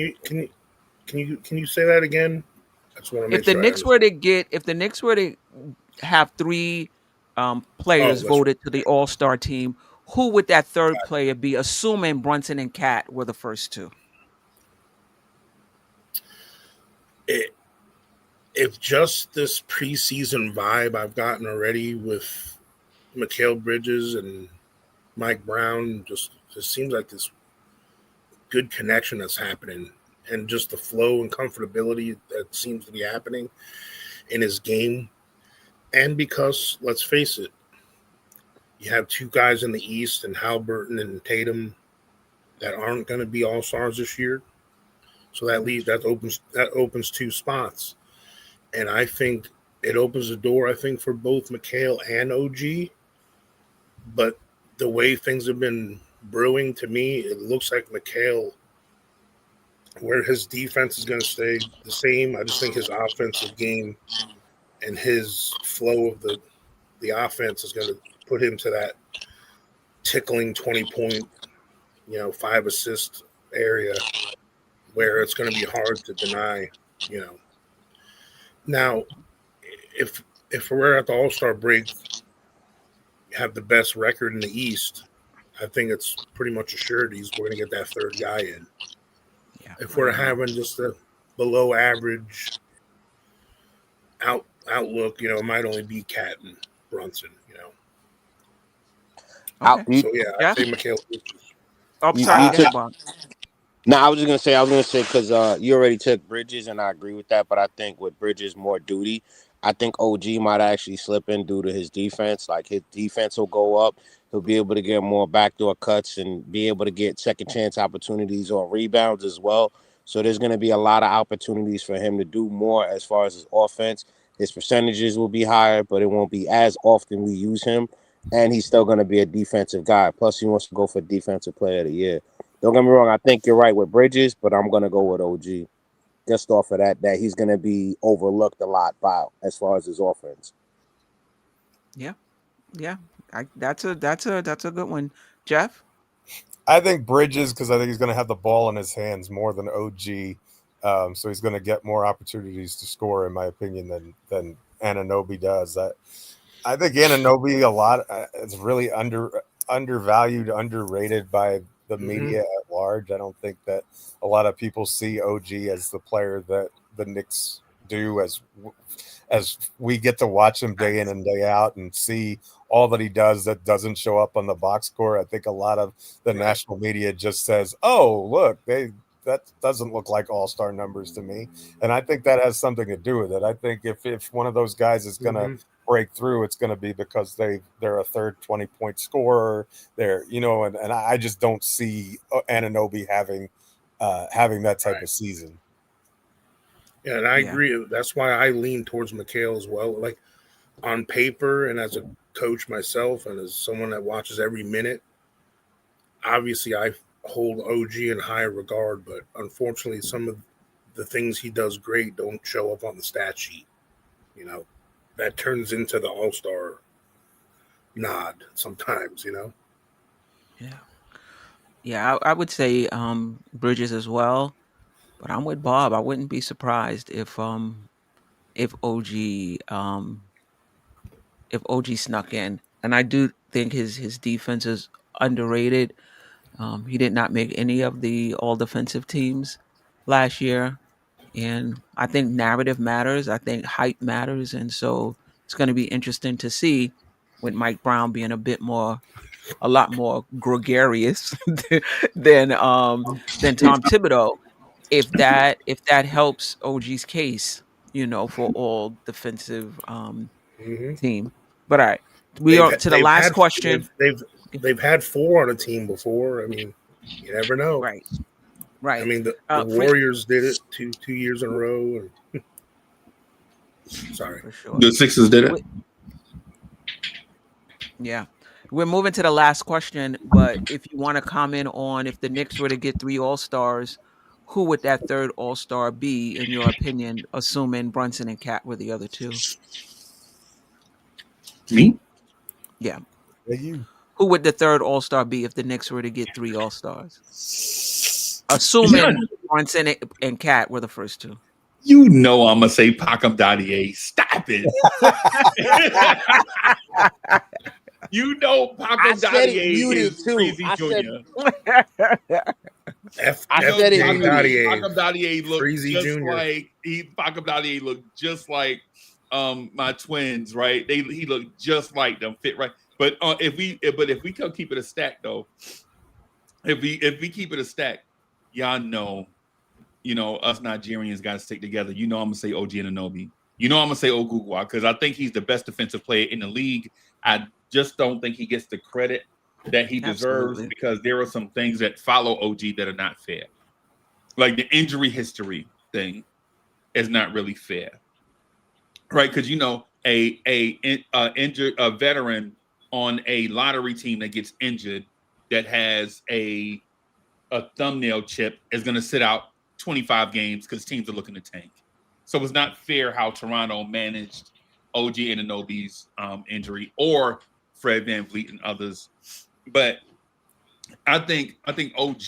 you say that again? I just want to If make the sure I Knicks understand. were to have 3 Oh, players that's right. voted to the All-Star team, who would that third player be? Assuming Brunson and Cat were the first 2. It, if just this preseason vibe I've gotten already with Mikal Bridges and Mike Brown, just seems like this good connection that's happening, and just the flow and comfortability that seems to be happening in his game. And because let's face it, you have 2 guys in the East and Halliburton and Tatum that aren't going to be all stars this year. So that opens 2 spots. And I think it opens the door, I think, for both Mikal and OG. But the way things have been brewing, to me, it looks like Mikal where his defense is going to stay the same. I just think his offensive game and his flow of the offense is going to put him to that tickling 20-point, 5 assist area where it's going to be hard to deny. You know, now if we're at the All-Star break, have the best record in the East, I think it's pretty much assured we're going to get that third guy in. Yeah. If we're having just a below average outlook, it might only be Cat and Brunson. Okay. So yeah, Yeah. I'd say Mikal Bridges. Oh, You, sorry. you Go took ahead, Bob. No, I was gonna say because you already took Bridges, and I agree with that. But I think with Bridges more duty, I think OG might actually slip in due to his defense. Like his defense will go up. He'll be able to get more backdoor cuts and be able to get second chance opportunities on rebounds as well. So there's gonna be a lot of opportunities for him to do more as far as his offense. His percentages will be higher, but it won't be as often we use him. And he's still gonna be a defensive guy. Plus, he wants to go for defensive player of the year. Don't get me wrong. I think you're right with Bridges, but I'm gonna go with OG just off of that he's gonna be overlooked a lot by as far as his offense. Yeah. Yeah. That's a good one, Jeff. I think Bridges, because I think he's going to have the ball in his hands more than OG, so he's going to get more opportunities to score, in my opinion, than Anunoby does. I think Anunoby is really undervalued, underrated by the media at large. I don't think that a lot of people see OG as the player that the Knicks do, as we get to watch him day in and day out and see all that he does that doesn't show up on the box score. I think a lot of the national media just says, "Oh, look, that doesn't look like all-star numbers to me," and I think that has something to do with it. I think if one of those guys is going to break through, it's going to be because they're a third 20-point scorer. And I just don't see Anunoby having that type of season. Yeah, and I agree. That's why I lean towards Mikal as well. Like on paper, and as a coach myself, and as someone that watches every minute, obviously I hold OG in high regard. But unfortunately, some of the things he does great don't show up on the stat sheet. That turns into the All-Star nod sometimes. Yeah. Yeah. I would say Bridges as well, but I'm with Bob. I wouldn't be surprised if OG snuck in, and I do think his defense is underrated. He did not make any of the all defensive teams last year. And I think narrative matters. I think hype matters. And so it's going to be interesting to see with Mike Brown being a lot more gregarious than Tom Thibodeau, if that helps OG's case, for all defensive team. But all right, we are to the They've last had question. they've had 4 on a team before. I mean, you never know. Right. I mean, the For Warriors did it two years in a row. Sorry, sure. The Sixers did it. Yeah. We're moving to the last question, but if you want to comment on if the Knicks were to get 3 All-Stars, who would that third All-Star be, in your opinion, assuming Brunson and Cat were the other 2? Me? Yeah. Yeah, you. Who would the third All-Star be if the Knicks were to get 3 All-Stars? Yeah, Assuming Brunson and Cat were the first 2. I'm gonna say Pacom Dadier. Stop it. Pacom Dadier is Crazy Junior. Pacom Dadier looked Freezy just Jr. like Pacom Dadier looked just like my twins, right? He looked just like them, fit right. But if we can keep it a stack though, if we keep it a stack, y'all know, us Nigerians got to stick together. I'm gonna say OG Anunoby. I'm gonna say Ogugwa because I think he's the best defensive player in the league. I just don't think he gets the credit that he deserves because there are some things that follow OG that are not fair. Like the injury history thing is not really fair, right? Because a veteran on a lottery team that gets injured that has a thumbnail chip is going to sit out 25 games because teams are looking to tank. So it's not fair how Toronto managed OG Anunoby's injury or Fred VanVleet and others. But I think OG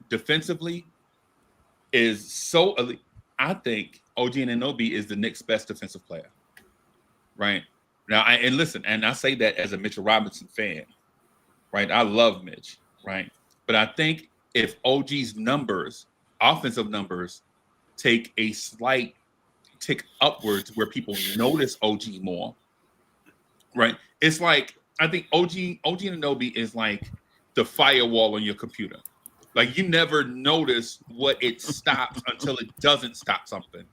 defensively is so elite. I think OG Anunoby is the Knicks' best defensive player. Right now, and listen, and I say that as a Mitchell Robinson fan. Right, I love Mitch. Right, but I think if OG's numbers, offensive numbers, take a slight tick upwards where people notice OG more, right? It's like I think OG Anunoby is like the firewall on your computer. Like you never notice what it stops until it doesn't stop something.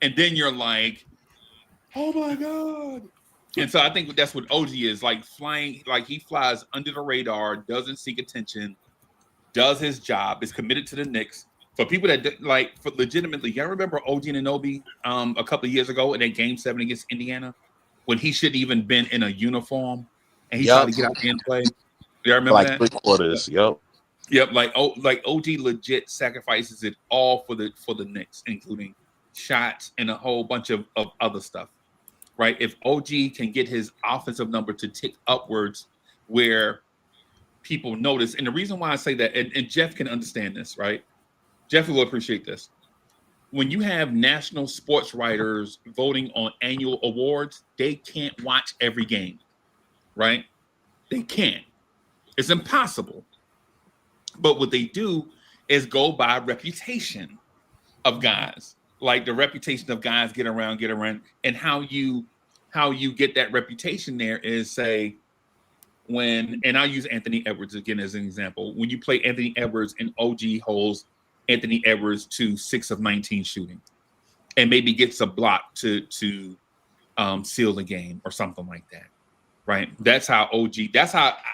And then you're like, oh my God. And so I think that's what OG is like flying, like he flies under the radar, doesn't seek attention, does his job, is committed to the Knicks. For people that like, for legitimately, y'all remember OG Anunoby a couple of years ago in that Game 7 against Indiana when he shouldn't even been in a uniform and he tried to get out there and play. Y'all remember like that? 3/4. Yep. Like OG legit sacrifices it all for the Knicks, including shots and a whole bunch of other stuff. Right? If OG can get his offensive number to tick upwards, where people notice, and the reason why I say that, and Jeff can understand this, right? Jeff will appreciate this. When you have national sports writers voting on annual awards, they can't watch every game, right? They can't. It's impossible. But what they do is go by reputation of guys, like the reputation of guys get around, and how you get that reputation there is say and I'll use Anthony Edwards again as an example. When you play Anthony Edwards and OG holds Anthony Edwards to 6 of 19 shooting, and maybe gets a block to seal the game or something like that. Right. That's how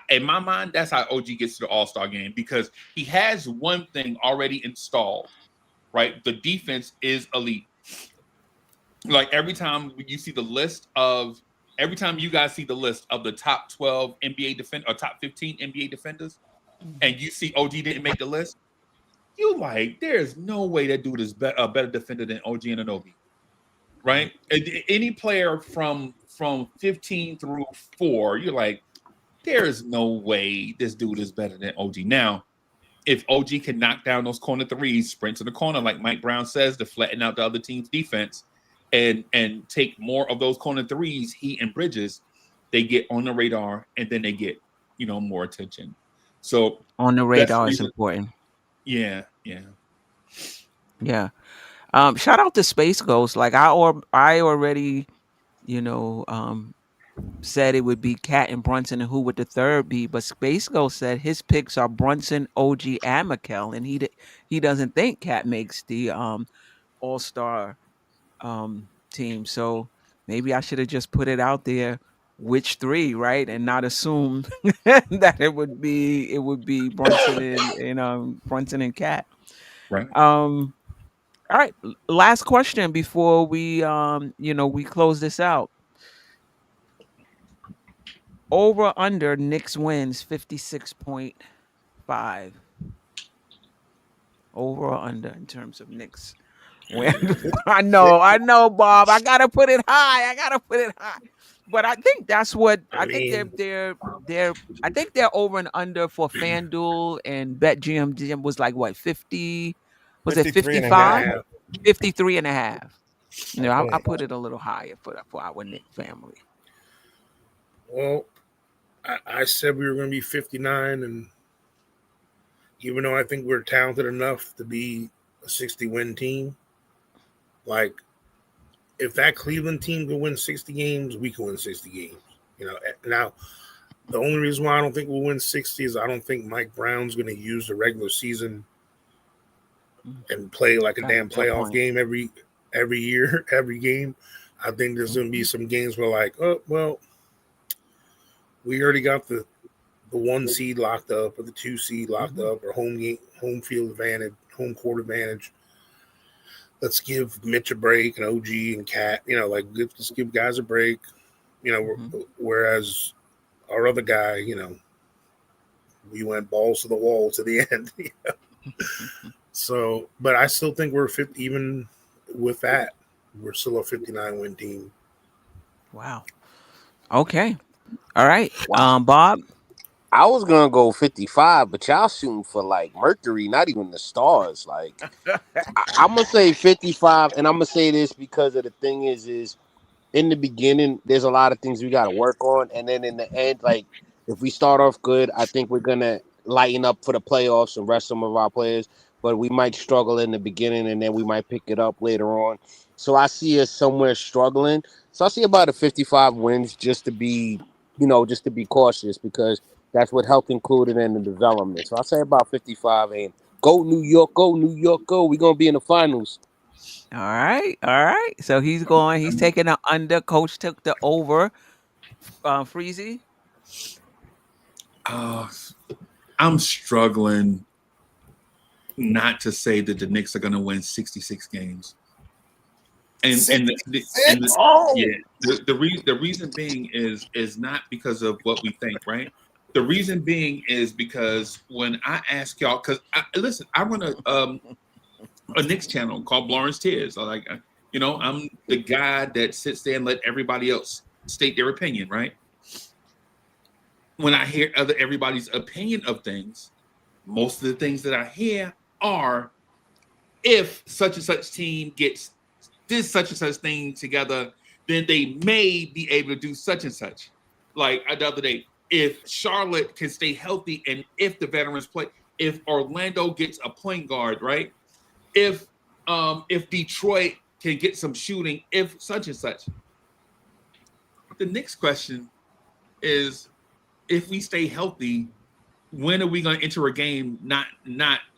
in my mind, that's how OG gets to the All-Star game, because he has one thing already installed. Right. The defense is elite. Like every time you see the list of every time you guys see the list of the top 12 NBA defender or top 15 NBA defenders, and you see OG didn't make the list, you like, there's no way that dude is a better defender than OG Anunoby. Right? Any player from 15 through 4, you're like, there is no way this dude is better than OG. Now, if OG can knock down those corner threes, sprint to the corner, like Mike Brown says, to flatten out the other team's defense and take more of those corner threes, he and Bridges, they get on the radar and then they get, more attention. So on the radar is important. Yeah. Shout out to Space Ghost. Like I already, said it would be Cat and Brunson, and who would the third be? But Space Ghost said his picks are Brunson, OG, and Mikel, and he doesn't think Cat makes the All-Star team. So maybe I should have just put it out there, which 3, right, and not assume that it would be Brunson and Brunson and Cat. Right. All right. Last question before we we close this out. Over under Knicks wins 56.5. Over or under in terms of Knicks win. I know, Bob. I gotta put it high. But I think that's what I think they're I think they're over and under for FanDuel, and BetGM was like what 50. Was it 55? 53 and a half. I put it a little higher for our Knick family. Well, I said we were going to be 59, and even though I think we're talented enough to be a 60-win team, like if that Cleveland team can win 60 games, we can win 60 games. Now the only reason why I don't think we'll win 60 is I don't think Mike Brown's going to use the regular season and play like a damn playoff game every year, every game. I think there's going to be some games where like, oh well, we already got the 1 seed locked up or the 2 seed locked up or home field advantage, home court advantage. Let's give Mitch a break and OG and Cat, let's give guys a break, whereas our other guy, we went balls to the wall to the end. So, but I still think we're 50, even with that, we're still a 59 win team. Wow. Okay. All right. Wow. Bob. I was gonna go 55, but y'all shooting for like Mercury, not even the stars. Like I'm gonna say 55, and I'm gonna say this because of the thing is in the beginning, there's a lot of things we got to work on, and then in the end, like if we start off good, I think we're gonna lighten up for the playoffs and rest some of our players. But we might struggle in the beginning, and then we might pick it up later on. So I see us somewhere struggling. So I see about a 55 wins, just to be, just to be cautious, because that's what health included in the development. So I say about 55, and go New York, go New York, go. We're gonna be in the finals. All right. All right. So he's going. He's taking the under. Coach took the over. Freezy. I'm struggling not to say that the Knicks are going to win 66 games. And the reason being is not because of what we think, right? The reason being is because when I ask y'all, because listen, I run a Knicks channel called Blorange Tears. I'm the guy that sits there and let everybody else state their opinion, right? When I hear everybody's opinion of things, most of the things that I hear are, if such and such team gets this such and such thing together, then they may be able to do such and such. Like the other day, if Charlotte can stay healthy and if the veterans play, if Orlando gets a point guard, right? If Detroit can get some shooting, if such and such. The next question is, if we stay healthy, when are we going to enter a game not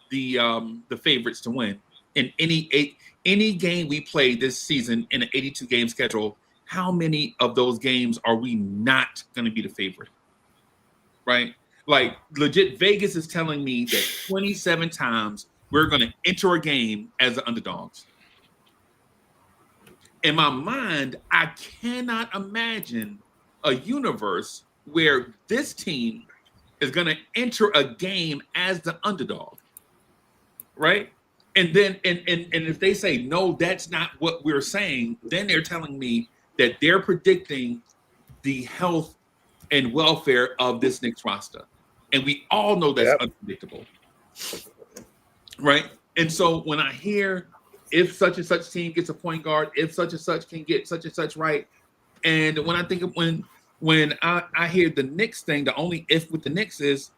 the favorites to win? In any game we play this season in an 82 game schedule, how many of those games are we not going to be the favorite? Right? Like legit, Vegas is telling me that 27 times we're going to enter a game as the underdogs. In my mind, I cannot imagine a universe where this team is going to enter a game as the underdog, right? And then, and if they say no, that's not what we're saying, then they're telling me that they're predicting the health and welfare of this Knicks roster, and we all know that's unpredictable, right? And so when I hear if such and such team gets a point guard, if such and such can get such and such right, and when I think of when I hear the Knicks thing, the only if with the Knicks is,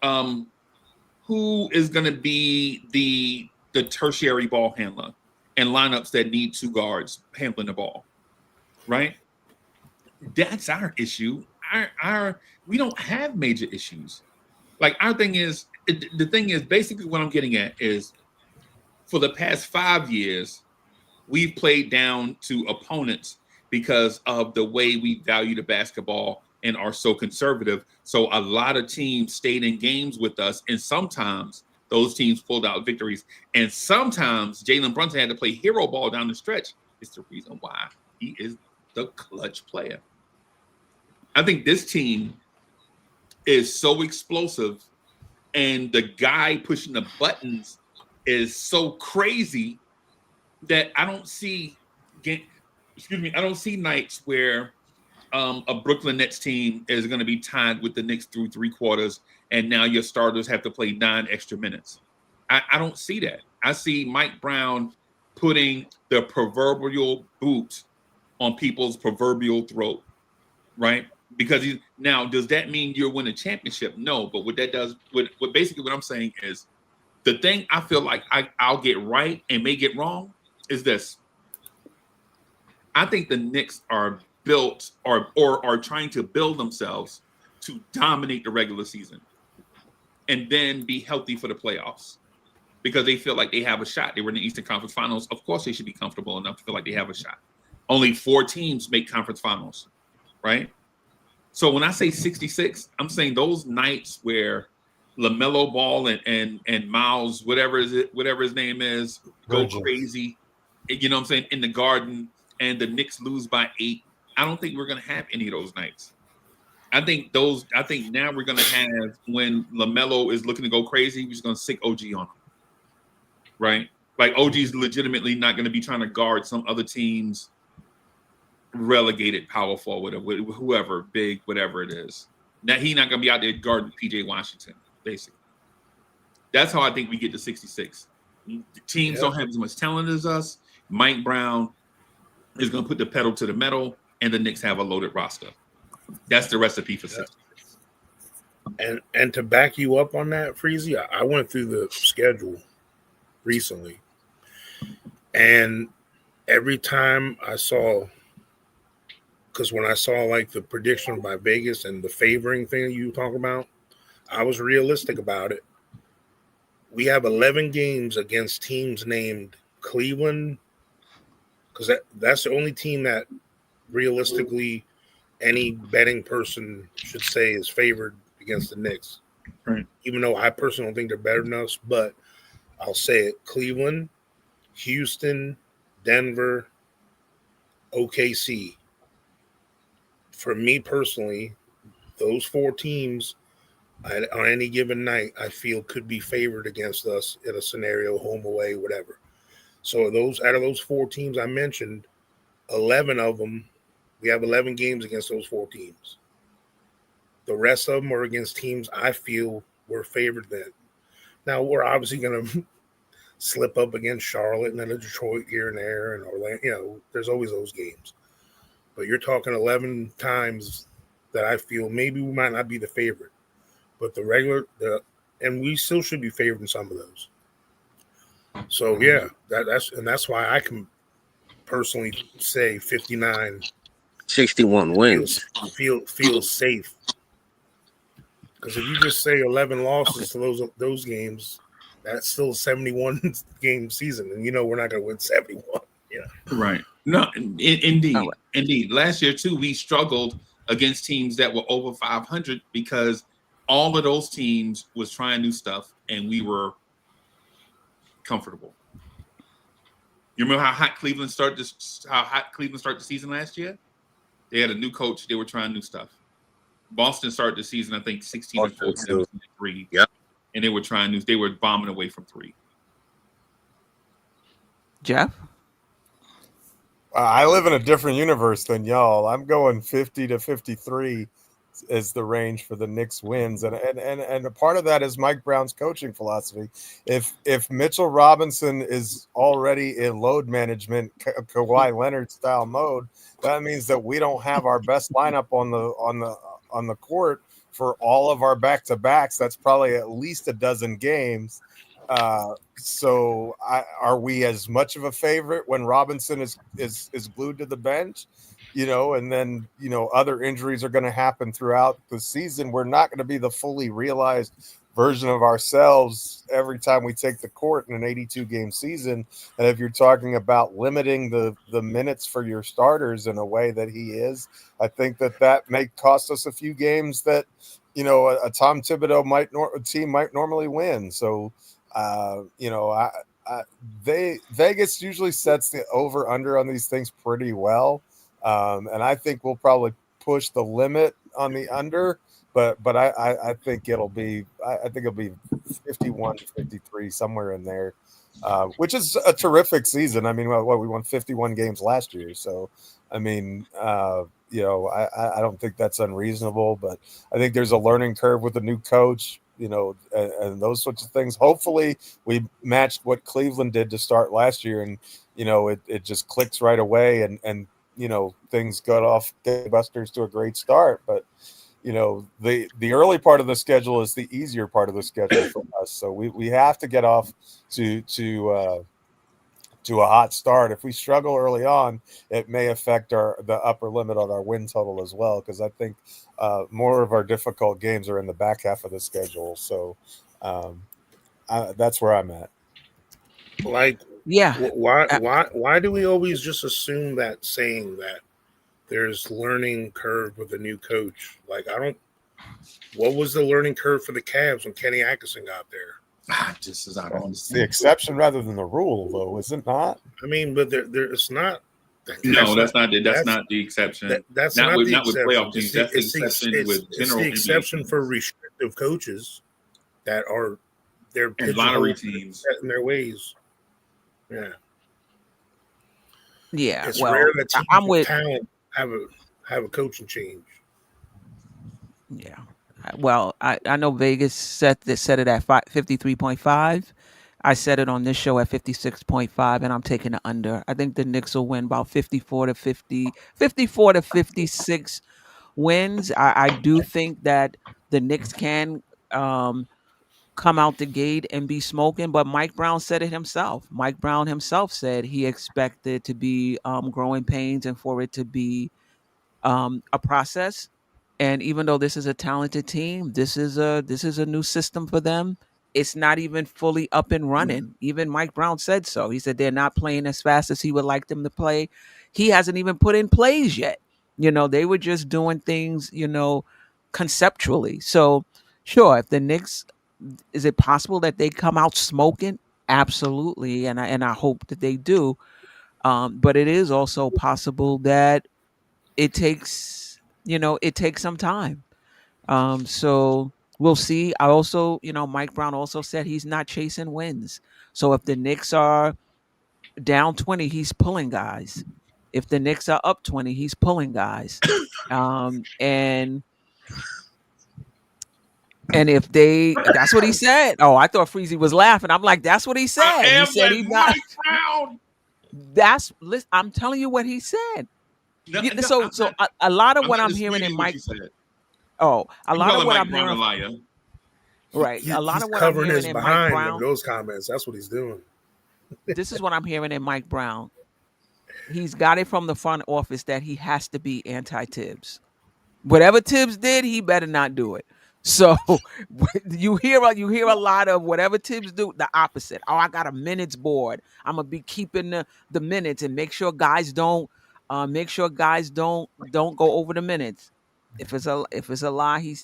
who is going to be the tertiary ball handler and lineups that need two guards handling the ball, right? That's our issue. Our we don't have major issues. Like our thing is, the thing is basically what I'm getting at is, for the past 5 years, we've played down to opponents because of the way we value the basketball and are so conservative. So a lot of teams stayed in games with us, and sometimes those teams pulled out victories. And sometimes Jalen Brunson had to play hero ball down the stretch. It's the reason why he is the clutch player. I think this team is so explosive, and the guy pushing the buttons is so crazy that I don't see nights where a Brooklyn Nets team is going to be tied with the Knicks through three quarters, and now your starters have to play 9 extra minutes. I don't see that. I see Mike Brown putting the proverbial boot on people's proverbial throat, right? Because now, does that mean you'll win a championship? No, but what that does, what basically what I'm saying is, the thing I feel like I'll get right and may get wrong is this. I think the Knicks are built or are trying to build themselves to dominate the regular season and then be healthy for the playoffs, because they feel like they have a shot. They were in the Eastern Conference Finals. Of course, they should be comfortable enough to feel like they have a shot. Only 4 teams make conference finals, right? So when I say 66, I'm saying those nights where LaMelo Ball and Miles, whatever his name is, go crazy, you know what I'm saying, in the Garden, and the Knicks lose by 8. I don't think we're going to have any of those nights. I think now we're going to have, when LaMelo is looking to go crazy, we're just going to sick OG on him. right? Like OG's legitimately not going to be trying to guard some other team's relegated power forward or whoever, big, whatever it is. Now he's not going to be out there guarding PJ Washington, basically. That's how I think we get to 66. The teams don't have as much talent as us. Mike Brown is going to put the pedal to the metal, and the Knicks have a loaded roster. That's the recipe for 66. And to back you up on that, Freezy, I went through the schedule recently, and every time I saw, because when I saw like the prediction by Vegas and the favoring thing you talk about, I was realistic about it. We have 11 games against teams named Cleveland, because that's the only team that realistically any betting person should say is favored against the Knicks. Right. Even though I personally don't think they're better than us, but I'll say it. Cleveland, Houston, Denver, OKC. For me personally, those 4 teams on any given night, I feel could be favored against us in a scenario, home, away, whatever. So out of those 4 teams I mentioned, 11 of them, we have 11 games against those 4 teams. The rest of them are against teams I feel we're favored then. Now, we're obviously going to slip up against Charlotte and then Detroit here and there and Orlando. There's always those games. But you're talking 11 times that I feel maybe we might not be the favorite. But and we still should be favored in some of those. So yeah, that's why I can personally say 59, 61 wins. Feels safe. Because if you just say 11 losses to those games, that's still a 71 game season, and we're not going to win 71. Yeah, right. No, indeed. Last year too, we struggled against teams that were over 500 because all of those teams was trying new stuff, and we were comfortable. You remember how hot Cleveland started the season last year? They had a new coach. They were trying new stuff. Boston started the season, I think, 16-4, 17-3. Yep. And they were trying new. They were bombing away from 3. Jeff? I live in a different universe than y'all. I'm going 50 to 53 is the range for the Knicks wins, and a part of that is Mike Brown's coaching philosophy. If Mitchell Robinson is already in load management, Kawhi Leonard style mode, that means that we don't have our best lineup on the court for all of our back-to-backs. That's probably at least a dozen games. So are we as much of a favorite when Robinson is glued to the bench? And then, other injuries are going to happen throughout the season. We're not going to be the fully realized version of ourselves every time we take the court in an 82-game season. And if you're talking about limiting the minutes for your starters in a way that he is, I think that may cost us a few games that, a Tom Thibodeau team might normally win. So, Vegas usually sets the over under on these things pretty well. And I think we'll probably push the limit on the under, but I think it'll be 51 to 53, somewhere in there, which is a terrific season. I mean, we won 51 games last year. So, I mean, I don't think that's unreasonable, but I think there's a learning curve with the new coach, and those sorts of things. Hopefully we matched what Cleveland did to start last year, and, it just clicks right away, and things got off gangbusters to a great start. But, the early part of the schedule is the easier part of the schedule for us. So we have to get off to a hot start. If we struggle early on, it may affect the upper limit on our win total as well, because I think more of our difficult games are in the back half of the schedule. So that's where I'm at. Like, Yeah. Why do we always just assume that saying that there's learning curve with a new coach? Like, what was the learning curve for the Cavs when Kenny Atkinson got there? Just as I don't It's the exception rather than the rule, though, is it not? I mean, but it's not. That's not the exception. That's not not with the exception. playoff teams. That's the exception with general. It's the exception for restrictive coaches that are they're and lottery teams in their ways. Yeah, Yeah, it's rare well, that I'm teams with with talent have a coaching change. yeah. Well, I know Vegas set it at 53.5. I set it on this show at 56.5, and I'm taking the under. I think the Knicks will win about 54 to 56 wins. I do think that the Knicks can um, come out the gate and be smoking, but Mike Brown said it himself. Mike Brown himself said he expected to be growing pains and for it to be a process. And even though this is a talented team, this is a new system for them. It's not even fully up and running. Even Mike Brown said so. He said they're not playing as fast as he would like them to play. He hasn't even put in plays yet. They were just doing things, conceptually. So, sure, if the Knicks, is it possible that they come out smoking? Absolutely, and I hope that they do. But it is also possible that it takes some time. So we'll see. I also, Mike Brown also said he's not chasing wins. So if the Knicks are down 20, he's pulling guys. If the Knicks are up 20, he's pulling guys. And if that's what he said. Oh, I thought Freezy was laughing. I'm like, that's what he I said. He am said that he's not. Mike Brown. Listen, I'm telling you what he said. No, Yeah, no, so I'm so not. a lot of I'm what not I'm hearing in disputing what Mike. you said. A I'm lot of calling what Mike I'm Brown a hearing. liar. Right. A lot He's of what I'm covering hearing his in Mike behind with Brown. those comments. That's what he's doing. This is what I'm hearing in Mike Brown. He's got it from the front office that he has to be anti-Tibbs. Whatever Tibbs did, he better not do it. So you hear a lot of whatever Tibbs do, the opposite. Oh, I got a minutes board. I'm gonna be keeping the minutes and make sure guys don't go over the minutes. If it's a lie, he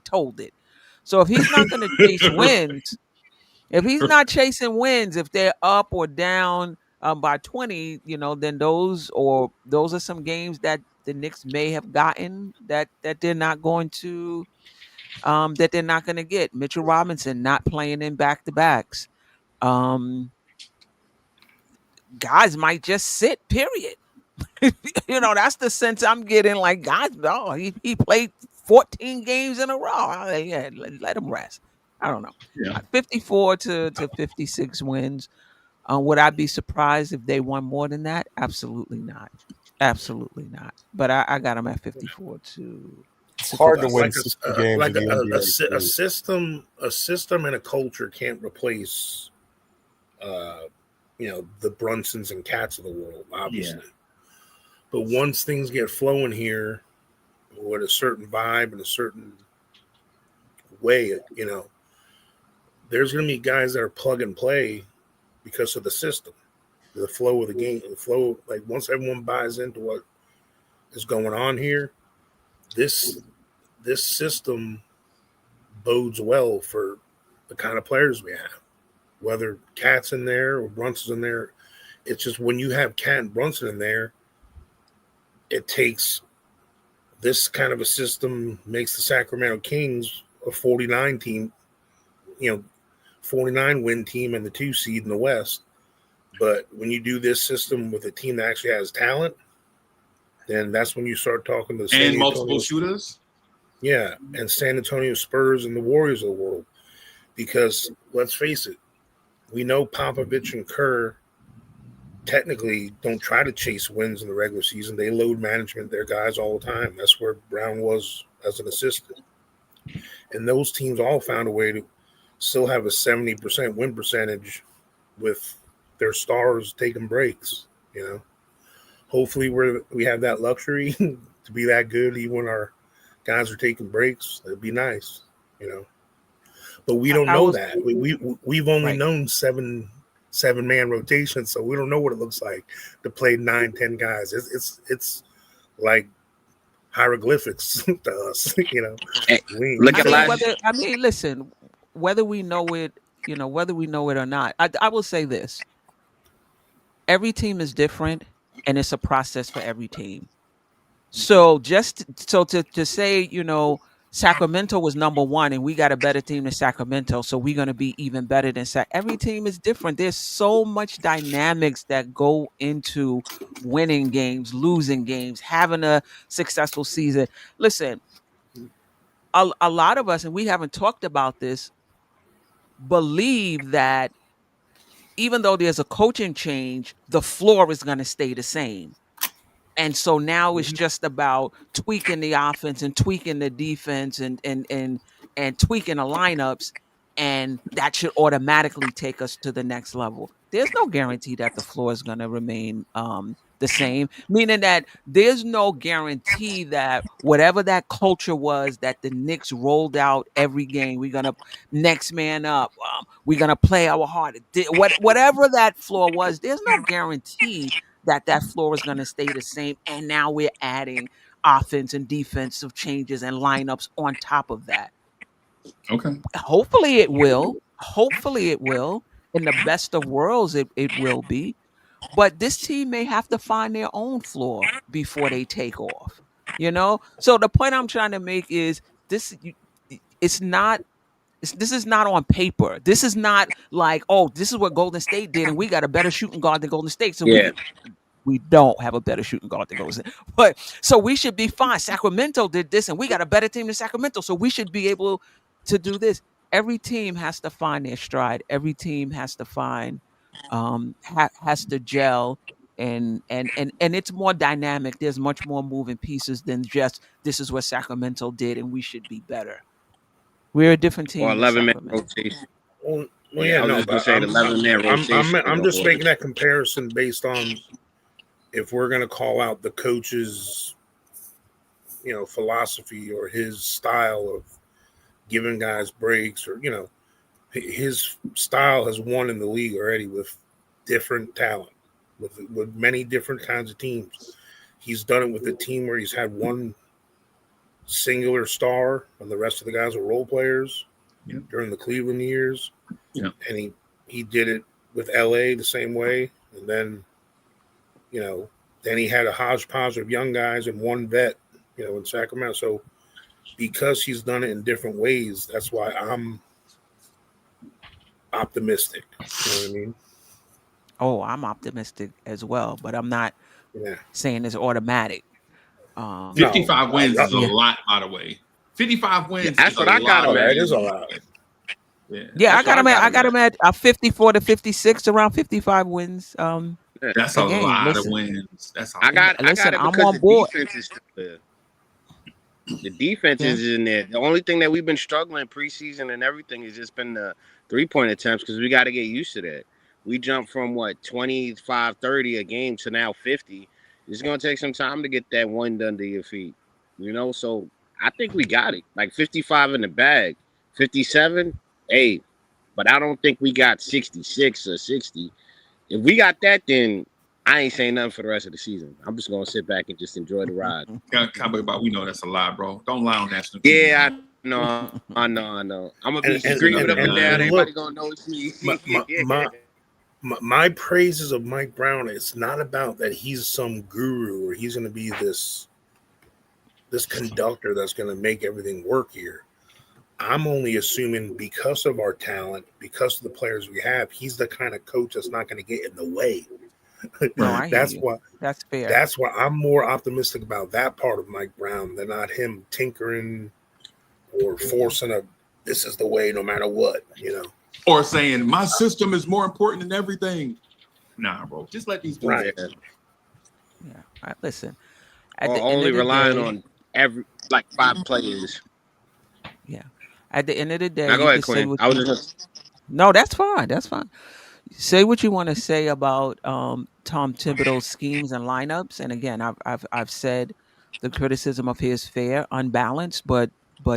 told it. So if he's not gonna chase wins, if he's not chasing wins, if they're up or down by 20, then those are some games that the Knicks may have gotten that they're not going to get. Mitchell Robinson not playing in back to backs. Um, Guys might just sit. Period. That's the sense I'm getting. Like, guys, oh, he played 14 games in a row. Yeah, let him rest. I don't know. Yeah. 54 to 56 wins. Would I be surprised if they won more than that? Absolutely not. Absolutely not. But I got them at 54 It's to hard to Like win 56. 60 games in the a NBA. system and a culture can't replace, the Brunsons and Cats of the world, obviously. Yeah. But once things get flowing here with a certain vibe and a certain way, there's going to be guys that are plug and play because of the system, the flow of the game, the flow. Like once everyone buys into what is going on here, this system bodes well for the kind of players we have. Whether Cat's in there or Brunson's in there, it's just when you have Cat and Brunson in there, it takes this kind of a system, makes the Sacramento Kings a 49 team, 49 win team and the 2 seed in the West. But when you do this system with a team that actually has talent, then that's when you start talking to the And multiple shooters. Yeah, and San Antonio Spurs and the Warriors of the world. Because let's face it, we know Popovich and Kerr technically don't try to chase wins in the regular season. They load management their guys all the time. That's where Brown was as an assistant. And those teams all found a way to still have a 70% win percentage with their stars taking breaks, Hopefully we have that luxury to be that good even when our guys are taking breaks. It'd be nice, But we don't know that. We've only Right. known seven-man rotations, so we don't know what it looks like to play 9-10 guys. It's like hieroglyphics to us, Look at last. Listen, whether we know it, or not, I will say this: every team is different, and it's a process for every team. So to say, Sacramento was number one, and we got a better team than Sacramento, so we're going to be even better than Every team is different. There's so much dynamics that go into winning games, losing games, having a successful season. Listen, a lot of us, and we haven't talked about this, believe that even though there's a coaching change, the floor is going to stay the same. And so now it's just about tweaking the offense and tweaking the defense and tweaking the lineups, and that should automatically take us to the next level. There's no guarantee that the floor is going to remain the same, meaning that there's no guarantee that whatever that culture was that the Knicks rolled out every game, we're gonna next man up, we're gonna play our hardest. Whatever that floor was, there's no guarantee that floor is going to stay the same. And now we're adding offense and defensive changes and lineups on top of that. Okay. Hopefully it will. Hopefully it will. In the best of worlds, it will be. But this team may have to find their own floor before they take off. So the point I'm trying to make is this: it's not. This is not on paper. This is not like, oh, this is what Golden State did, and we got a better shooting guard than Golden State. So we don't have a better shooting guard than Golden State. But so we should be fine. Sacramento did this, and we got a better team than Sacramento. So we should be able to do this. Every team has to find their stride. Every team has to find, has to gel, and it's more dynamic. There's much more moving pieces than just this is what Sacramento did, and we should be better. We're a different team. Or than 11-man Sacramento. rotation. Well, I was just gonna say the 11-man rotation. I'm just making that comparison based on if we're going to call out the coach's, philosophy or his style of giving guys breaks, or his style has won in the league already with different talent, with many different kinds of teams. He's done it with a team where he's had one singular star and the rest of the guys are role players during the Cleveland years. Yeah. And he did it with LA the same way. And then, then he had a hodgepodge of young guys and one vet, in Sacramento. So because he's done it in different ways, that's why I'm optimistic. You know what I mean? Oh, I'm optimistic as well, but I'm not saying it's automatic. 55 wins is a lot, by the way. 55 wins. That's what I got him at. It is a lot. Yeah, I got him at 54 to 56, around 55 wins. That's a lot of wins. That's I got it I'm because on board. The defense is still there. The defense is in there. The only thing that we've been struggling preseason and everything has just been the 3-point attempts, because we got to get used to that. We jumped from 25, 30 a game to now 50. It's going to take some time to get that wind under your feet, So I think we got it. Like 55 in the bag, 57, hey, but I don't think we got 66 or 60. If we got that, then I ain't saying nothing for the rest of the season. I'm just going to sit back and just enjoy the ride. We know that's a lie, bro. Don't lie on national TV. Yeah, I know. I'm going to be screaming up and down. Everybody going to know it's me. My praises of Mike Brown, it's not about that he's some guru or he's going to be this conductor that's going to make everything work here. I'm only assuming because of our talent, because of the players we have, he's the kind of coach that's not going to get in the way. No, That's why. That's fair. That's why I'm more optimistic about that part of Mike Brown than not him tinkering or forcing this is the way no matter what, Or saying my system is more important than everything. Nah, bro. Just let these dudes. Yeah. All right, listen. Or only relying on 5 players. Yeah. At the end of the day, now go ahead, Quinn. No, that's fine. That's fine. Say what you want to say about Tom Thibodeau's schemes and lineups. And again, I've said the criticism of his fair, unbalanced, but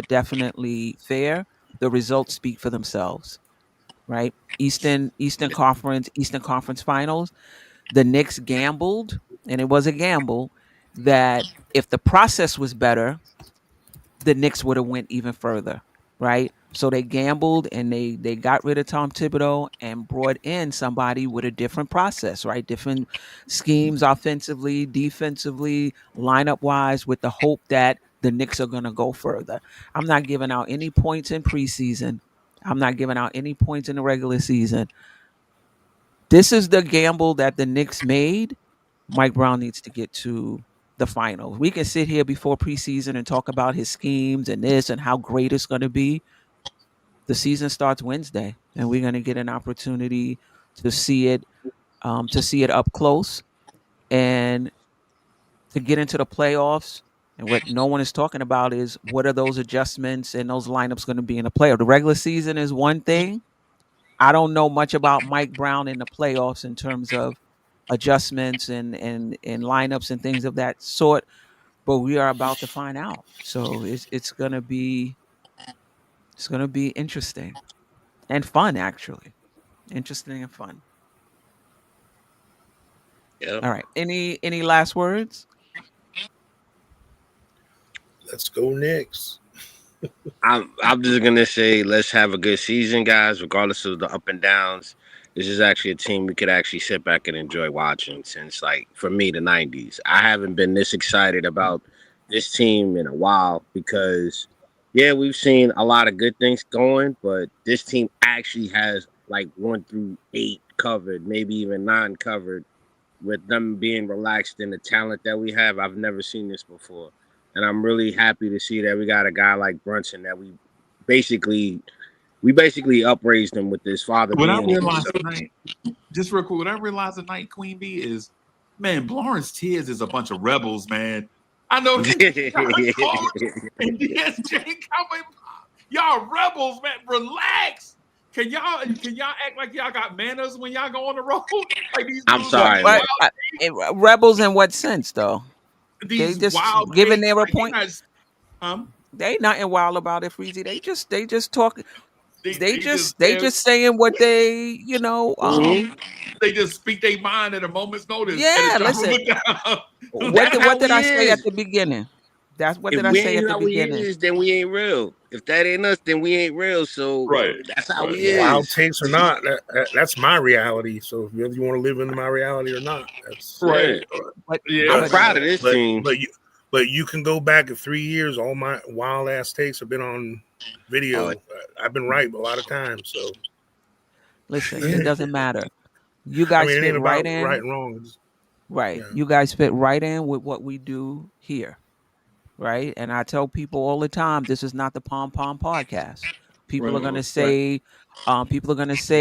definitely fair. The results speak for themselves, right? Eastern Conference Finals. The Knicks gambled, and it was a gamble, that if the process was better, the Knicks would have went even further, right? So they gambled and they got rid of Tom Thibodeau and brought in somebody with a different process, right? Different schemes offensively, defensively, lineup-wise, with the hope that the Knicks are going to go further. I'm not giving out any points in preseason. I'm not giving out any points in the regular season. This is the gamble that the Knicks made. Mike Brown needs to get to the finals. We can sit here before preseason and talk about his schemes and this and how great it's going to be. The season starts Wednesday, and we're going to get an opportunity to see it up close and to get into the playoffs. And what no one is talking about is what are those adjustments and those lineups going to be in the playoff. The regular season is one thing. I don't know much about Mike Brown in the playoffs in terms of adjustments and lineups and things of that sort, but we are about to find out. So it's gonna be interesting and fun, actually. Interesting and fun. Yep. All right. Any last words? Let's go Knicks. I'm just gonna say let's have a good season, guys, regardless of the up and downs. This is actually a team we could actually sit back and enjoy watching since, like, for me, the 90s. I haven't been this excited about this team in a while because, yeah, we've seen a lot of good things going, but this team actually has like 1 through 8 covered, maybe even 9 covered, with them being relaxed in the talent that we have. I've never seen this before. And I'm really happy to see that we got a guy like Brunson that we basically upraised him with his father What I being here. realized So, tonight, just real quick, what I realized tonight, Queen B, is, man, Blorange Tears is a bunch of rebels, man. I know and DSJ coming. Y'all rebels, man. Relax. Can y'all act like y'all got manners when y'all go on the road? Like these I'm dudes sorry, are man. Rebels in what sense, though? these They just wild giving takes, their like, point. Huh? They nothing wild about it, Freezy. They just talk. They just tell- saying what they they just speak their mind at a moment's notice and Yeah, a drop of listen. a down. What That's how did we I say at is. the beginning? That's what If did I we say ain't at the how we beginning? is, then we ain't real. If that ain't us, then we ain't real. So Right. that's how we Yeah. Wild is. takes or not, that's my reality. So if you want to live in my reality or not, that's Right. But Yeah. I'm But proud of this but team. but you can go back in 3 years. All my wild ass takes have been on video. I've been right a lot of times. So listen, it doesn't matter. You guys it fit ain't right about right in. and wrong. Right. Yeah. You guys fit right in with what we do here. Right. And I tell people all the time, this is not the Pom Pom podcast. People are gonna say,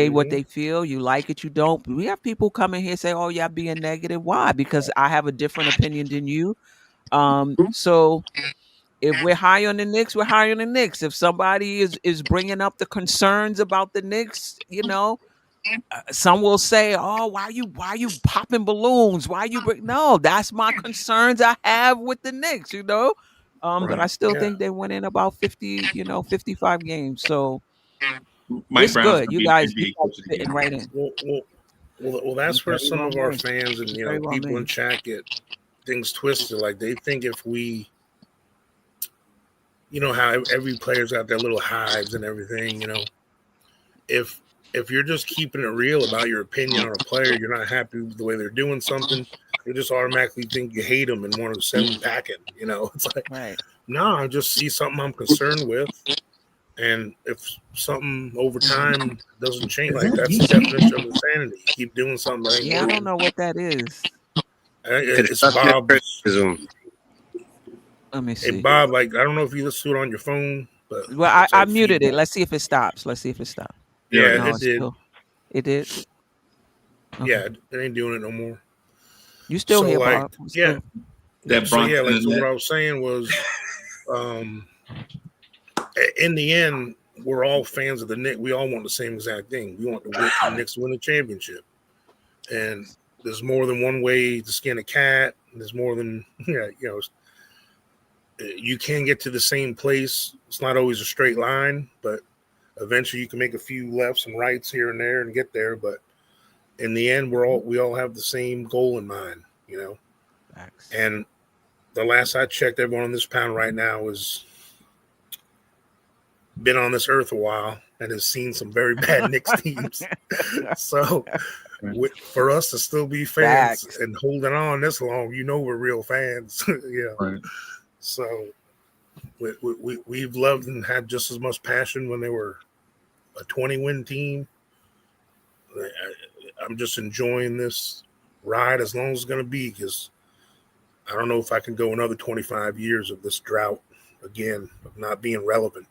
what they feel. You like it, you don't. We have people come in here say, "Oh, y'all being negative." Why? Because I have a different opinion than you. So if we're high on the Knicks, we're high on the Knicks. If somebody is bringing up the concerns about the Knicks, some will say, "Oh, why you popping balloons? Why you bring?" No, that's my concerns I have with the Knicks. But I still think they went in about 50, 55 games. So Mike it's Brown's good. gonna You be an guys NBA coach of the fitting year. right in. Well, that's where Very some well of our made. fans and Very well people in made. chat get things twisted. Like they think if we, how every player's got their little hives and everything. If you're just keeping it real about your opinion on a player, you're not happy with the way they're doing something, you just automatically think you hate them and want to send them packing. It's like, Right. no, I just see something I'm concerned with. And if something over time doesn't change, like that's the definition of insanity. You keep doing something that ain't Yeah, I don't working. know what that is. It's Constructive Bob's. criticism. Let me Hey, see. Bob, like, I don't know if you listen to it on your phone, but Well, it's I like muted it. feedback. Let's see if it stops. Yeah, Yeah, it No, it is. it's did. still. It did. Okay. Yeah, it ain't doing it no more. You still So, here, like, Bob? We yeah. still- That So, yeah, Bronson like, and so what that. I was saying was, in the end, we're all fans of the Knicks. We all want the same exact thing. We want the Knicks to win a championship. And there's more than one way to skin a cat. There's more than, you can get to the same place. It's not always a straight line, but eventually you can make a few lefts and rights here and there and get there. But in the end, we all have the same goal in mind, Facts. And the last I checked, everyone on this panel right now has been on this earth a while and has seen some very bad Knicks teams. So for us to still be fans Facts. and holding on this long, we're real fans. Right. So We've loved and had just as much passion when they were a 20-win team. I'm just enjoying this ride as long as it's going to be, because I don't know if I can go another 25 years of this drought again, of not being relevant.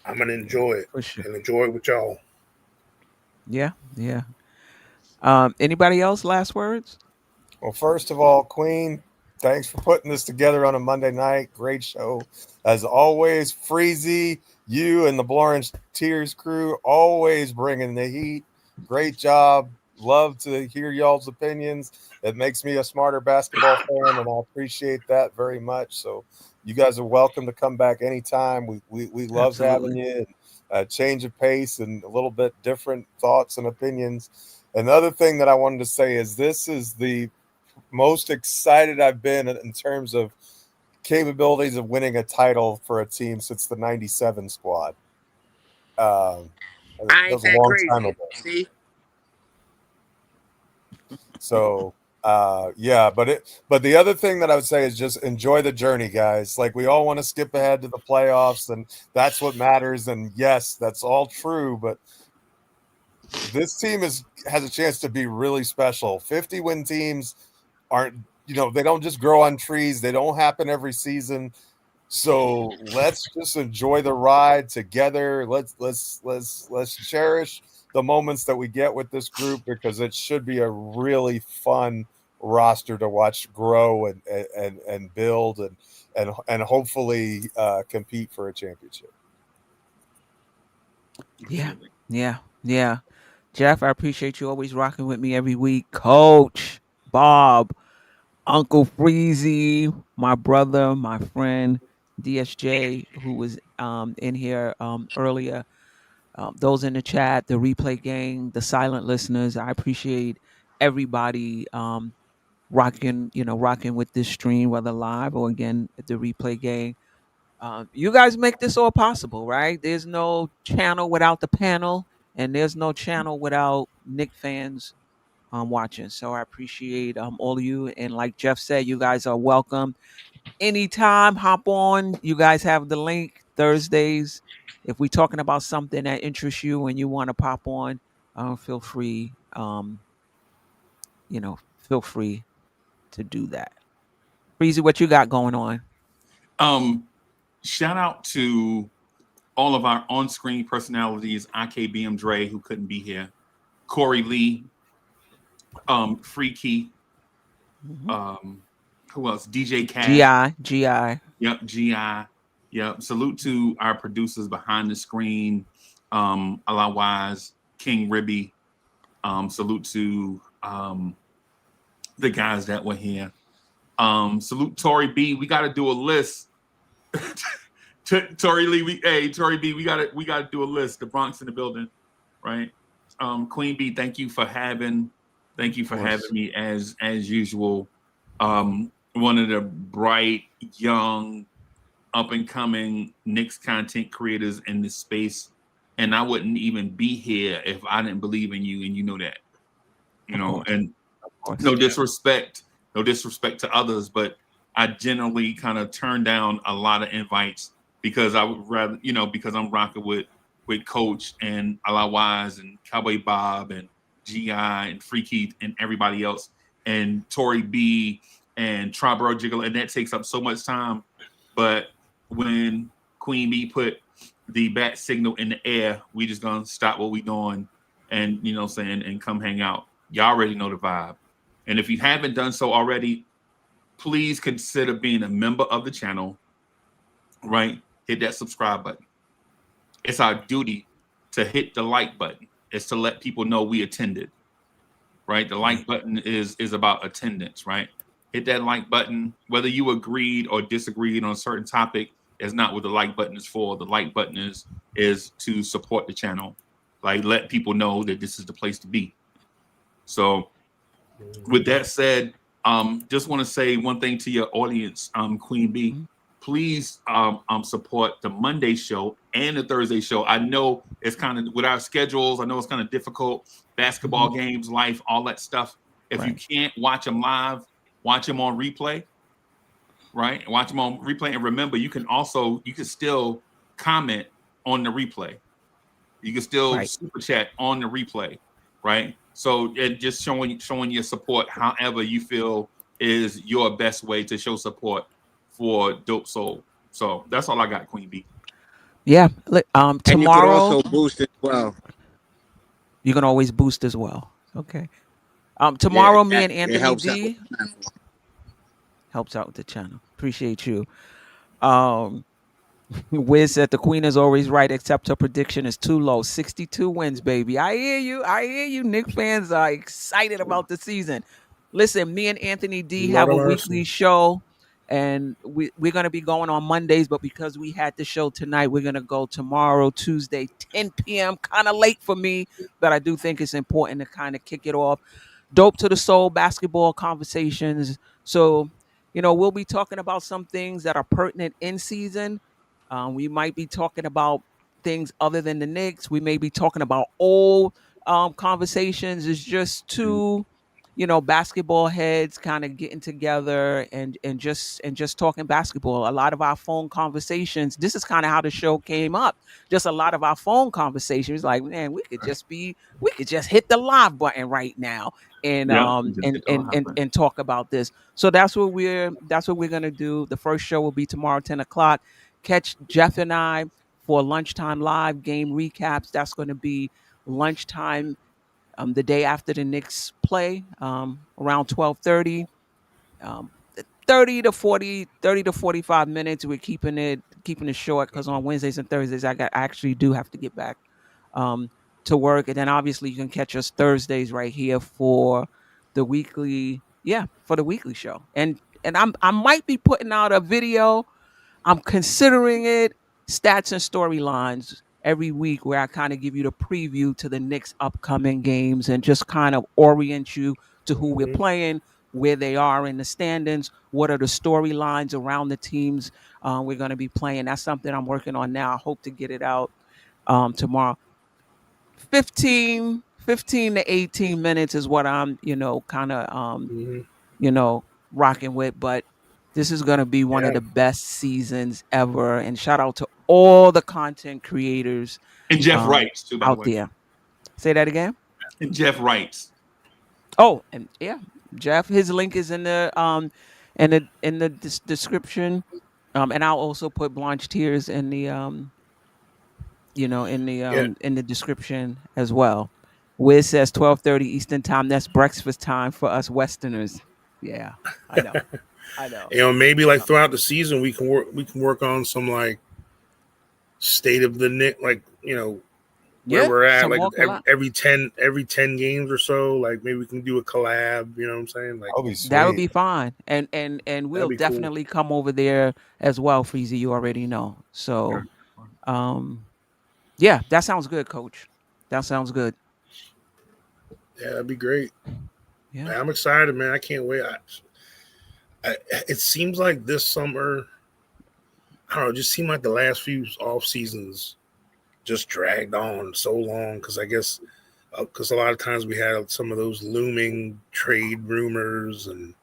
I'm going to enjoy it For sure. and enjoy it with y'all. Yeah, yeah. Anybody else? Last words? Well, first of all, Queen, thanks for putting this together on a Monday night. Great show. As always, Freezy, you and the Blorange Tears crew always bringing the heat. Great job. Love to hear y'all's opinions. It makes me a smarter basketball fan, and I appreciate that very much. So you guys are welcome to come back anytime. We love having Absolutely. you. And a change of pace and a little bit different thoughts and opinions. Another thing that I wanted to say is this is the most excited I've been in terms of capabilities of winning a title for a team since the '97 squad. That I ain't was a that long time crazy. ago. See, So yeah, but the other thing that I would say is just enjoy the journey, guys. Like, we all want to skip ahead to the playoffs, and that's what matters. And yes, that's all true, but this team has a chance to be really special. 50-win teams aren't, they don't just grow on trees. They don't happen every season. So let's just enjoy the ride together. Let's cherish the moments that we get with this group, because it should be a really fun roster to watch grow and build and hopefully compete for a championship. Yeah, yeah, yeah. Jeff, I appreciate you always rocking with me every week. Coach Bob, Uncle Freezy, my brother, my friend DSJ, who was in here earlier. Those in the chat, the replay gang, the silent listeners. I appreciate everybody rocking with this stream, whether live or again at the replay gang. You guys make this all possible, right? There's no channel without the panel, and there's no channel without Nick fans watching. So I appreciate all of you. And like Jeff said, you guys are welcome anytime. Hop on. You guys have the link Thursdays. If we're talking about something that interests you and you want to pop on, feel free. Feel free to do that. Breezy, what you got going on? Shout out to all of our on-screen personalities, IKBM Dre, who couldn't be here, Corey Lee, Freaky, who else? DJ Cash. GI. Yep, GI. Yep. Salute to our producers behind the screen, Alawise, King Ribby. Salute to the guys that were here. Salute Tori B. We got to do a list. Tori Lee, Tori B. We gotta do a list. The Bronx in the building, right? Queen B. Thank you for having me as usual. One of the bright, young, up and coming Knicks content creators in this space, and I wouldn't even be here if I didn't believe in you, and you know that. And no disrespect to others, but I generally kind of turn down a lot of invites because I would rather, because I'm rocking with Coach and Alawise and Cowboy Bob and GI and Freaky and everybody else and Tori B and Triborough Jiggle, and that takes up so much time. But when Queen B put the bat signal in the air, we just gonna stop what we doing and and come hang out. Y'all already know the vibe. And if you haven't done so already, please consider being a member of the channel, right? Hit that subscribe button. It's our duty to hit the like button. It's to let people know we attended, right? The like button is about attendance, right? Hit that like button. Whether you agreed or disagreed on a certain topic is not what the like button is for. The like button is to support the channel. Like, let people know that this is the place to be. So with that said, just want to say one thing to your audience, Queen B. Please support the Monday show and the Thursday show. I know it's kind of with our schedules. I know it's kind of difficult. Basketball games, life, all that stuff. If you can't watch them live, watch them on replay. right? And watch them on replay. And remember, you can still comment on the replay. You can still super chat on the replay, right? So it just showing your support however you feel is your best way to show support for Dope Soul. So that's all I got, Queen B. Yeah. And you could Tomorrow also boost as well. you can always boost as well. Okay. Tomorrow, me and it Anthony helps out D with the platform. helps out with the channel. Appreciate you. Wiz said the queen is always right, except her prediction is too low. 62 wins, baby. I hear you. Knicks fans are excited about the season. Listen, me and Anthony D have a weekly show, and we're going to be going on Mondays, but because we had the show tonight, we're going to go tomorrow, Tuesday, 10 p.m. Kind of late for me, but I do think it's important to kind of kick it off. Dope to the Soul basketball conversations. So, we'll be talking about some things that are pertinent in season. We might be talking about things other than the Knicks. We may be talking about old conversations. It's just two, basketball heads kind of getting together and just talking basketball. A lot of our phone conversations. This is kind of how the show came up. Just a lot of our phone conversations. Like, man, we could just hit the live button right now and and talk about this. So that's what we're gonna do. The first show will be tomorrow, 10 o'clock. Catch Jeff and I for lunchtime live game recaps. That's going to be lunchtime the day after the Knicks play, around 12:30. 30 to 45 minutes. We're keeping it short because on Wednesdays and Thursdays I actually do have to get back to work. And then obviously you can catch us Thursdays right here for the weekly show. And I might be putting out a video. I'm considering it, stats and storylines every week, where I kind of give you the preview to the Knicks' upcoming games and just kind of orient you to who we're playing, where they are in the standings, what are the storylines around the teams we're going to be playing. That's something I'm working on now. I hope to get it out tomorrow. 15 to 18 minutes is what I'm, kind of, rocking with, but this is going to be one of the best seasons ever. And shout out to all the content creators. And Jeff writes too, by out the way. there. Say that again. And Jeff writes. Oh, and Jeff, his link is in the description. And I'll also put Blanche Tears in the in the description as well. Wiz says 12:30 Eastern time. That's breakfast time for us Westerners. Yeah, I know. I know. Maybe like throughout the season we can work on some like state of the Knicks, like where we're at, like every 10 games or so. Like maybe we can do a collab. You know what I'm saying? Like that would be fine. And we'll definitely come over there as well, Freezy. You already know. So, yeah, that sounds good, Coach. That sounds good. Yeah, that'd be great. Yeah, man, I'm excited, man. I can't wait. It seems like this summer, I don't know, it just seemed like the last few off seasons just dragged on so long because I guess because a lot of times we had some of those looming trade rumors and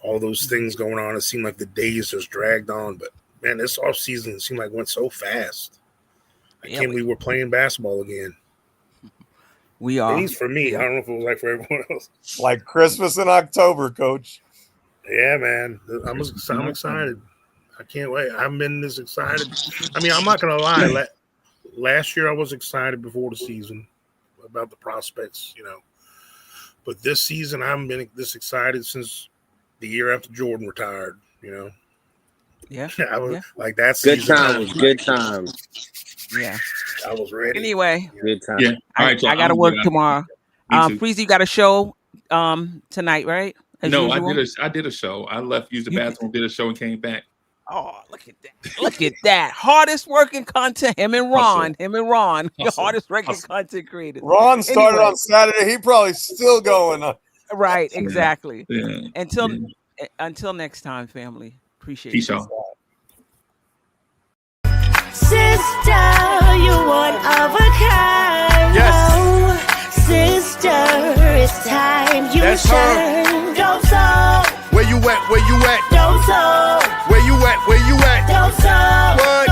all those things going on. It seemed like the days just dragged on. But, man, this off season seemed like went so fast. I can't believe we're playing basketball again. We are. At least for me. I don't know if it was like for everyone else. Like Christmas in October, Coach. Yeah, man. I'm excited. I can't wait. I haven't been this excited. I mean, I'm not going to lie. Last year I was excited before the season about the prospects, But this season I haven't been this excited since the year after Jordan retired, Yeah. I was like that season. Good times. Yeah. I was ready. Anyway. Good times. Yeah. All right, I got to work tomorrow. Freezy got a show tonight, right? As no, usual? I did a show. I left, used the bathroom, did a show, and came back. Oh, look at that. Look at that. Hardest working content. Him and Ron. Your hardest working content creators. Ron started on Saturday. He probably still going on. Right, exactly. Yeah. Until next time, family. Appreciate Peace you. out. Sister, you one of a kind. Yes. Oh, sister, it's time you That's her. shine. Go so. Where you at? Where you at? Don't so. Where you at? Where you at? Don't so. What?